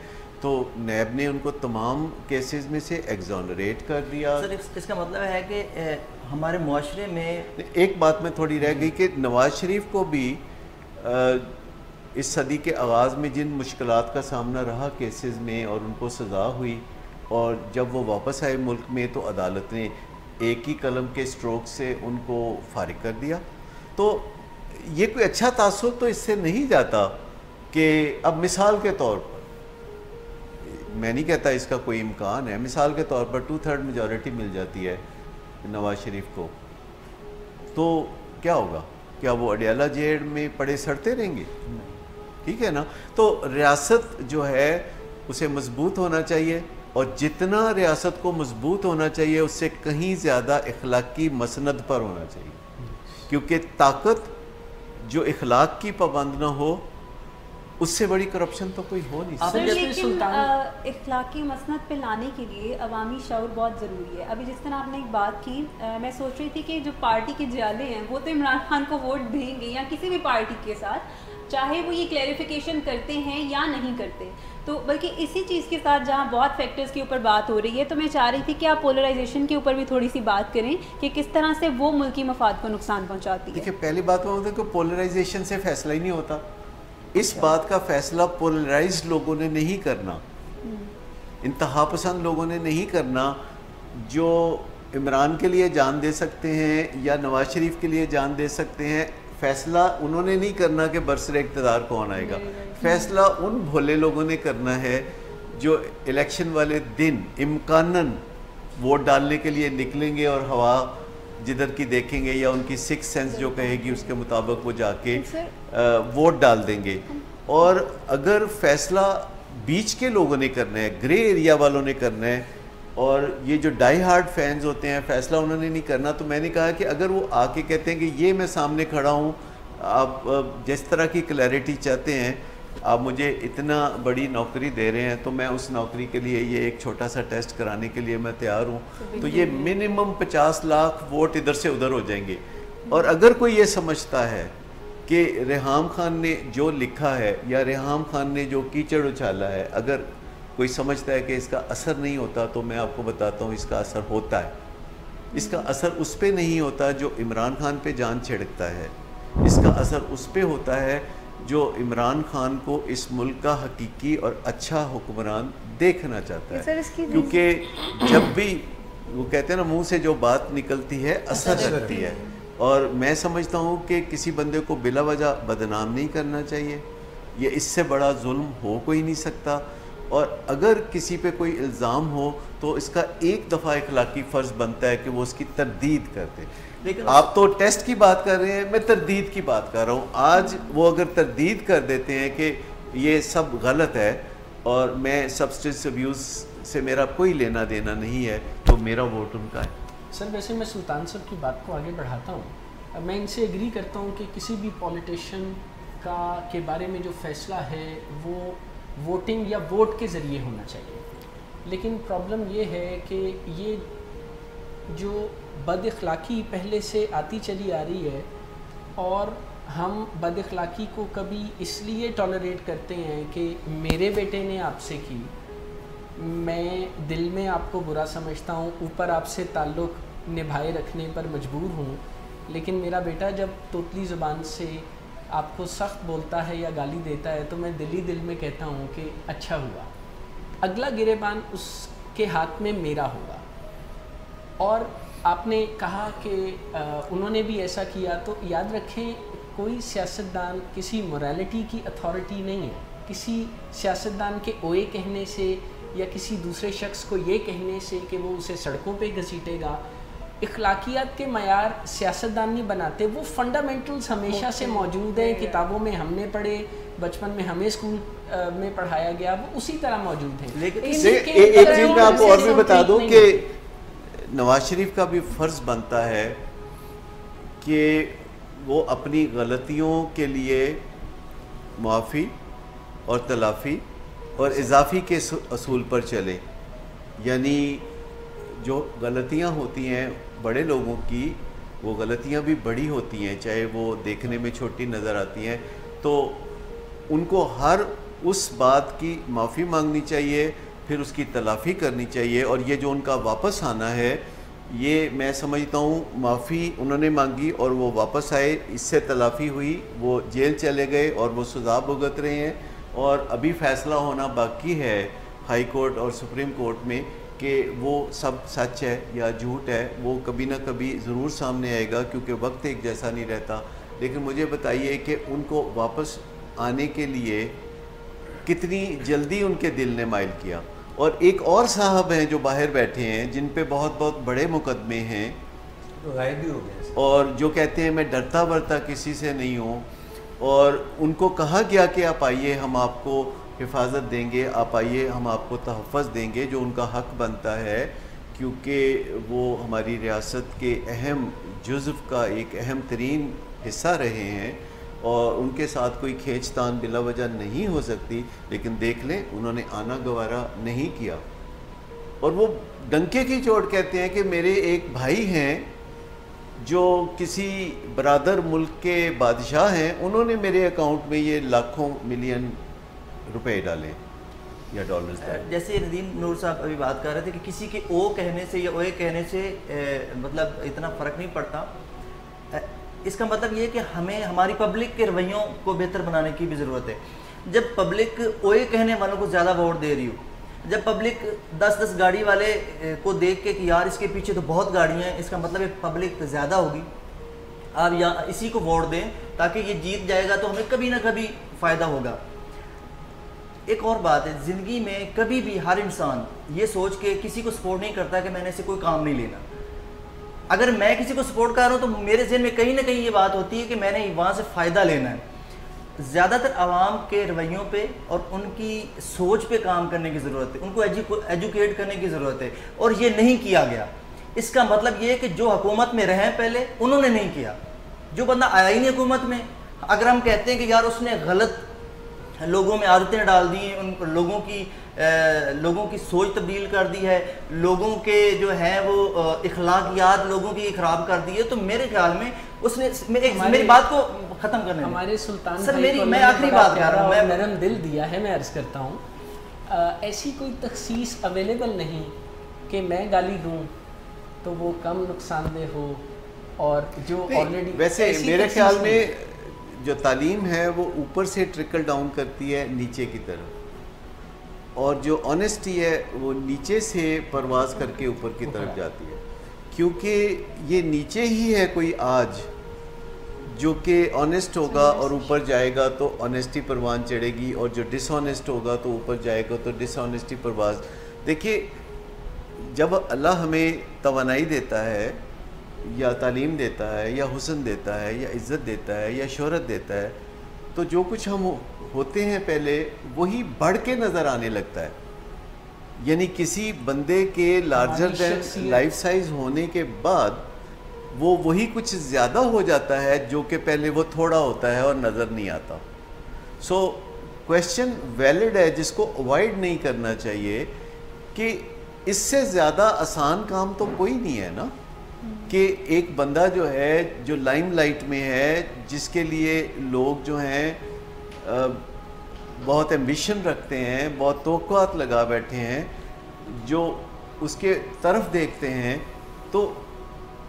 تو نیب نے ان کو تمام کیسز میں سے ایگزونریٹ کر دیا. سر اس کا مطلب ہے کہ ہمارے معاشرے میں ایک بات میں تھوڑی رہ گئی کہ نواز شریف کو بھی اس صدی کے آغاز میں جن مشکلات کا سامنا رہا کیسز میں, اور ان کو سزا ہوئی, اور جب وہ واپس آئے ملک میں تو عدالت نے ایک ہی قلم کے سٹروک سے ان کو فارغ کر دیا. تو یہ کوئی اچھا تاثر تو اس سے نہیں جاتا کہ اب مثال کے طور پر, میں نہیں کہتا اس کا کوئی امکان ہے, مثال کے طور پر 2/3 میجورٹی مل جاتی ہے نواز شریف کو, تو کیا ہوگا؟ کیا وہ اڈیالہ جیل میں پڑے سڑتے رہیں گے؟ ٹھیک ہے نا. تو ریاست جو ہے اسے مضبوط ہونا چاہیے, اور جتنا ریاست کو مضبوط ہونا چاہیے اس سے کہیں زیادہ اخلاقی مسند پر ہونا چاہیے, کیونکہ طاقت جو اخلاق کی پابند نہ ہو اس سے بڑی کرپشن تو کوئی ہو نہیں سکتی. لیکن اخلاقی مسند پہ لانے کے لیے عوامی شعور بہت ضروری ہے. ابھی جس طرح آپ نے ایک بات کی, میں سوچ رہی تھی کہ جو پارٹی کے جالے ہیں وہ تو عمران خان کو ووٹ دیں گے یا کسی بھی پارٹی کے ساتھ, چاہے وہ یہ کلیریفیکیشن کرتے ہیں یا نہیں کرتے. تو بلکہ اسی چیز کے ساتھ جہاں بہت فیکٹرز کے اوپر بات ہو رہی ہے, تو میں چاہ رہی تھی کہ آپ پولرائزیشن کے اوپر بھی تھوڑی سی بات کریں کہ کس طرح سے وہ ملکی مفاد کو نقصان پہنچاتی ہے. دیکھیں, پہلی بات وہ ہوتا ہے کہ پولرائزیشن سے فیصلہ ہی نہیں ہوتا. اس بات کا فیصلہ پولرائزڈ لوگوں نے نہیں کرنا, انتہا پسند لوگوں نے نہیں کرنا, جو عمران کے لیے جان دے سکتے ہیں یا نواز شریف کے لیے جان دے سکتے ہیں. فیصلہ انہوں نے نہیں کرنا کہ برسر اقتدار کون آئے گا, فیصلہ ان بھولے لوگوں نے کرنا ہے جو الیکشن والے دن امکاناً ووٹ ڈالنے کے لیے نکلیں گے اور ہوا جدھر کی دیکھیں گے یا ان کی سکس سینس جو کہے گی اس کے مطابق وہ جا کے ووٹ ڈال دیں گے. اور اگر فیصلہ بیچ کے لوگوں نے کرنا ہے, گرے ایریا والوں نے کرنا ہے, اور یہ جو ڈائی ہارڈ فینز ہوتے ہیں فیصلہ انہوں نے نہیں کرنا, تو میں نے کہا کہ اگر وہ آ کے کہتے ہیں کہ یہ میں سامنے کھڑا ہوں, آپ جس طرح کی کلیئرٹی چاہتے ہیں, آپ مجھے اتنا بڑی نوکری دے رہے ہیں, تو میں اس نوکری کے لیے یہ ایک چھوٹا سا ٹیسٹ کرانے کے لیے میں تیار ہوں, تو یہ منیمم 50 لاکھ ووٹ ادھر سے ادھر ہو جائیں گے. اور اگر کوئی یہ سمجھتا ہے کہ ریحام خان نے جو لکھا ہے یا ریحام خان نے جو کیچڑ اچھالا ہے, اگر کوئی سمجھتا ہے کہ اس کا اثر نہیں ہوتا, تو میں آپ کو بتاتا ہوں اس کا اثر ہوتا ہے. اس کا اثر اس پہ نہیں ہوتا جو عمران خان پہ جان چھڑکتا ہے, اس کا اثر اس پہ ہوتا ہے جو عمران خان کو اس ملک کا حقیقی اور اچھا حکمران دیکھنا چاہتا ہے. کیونکہ جب بھی وہ کہتے ہیں نا, منہ سے جو بات نکلتی ہے اثر رکھتی ہے, اور میں سمجھتا ہوں کہ کسی بندے کو بلا وجہ بدنام نہیں کرنا چاہیے, یہ اس سے بڑا ظلم ہو کوئی نہیں سکتا. اور اگر کسی پہ کوئی الزام ہو تو اس کا ایک دفعہ اخلاقی فرض بنتا ہے کہ وہ اس کی تردید کرتے. لیکن آپ تو ٹیسٹ کی بات کر رہے ہیں, میں تردید کی بات کر رہا ہوں. آج وہ اگر تردید کر دیتے ہیں کہ یہ سب غلط ہے اور میں سبسٹنس ابیوز سے میرا کوئی لینا دینا نہیں ہے, تو میرا ووٹ ان کا ہے. سر ویسے میں سلطان صاحب کی بات کو آگے بڑھاتا ہوں. میں ان سے ایگری کرتا ہوں کہ کسی بھی پولیٹیشین کے بارے میں جو فیصلہ ہے وہ ووٹنگ یا ووٹ کے ذریعے ہونا چاہیے. لیکن پرابلم یہ ہے کہ یہ جو بد اخلاقی پہلے سے آتی چلی آ رہی ہے, اور ہم بد اخلاقی کو کبھی اس لیے ٹالریٹ کرتے ہیں کہ میرے بیٹے نے آپ سے کی, میں دل میں آپ کو برا سمجھتا ہوں, اوپر آپ سے تعلق نبھائے رکھنے پر مجبور ہوں, لیکن میرا بیٹا جب توتلی زبان سے آپ کو سخت بولتا ہے یا گالی دیتا ہے تو میں دل میں کہتا ہوں کہ اچھا ہوا, اگلا گریبان اس کے ہاتھ میں میرا ہوگا. اور آپ نے کہا کہ انہوں نے بھی ایسا کیا, تو یاد رکھیں کوئی سیاستدان کسی موریلٹی کی اتھارٹی نہیں ہے. کسی سیاستدان کے اوئے کہنے سے یا کسی دوسرے شخص کو یہ کہنے سے کہ وہ اسے سڑکوں پہ گھسیٹے گا, اخلاقیات کے معیار سیاستدان نہیں بناتے, وہ فنڈامنٹلز ہمیشہ سے موجود ہیں. کتابوں میں ہم نے پڑھے, بچپن میں ہمیں اسکول میں پڑھایا گیا, وہ اسی طرح موجود ہیں. لیکن ایک چیز میں آپ کو اور بھی بتا دوں کہ نواز شریف کا بھی فرض بنتا ہے کہ وہ اپنی غلطیوں کے لیے معافی اور تلافی اور اضافی کے اصول پر چلے. یعنی جو غلطیاں ہوتی ہیں بڑے لوگوں کی, وہ غلطیاں بھی بڑی ہوتی ہیں, چاہے وہ دیکھنے میں چھوٹی نظر آتی ہیں, تو ان کو ہر اس بات کی معافی مانگنی چاہیے, پھر اس کی تلافی کرنی چاہیے. اور یہ جو ان کا واپس آنا ہے, یہ میں سمجھتا ہوں معافی انہوں نے مانگی اور وہ واپس آئے, اس سے تلافی ہوئی, وہ جیل چلے گئے اور وہ سزا بھگت رہے ہیں. اور ابھی فیصلہ ہونا باقی ہے ہائی کورٹ اور سپریم کورٹ میں کہ وہ سب سچ ہے یا جھوٹ ہے. وہ کبھی نہ کبھی ضرور سامنے آئے گا, کیونکہ وقت ایک جیسا نہیں رہتا. لیکن مجھے بتائیے کہ ان کو واپس آنے کے لیے کتنی جلدی ان کے دل نے مائل کیا. اور ایک اور صاحب ہیں جو باہر بیٹھے ہیں, جن پہ بہت بہت بڑے مقدمے ہیں, غائب بھی ہو گئے, اور جو کہتے ہیں میں ڈرتا ورتا کسی سے نہیں ہوں, اور ان کو کہا گیا کہ آپ آئیے ہم آپ کو حفاظت دیں گے, آپ آئیے ہم آپ کو تحفظ دیں گے, جو ان کا حق بنتا ہے, کیونکہ وہ ہماری ریاست کے اہم جزو کا ایک اہم ترین حصہ رہے ہیں, اور ان کے ساتھ کوئی کھینچ تان بلا وجہ نہیں ہو سکتی. لیکن دیکھ لیں انہوں نے آنا گوارا نہیں کیا, اور وہ ڈنکے کی چوٹ کہتے ہیں کہ میرے ایک بھائی ہیں جو کسی برادر ملک کے بادشاہ ہیں, انہوں نے میرے اکاؤنٹ میں یہ لاکھوں ملین روپے ڈالے یا ڈالرز ڈالے. جیسے ندیم نور صاحب ابھی بات کر رہے تھے کہ کسی کے او کہنے سے یا اوے کہنے سے مطلب اتنا فرق نہیں پڑتا. اس کا مطلب یہ ہے کہ ہمیں ہماری پبلک کے رویوں کو بہتر بنانے کی بھی ضرورت ہے. جب پبلک اوے کہنے والوں کو زیادہ ووٹ دے رہی ہو, جب پبلک 10 گاڑی والے کو دیکھ کے کہ یار اس کے پیچھے تو بہت گاڑیاں ہیں, اس کا مطلب ہے پبلک زیادہ ہوگی, آپ اسی کو ووٹ دیں تاکہ یہ جیت جائے گا تو ہمیں کبھی نہ کبھی فائدہ ہوگا. ایک اور بات ہے, زندگی میں کبھی بھی ہر انسان یہ سوچ کے کسی کو سپورٹ نہیں کرتا کہ میں نے اسے کوئی کام نہیں لینا. اگر میں کسی کو سپورٹ کر رہا ہوں تو میرے ذہن میں کہیں نہ کہیں یہ بات ہوتی ہے کہ میں نے وہاں سے فائدہ لینا ہے. زیادہ تر عوام کے رویوں پہ اور ان کی سوچ پہ کام کرنے کی ضرورت ہے, ان کو ایجوکیٹ کرنے کی ضرورت ہے, اور یہ نہیں کیا گیا. اس کا مطلب یہ ہے کہ جو حکومت میں رہیں پہلے انہوں نے نہیں کیا, جو بندہ آیا ہی نہیں حکومت میں, اگر ہم کہتے ہیں کہ یار اس نے غلط لوگوں میں عادتیں ڈال دی ہیں, ان لوگوں کی سوچ تبدیل کر دی ہے, لوگوں کے جو ہیں وہ اخلاقیات لوگوں کی خراب کر دی ہے, تو میرے خیال میں اس نے میری بات کو ختم کرنے میں ہمارے سلطان سر میں آخری بات کر رہا ہوں, میں نرم دل دیا ہے, میں عرض کرتا ہوں ایسی کوئی تخصیص اویلیبل نہیں کہ میں گالی دوں تو وہ کم نقصان دہ ہو, اور جو آلریڈی ویسے میرے خیال میں جو تعلیم ہے وہ اوپر سے ٹرکل ڈاؤن کرتی ہے نیچے کی طرف, اور جو آنیسٹی ہے وہ نیچے سے پرواز کر کے اوپر کی طرف جاتی ہے. کیونکہ یہ نیچے ہی ہے کوئی آج جو کہ آنیسٹ ہوگا اور اوپر جائے گا تو آنیسٹی پروان چڑھے گی, اور جو ڈس آنیسٹ ہوگا تو اوپر جائے گا تو ڈس آنیسٹی پرواز. دیکھیے جب اللہ ہمیں توانائی دیتا ہے یا تعلیم دیتا ہے یا حسن دیتا ہے یا عزت دیتا ہے یا شہرت دیتا ہے, تو جو کچھ ہم ہوتے ہیں پہلے وہی بڑھ کے نظر آنے لگتا ہے. یعنی کسی بندے کے لارجر دین لائف سائز ہونے کے بعد وہ وہی کچھ زیادہ ہو جاتا ہے جو کہ پہلے وہ تھوڑا ہوتا ہے اور نظر نہیں آتا. سو کویشچن ویلڈ ہے جس کو اوائڈ نہیں کرنا چاہیے کہ اس سے زیادہ آسان کام تو کوئی نہیں ہے نا, کہ ایک بندہ جو ہے جو لائم لائٹ میں ہے, جس کے لیے لوگ جو ہیں بہت ایمبیشن رکھتے ہیں, بہت توقعات لگا بیٹھے ہیں, جو اس کے طرف دیکھتے ہیں, تو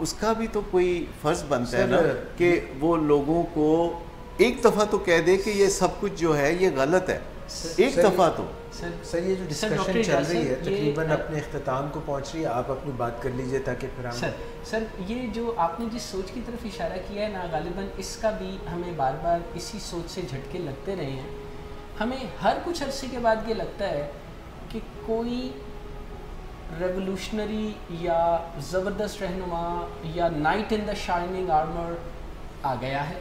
اس کا بھی تو کوئی فرض بنتا ہے نا کہ وہ لوگوں کو ایک دفعہ تو کہہ دے کہ یہ سب کچھ جو ہے یہ غلط ہے, ایک دفعہ تو. سر یہ جو ڈسکشن چل رہی ہے تقریباً اپنے اختتام کو پہنچ رہی ہے, آپ اپنی بات کر لیجئے تاکہ پھر ہم سر یہ جو آپ نے جس سوچ کی طرف اشارہ کیا ہے نا, غالباً اس کا بھی ہمیں بار بار اسی سوچ سے جھٹکے لگتے رہے ہیں. ہمیں ہر کچھ عرصے کے بعد یہ لگتا ہے کہ کوئی ریولوشنری یا زبردست رہنما یا نائٹ ان دا شائننگ آرمر آ گیا ہے,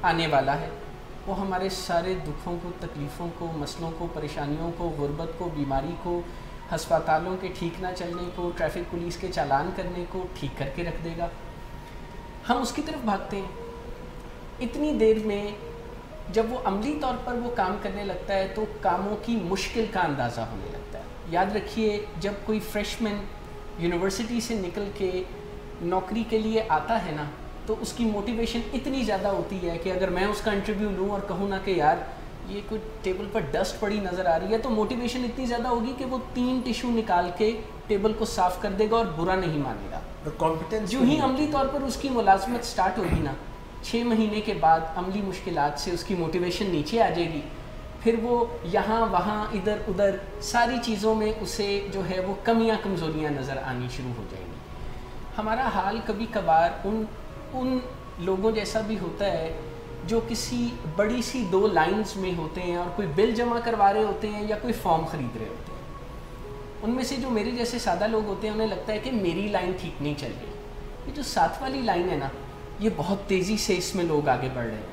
آنے والا ہے. وہ ہمارے سارے دکھوں کو, تکلیفوں کو, مسئلوں کو, پریشانیوں کو, غربت کو, بیماری کو, ہسپتالوں کے ٹھیک نہ چلنے کو, ٹریفک پولیس کے چالان کرنے کو ٹھیک کر کے رکھ دے گا. ہم اس کی طرف بھاگتے ہیں. اتنی دیر میں جب وہ عملی طور پر وہ کام کرنے لگتا ہے تو کاموں کی مشکل کا اندازہ ہونے لگتا ہے. یاد رکھیے جب کوئی فریش مین یونیورسٹی سے نکل کے نوکری کے لیے آتا ہے نا, تو اس کی موٹیویشن اتنی زیادہ ہوتی ہے کہ اگر میں اس کا انٹرویو لوں اور کہوں نا کہ یار یہ کوئی ٹیبل پر ڈسٹ پڑی نظر آ رہی ہے, تو موٹیویشن اتنی زیادہ ہوگی کہ وہ 3 ٹیشو نکال کے ٹیبل کو صاف کر دے گا اور برا نہیں مانے گا. جو ہی عملی طور پر اس کی ملازمت سٹارٹ ہوگی نا, 6 مہینے کے بعد عملی مشکلات سے اس کی موٹیویشن نیچے آ جائے گی. پھر وہ یہاں وہاں ادھر ادھر ساری چیزوں میں اسے جو ہے وہ کمیاں کمزوریاں نظر آنی شروع ہو جائیں گی. ہمارا حال کبھی کبھار ان لوگوں جیسا بھی ہوتا ہے جو کسی بڑی سی 2 لائنز میں ہوتے ہیں اور کوئی بل جمع کروا رہے ہوتے ہیں یا کوئی فارم خرید رہے ہوتے ہیں. ان میں سے جو میرے جیسے سادہ لوگ ہوتے ہیں انہیں لگتا ہے کہ میری لائن ٹھیک نہیں چل رہی. یہ جو ساتھ والی لائن ہے نا, یہ بہت تیزی سے اس میں لوگ آگے بڑھ رہے ہیں.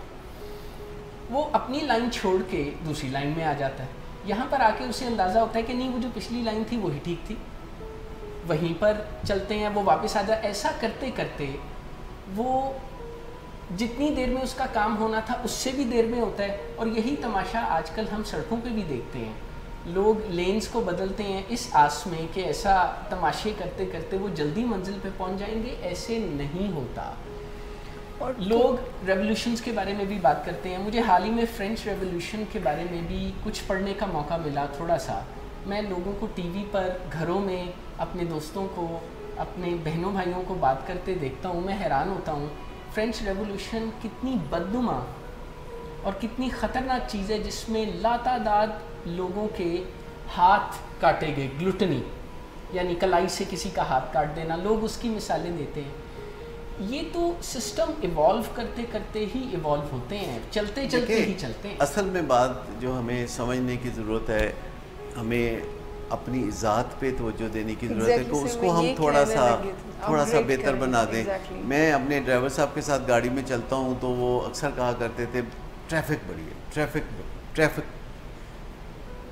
وہ اپنی لائن چھوڑ کے دوسری لائن میں آ جاتا ہے. یہاں پر آ کے اسے اندازہ ہوتا ہے کہ نہیں وہ جو پچھلی لائن تھی وہی ٹھیک تھی, وہیں پر چلتے ہیں, وہ واپس آ جائے. ایسا کرتے کرتے وہ جتنی دیر میں اس کا کام ہونا تھا اس سے بھی دیر میں ہوتا ہے. اور یہی تماشا آج کل ہم سڑکوں پہ بھی دیکھتے ہیں. لوگ لینز کو بدلتے ہیں اس آس میں کہ ایسا تماشے کرتے کرتے وہ جلدی منزل پہ پہنچ جائیں گے. ایسے نہیں ہوتا. اور لوگ ریولوشنز کے بارے میں بھی بات کرتے ہیں. مجھے حال ہی میں فرینچ ریولوشن کے بارے میں بھی کچھ پڑھنے کا موقع ملا تھوڑا سا. میں لوگوں کو ٹی وی پر گھروں میں اپنے دوستوں کو, اپنے بہنوں بھائیوں کو بات کرتے دیکھتا ہوں. میں حیران ہوتا ہوں فرینچ ریولوشن کتنی بدنما اور کتنی خطرناک چیز ہے جس میں لاتعداد لوگوں کے ہاتھ کاٹے گئے. گلوٹنی یعنی کلائی سے کسی کا ہاتھ کاٹ دینا, لوگ اس کی مثالیں دیتے ہیں. یہ تو سسٹم ایوالو کرتے کرتے ہی ایوالو ہوتے ہیں, چلتے چلتے ہی چلتے ہیں. اصل میں بات جو ہمیں سمجھنے کی ضرورت ہے, ہمیں اپنی ذات پہ توجہ دینے کی ضرورت ہے کہ اس کو ہم تھوڑا سا بہتر بنا دیں. میں اپنے ڈرائیور صاحب کے ساتھ گاڑی میں چلتا ہوں تو وہ اکثر کہا کرتے تھے ٹریفک بڑی ہے, ٹریفک.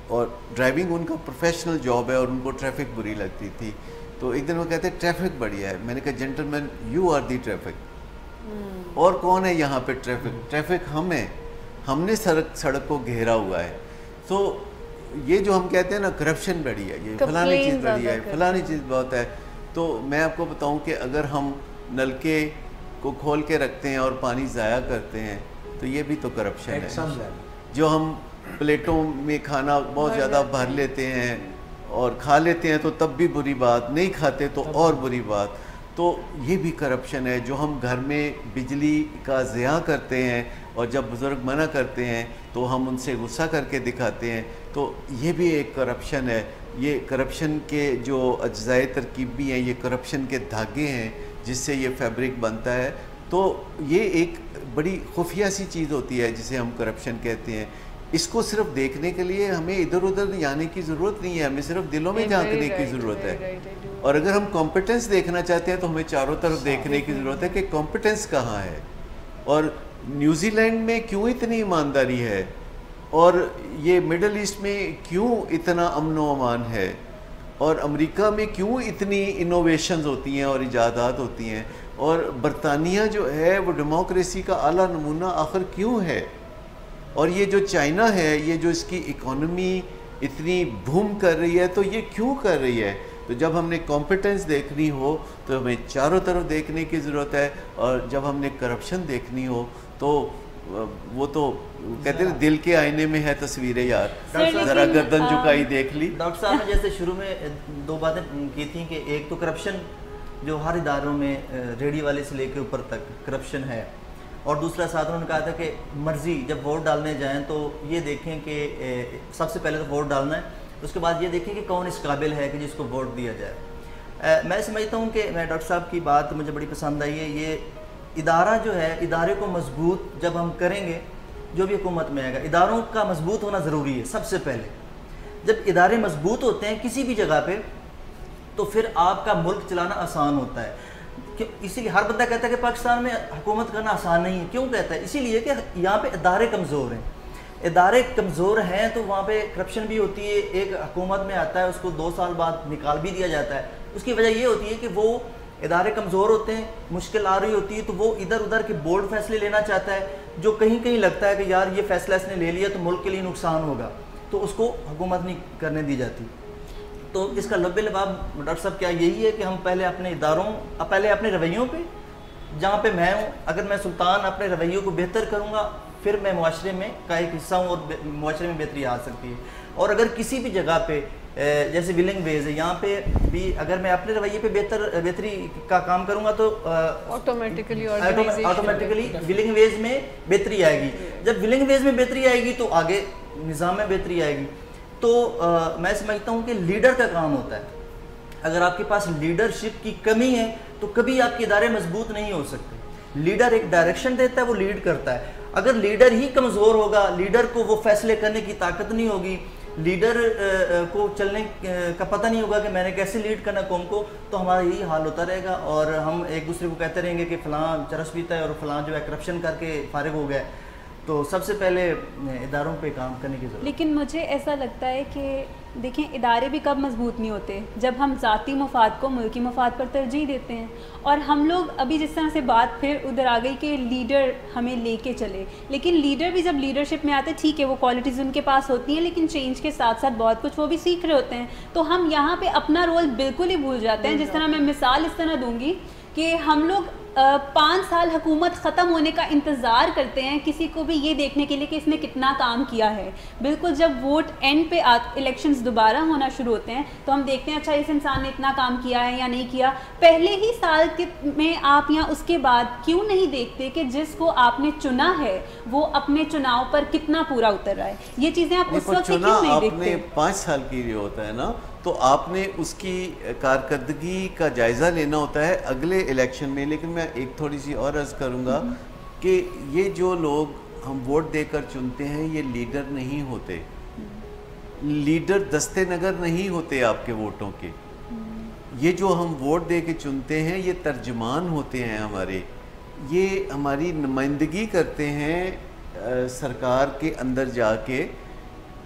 اور ڈرائیونگ ان کا پروفیشنل جاب ہے اور ان کو ٹریفک بری لگتی تھی. تو ایک دن وہ کہتے ہیں ٹریفک بڑھیا ہے. میں نے کہا gentleman you are the traffic. اور کون ہے یہاں پہ ٹریفک ہم ہیں. ہم نے سڑک کو گھیرا ہوا ہے. تو یہ جو ہم کہتے ہیں نا کرپشن بڑھی ہے, یہ فلانی چیز بڑھی ہے, فلانی چیز بہت ہے. تو میں آپ کو بتاؤں کہ اگر ہم نلکے کو کھول کے رکھتے ہیں اور پانی ضائع کرتے ہیں تو یہ بھی تو کرپشن ہے. جو ہم پلیٹوں میں کھانا بہت زیادہ بھر لیتے ہیں اور کھا لیتے ہیں تو تب بھی بری بات, نہیں کھاتے تو اور بری بات. تو یہ بھی کرپشن ہے. جو ہم گھر میں بجلی کا ضیاع کرتے ہیں اور جب بزرگ منع کرتے ہیں تو ہم ان سے غصہ کر کے دکھاتے ہیں, تو یہ بھی ایک کرپشن ہے. یہ کرپشن کے جو اجزائے ترکیب بھی ہیں, یہ کرپشن کے دھاگے ہیں جس سے یہ فیبرک بنتا ہے. تو یہ ایک بڑی خفیہ سی چیز ہوتی ہے جسے ہم کرپشن کہتے ہیں. اس کو صرف دیکھنے کے لیے ہمیں ادھر ادھر جانے کی ضرورت نہیں ہے, ہمیں صرف دلوں میں جھانکنے کی ضرورت ہے. اور اگر ہم کمپیٹنس دیکھنا چاہتے ہیں تو ہمیں چاروں طرف دیکھنے کی ضرورت ہے کہ کمپیٹنس کہاں ہے, اور نیوزی لینڈ میں کیوں اتنی ایمانداری ہے, اور یہ مڈل ایسٹ میں کیوں اتنا امن و امان ہے, اور امریکہ میں کیوں اتنی انوویشنز ہوتی ہیں اور ایجادات ہوتی ہیں, اور برطانیہ جو ہے وہ ڈیموکریسی کا اعلیٰ نمونہ آخر کیوں ہے, اور یہ جو چائنا ہے یہ جو اس کی اکانومی اتنی بوم کر رہی ہے تو یہ کیوں کر رہی ہے. تو جب ہم نے کمپیٹنس دیکھنی ہو تو ہمیں چاروں طرف دیکھنے کی ضرورت ہے, اور جب ہم نے کرپشن دیکھنی ہو تو وہ تو کہتے ہیں دل کے آئینے میں ہے تصویر یار, ذرا گردن جھکائی دیکھ لی. ڈاکٹر صاحب نے جیسے شروع میں 2 باتیں کی تھیں کہ ایک تو کرپشن جو ہر اداروں میں ریڈی والے سے لے کے اوپر تک کرپشن ہے, اور دوسرا ساتھ انہوں نے کہا تھا کہ مرضی جب ووٹ ڈالنے جائیں تو یہ دیکھیں کہ سب سے پہلے تو ووٹ ڈالنا ہے, اس کے بعد یہ دیکھیں کہ کون اس قابل ہے کہ جس کو ووٹ دیا جائے. میں سمجھتا ہوں کہ میں ڈاکٹر صاحب کی بات مجھے بڑی پسند آئی ہے. یہ ادارہ جو ہے, ادارے کو مضبوط جب ہم کریں گے, جو بھی حکومت میں آئے گا, اداروں کا مضبوط ہونا ضروری ہے سب سے پہلے. جب ادارے مضبوط ہوتے ہیں کسی بھی جگہ پہ تو پھر آپ کا ملک چلانا آسان ہوتا ہے. اسی لیے ہر بندہ کہتا ہے کہ پاکستان میں حکومت کرنا آسان نہیں ہے. کیوں کہتا ہے؟ اسی لیے کہ یہاں پہ ادارے کمزور ہیں. ادارے کمزور ہیں تو وہاں پہ کرپشن بھی ہوتی ہے. ایک حکومت میں آتا ہے, اس کو 2 سال بعد نکال بھی دیا جاتا ہے. اس کی وجہ یہ ہوتی ہے کہ وہ ادارے کمزور ہوتے ہیں, مشکل آ رہی ہوتی ہے تو وہ ادھر ادھر کے بولڈ فیصلے لینا چاہتا ہے, جو کہیں کہیں لگتا ہے کہ یار یہ فیصلہ اس نے لے لیا تو ملک کے لیے نقصان ہوگا, تو اس کو حکومت نہیں کرنے دی جاتی. تو اس کا لب لباب ڈاکٹر صاحب کیا یہی ہے کہ ہم پہلے اپنے اداروں, پہلے اپنے رویوں پہ, جہاں پہ میں ہوں, اگر میں سلطان اپنے رویوں کو بہتر کروں گا پھر میں معاشرے میں کا ایک حصہ ہوں اور معاشرے میں بہتری آ سکتی ہے. اور اگر کسی بھی جگہ پہ جیسے ولنگ ویز ہے, یہاں پہ بھی اگر میں اپنے رویے پہ بہتری کا کام کروں گا تو آٹومیٹکلی ولنگ ویز میں بہتری آئے گی. جب ولنگ ویز میں بہتری آئے گی تو آگے نظام میں بہتری آئے گی. تو میں سمجھتا ہوں کہ لیڈر کا کام ہوتا ہے. اگر آپ کے پاس لیڈرشپ کی کمی ہے تو کبھی آپ کے ادارے مضبوط نہیں ہو سکتے. لیڈر ایک ڈائریکشن دیتا ہے, وہ لیڈ کرتا ہے. اگر لیڈر ہی کمزور ہوگا, لیڈر کو وہ فیصلے کرنے کی طاقت نہیں ہوگی, لیڈر کو چلنے کا پتہ نہیں ہوگا کہ میں نے کیسے لیڈ کرنا قوم کو, تو ہمارا یہی حال ہوتا رہے گا اور ہم ایک دوسرے کو کہتے رہیں گے کہ فلاں چرس پیتا ہے اور فلاں جو ہے کرپشن کر کے فارغ ہو گیا. تو سب سے پہلے اداروں پہ کام کرنے کی ضرورت. لیکن مجھے ایسا لگتا ہے کہ دیکھیں ادارے بھی کب مضبوط نہیں ہوتے, جب ہم ذاتی مفاد کو ملکی مفاد پر ترجیح دیتے ہیں. اور ہم لوگ ابھی جس طرح سے بات پھر ادھر آ گئی کہ لیڈر ہمیں لے کے چلے, لیکن لیڈر بھی جب لیڈرشپ میں آتے ہیں ٹھیک ہے وہ کوالٹیز ان کے پاس ہوتی ہیں, لیکن چینج کے ساتھ ساتھ بہت کچھ وہ بھی سیکھ رہے ہوتے ہیں. تو ہم یہاں پہ اپنا رول بالکل ہی بھول جاتے ہیں. جس طرح میں مثال اس طرح دوں گی کہ ہم لوگ 5 سال حکومت ختم ہونے کا انتظار کرتے ہیں کسی کو بھی یہ دیکھنے کے لیے کہ اس نے کتنا کام کیا ہے. بالکل جب ووٹ اینڈ پہ الیکشنز دوبارہ ہونا شروع ہوتے ہیں تو ہم دیکھتے ہیں اچھا اس انسان نے اتنا کام کیا ہے یا نہیں کیا. پہلے ہی سال میں آپ یا اس کے بعد کیوں نہیں دیکھتے کہ جس کو آپ نے چنا ہے وہ اپنے چناؤ پر کتنا پورا اتر رہا ہے. یہ چیزیں آپ اس وقت کیوں نہیں دیکھتے؟ 5 سال کی یہ ہوتا ہے نا, تو آپ نے اس کی کارکردگی کا جائزہ لینا ہوتا ہے اگلے الیکشن میں. لیکن میں ایک تھوڑی سی اور عرض کروں گا کہ یہ جو لوگ ہم ووٹ دے کر چنتے ہیں یہ لیڈر نہیں ہوتے, لیڈر دستے نگر نہیں ہوتے آپ کے ووٹوں کے. یہ جو ہم ووٹ دے کے چنتے ہیں یہ ترجمان ہوتے ہیں ہمارے, یہ ہماری نمائندگی کرتے ہیں سرکار کے اندر جا کے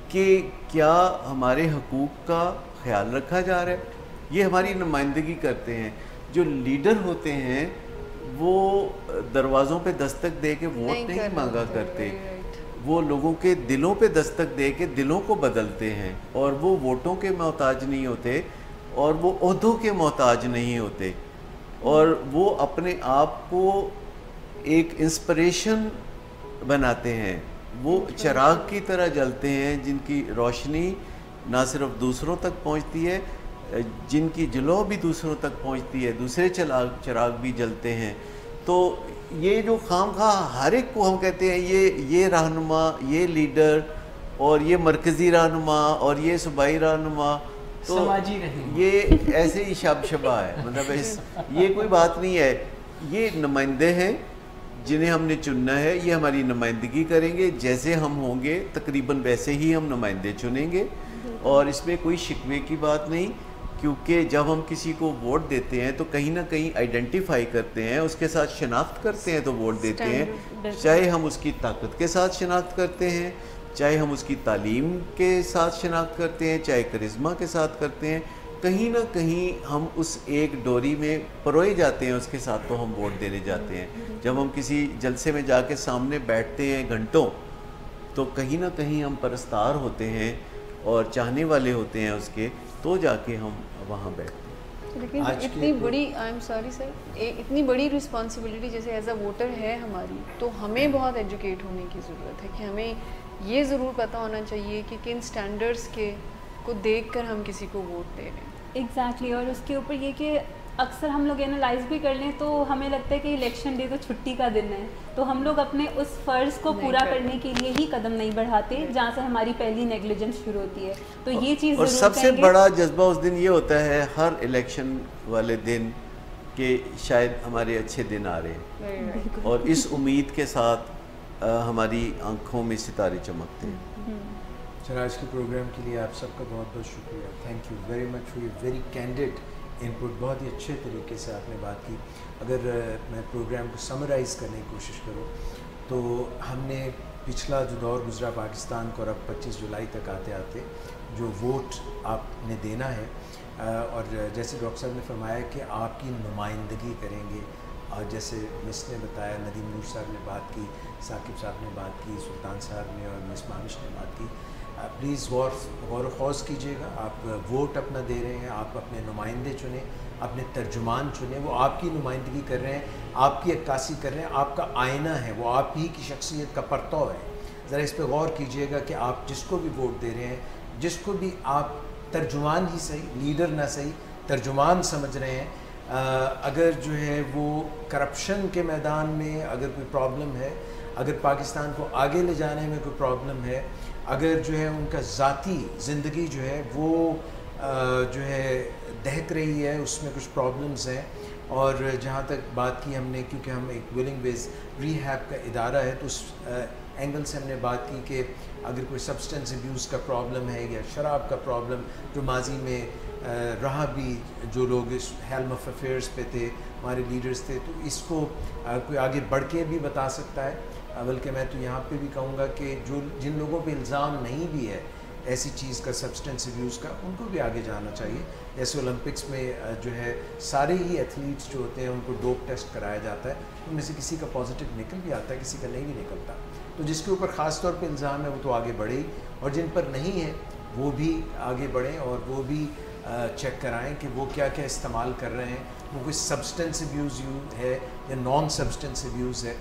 کہ کیا ہمارے حقوق کا خیال رکھا جا رہا ہے. یہ ہماری نمائندگی کرتے ہیں. جو لیڈر ہوتے ہیں وہ دروازوں پہ دستک دے کے ووٹ نہیں مانگا کرتے, وہ لوگوں کے دلوں پہ دستک دے کے دلوں کو بدلتے ہیں, اور وہ ووٹوں کے محتاج نہیں ہوتے اور وہ عہدوں کے محتاج نہیں ہوتے, اور وہ اپنے آپ کو ایک انسپریشن بناتے ہیں. وہ چراغ کی طرح جلتے ہیں جن کی روشنی نہ صرف دوسروں تک پہنچتی ہے, جن کی جلو بھی دوسروں تک پہنچتی ہے, دوسرے چراغ بھی جلتے ہیں. تو یہ جو خام خواہ ہر ایک کو ہم کہتے ہیں یہ رہنما, یہ لیڈر, اور یہ مرکزی رہنما, اور یہ صوبائی رہنما, تو یہ ایسے ہی شبہ ہے. مطلب یہ کوئی بات نہیں ہے. یہ نمائندے ہیں جنہیں ہم نے چننا ہے یہ ہماری نمائندگی کریں گے، جیسے ہم ہوں گے تقریباً ویسے ہی ہم نمائندے چنیں گے، اور اس میں کوئی شکوے کی بات نہیں، کیونکہ جب ہم کسی کو ووٹ دیتے ہیں تو کہیں نہ کہیں آئیڈینٹیفائی کرتے ہیں، اس کے ساتھ شناخت کرتے ہیں تو ووٹ دیتے ہیں، چاہے ہم اس کی طاقت کے ساتھ شناخت کرتے ہیں، چاہے ہم اس کی تعلیم کے ساتھ شناخت کرتے ہیں، چاہے کرزما کے ساتھ کرتے ہیں، کہیں نہ کہیں ہم اس ایک ڈوری میں پروئے جاتے ہیں، اس کے ساتھ تو ہم ووٹ دینے جاتے ہیں۔ جب ہم کسی جلسے میں جا کے سامنے بیٹھتے ہیں گھنٹوں، تو کہیں نہ کہیں ہم پرستار ہوتے ہیں اور چاہنے والے ہوتے ہیں اس کے، تو جا کے ہم وہاں بیٹھتے ہیں۔ لیکن اتنی بڑی آئی ایم سوری سر، اتنی بڑی رسپانسبلٹی جیسے ایز اے ووٹر ہے ہماری، تو ہمیں بہت ایجوکیٹ ہونے کی ضرورت ہے کہ ہمیں یہ ضرور پتہ ہونا چاہیے کہ کن سٹینڈرڈس کے کو دیکھ کر ہم کسی کو ووٹ دے رہے ہیں۔ ایگزیکٹلی، اور اس کے اوپر یہ کہ اکثر ہم لوگ انالائز بھی کر لیں تو ہمیں لگتا ہے کہ الیکشن ڈے تو چھٹی کا دن ہے، تو ہم لوگ اپنے اس فرض کو پورا کرنے کے لیے ہی قدم نہیں بڑھاتے جہاں سے ہماری پہلی نیگلیجنس شروع ہوتی ہے۔ تو یہ چیز اور سب سے بڑا جذبہ اس دن یہ ہوتا ہے ہر الیکشن والے دن کہ شاید ہمارے اچھے دن آ رہے ہیں، اور اس امید کے ساتھ ہماری آنکھوں میں ستارے چمکتے ہیں۔ سر آج کے پروگرام کے لیے آپ سب کا بہت بہت شکریہ، thank you very much for your very candid input, بہت ہی اچھے طریقے سے آپ نے بات کی۔ اگر میں پروگرام کو سمرائز کرنے کی کوشش کروں تو ہم نے پچھلا جو دور گزرا پاکستان کو، اور اب 25 جولائی تک آتے آتے جو ووٹ آپ نے دینا ہے، اور جیسے ڈاکٹر صاحب نے فرمایا کہ آپ کی نمائندگی کریں گے، اور جیسے مس نے بتایا، ندیم نور صاحب نے بات کی، ثاقب صاحب نے بات کی، سلطان صاحب نے، اور مس مانش نے بات کی، پلیز غور و خوض کیجیے گا۔ آپ ووٹ اپنا دے رہے ہیں، آپ اپنے نمائندے چنیں، اپنے ترجمان چنیں، وہ آپ کی نمائندگی کر رہے ہیں، آپ کی عکاسی کر رہے ہیں، آپ کا آئینہ ہے، وہ آپ ہی کی شخصیت کا پرتو ہے۔ ذرا اس پہ غور کیجیے گا کہ آپ جس کو بھی ووٹ دے رہے ہیں، جس کو بھی آپ ترجمان ہی صحیح، لیڈر نہ صحیح، ترجمان سمجھ رہے ہیں، اگر جو ہے وہ کرپشن کے میدان میں اگر کوئی پرابلم ہے، اگر پاکستان کو آگے لے جانے میں کوئی پرابلم ہے، اگر جو ہے ان کا ذاتی زندگی جو ہے وہ جو ہے دہک رہی ہے، اس میں کچھ پرابلمز ہیں، اور جہاں تک بات کی ہم نے، کیونکہ ہم ایک ولنگ ویز ری ہیب کا ادارہ ہے، تو اس اینگل سے ہم نے بات کی کہ اگر کوئی سبسٹنس ابیوز کا پرابلم ہے یا شراب کا پرابلم جو ماضی میں رہا بھی، جو لوگ اس ہیلم آف افیئرس پہ تھے، ہمارے لیڈرز تھے، تو اس کو کوئی آگے بڑھ کے بھی بتا سکتا ہے۔ بلکہ میں تو یہاں پہ بھی کہوں گا کہ جن لوگوں پہ الزام نہیں بھی ہے ایسی چیز کا، سبسٹنس ابیوز کا، ان کو بھی آگے جانا چاہیے۔ جیسے اولمپکس میں جو ہے سارے ہی ایتھلیٹس جو ہوتے ہیں ان کو ڈوپ ٹیسٹ کرایا جاتا ہے، ان میں سے کسی کا پازیٹیو نکل بھی آتا ہے، کسی کا نہیں بھی نکلتا، تو جس کے اوپر خاص طور پہ الزام ہے وہ تو آگے بڑھے ہی، اور جن پر نہیں ہے وہ بھی آگے بڑھیں اور وہ بھی چیک کرائیں کہ وہ کیا کیا استعمال کر رہے ہیں، وہ کوئی سبسٹنس ابیوز ہے یا نان سبسٹنس ابیوز ہے۔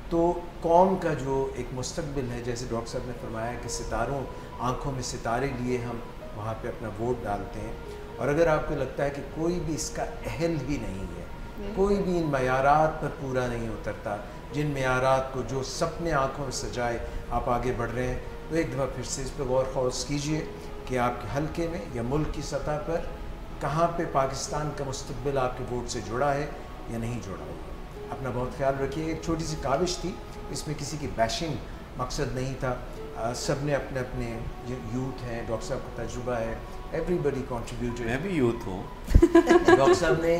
تو قوم کا جو ایک مستقبل ہے، جیسے ڈاکٹر صاحب نے فرمایا کہ ستاروں، آنکھوں میں ستارے لیے ہم وہاں پہ اپنا ووٹ ڈالتے ہیں، اور اگر آپ کو لگتا ہے کہ کوئی بھی اس کا اہل ہی نہیں ہے، کوئی بھی ان معیارات پر پورا نہیں اترتا، جن معیارات کو جو سپنے آنکھوں میں سجائے آپ آگے بڑھ رہے ہیں، تو ایک دفعہ پھر سے اس پہ غور خوض کیجئے کہ آپ کے حلقے میں یا ملک کی سطح پر کہاں پہ پاکستان کا مستقبل آپ کے ووٹ سے جڑا ہے یا نہیں جڑا ہے۔ اپنا بہت خیال رکھیے۔ ایک چھوٹی سی کاوش تھی، اس میں کسی کی بیشنگ مقصد نہیں تھا، سب نے اپنے اپنے یوتھ ہیں، ڈاکٹر صاحب کا تجربہ ہے، ایوری بڈی کنٹریبیوٹڈ۔ میں بھی یوتھ ہوں۔ ڈاکٹر صاحب نے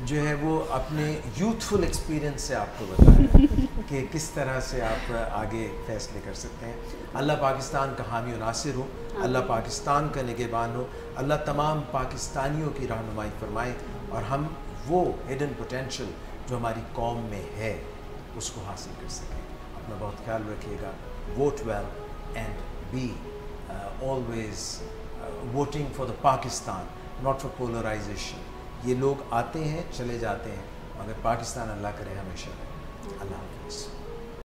جو ہے وہ اپنے یوتھفل ایکسپیرینس سے آپ کو بتایا کہ کس طرح سے آپ آگے فیصلے کر سکتے ہیں۔ اللہ پاکستان کا حامی و ناصر ہو، اللہ پاکستان کا نگہبان ہو، اللہ تمام پاکستانیوں کی رہنمائی فرمائے، اور ہم وہ ہڈن پوٹینشیل جو ہماری قوم میں ہے اس کو حاصل کر سکیں۔ اپنا بہت خیال رکھیے گا۔ Vote well and be always voting for the Pakistan, not for polarization۔ یہ لوگ آتے ہیں چلے جاتے ہیں، مگر پاکستان اللہ کرے ہمیشہ رہے۔ اللہ حافظ۔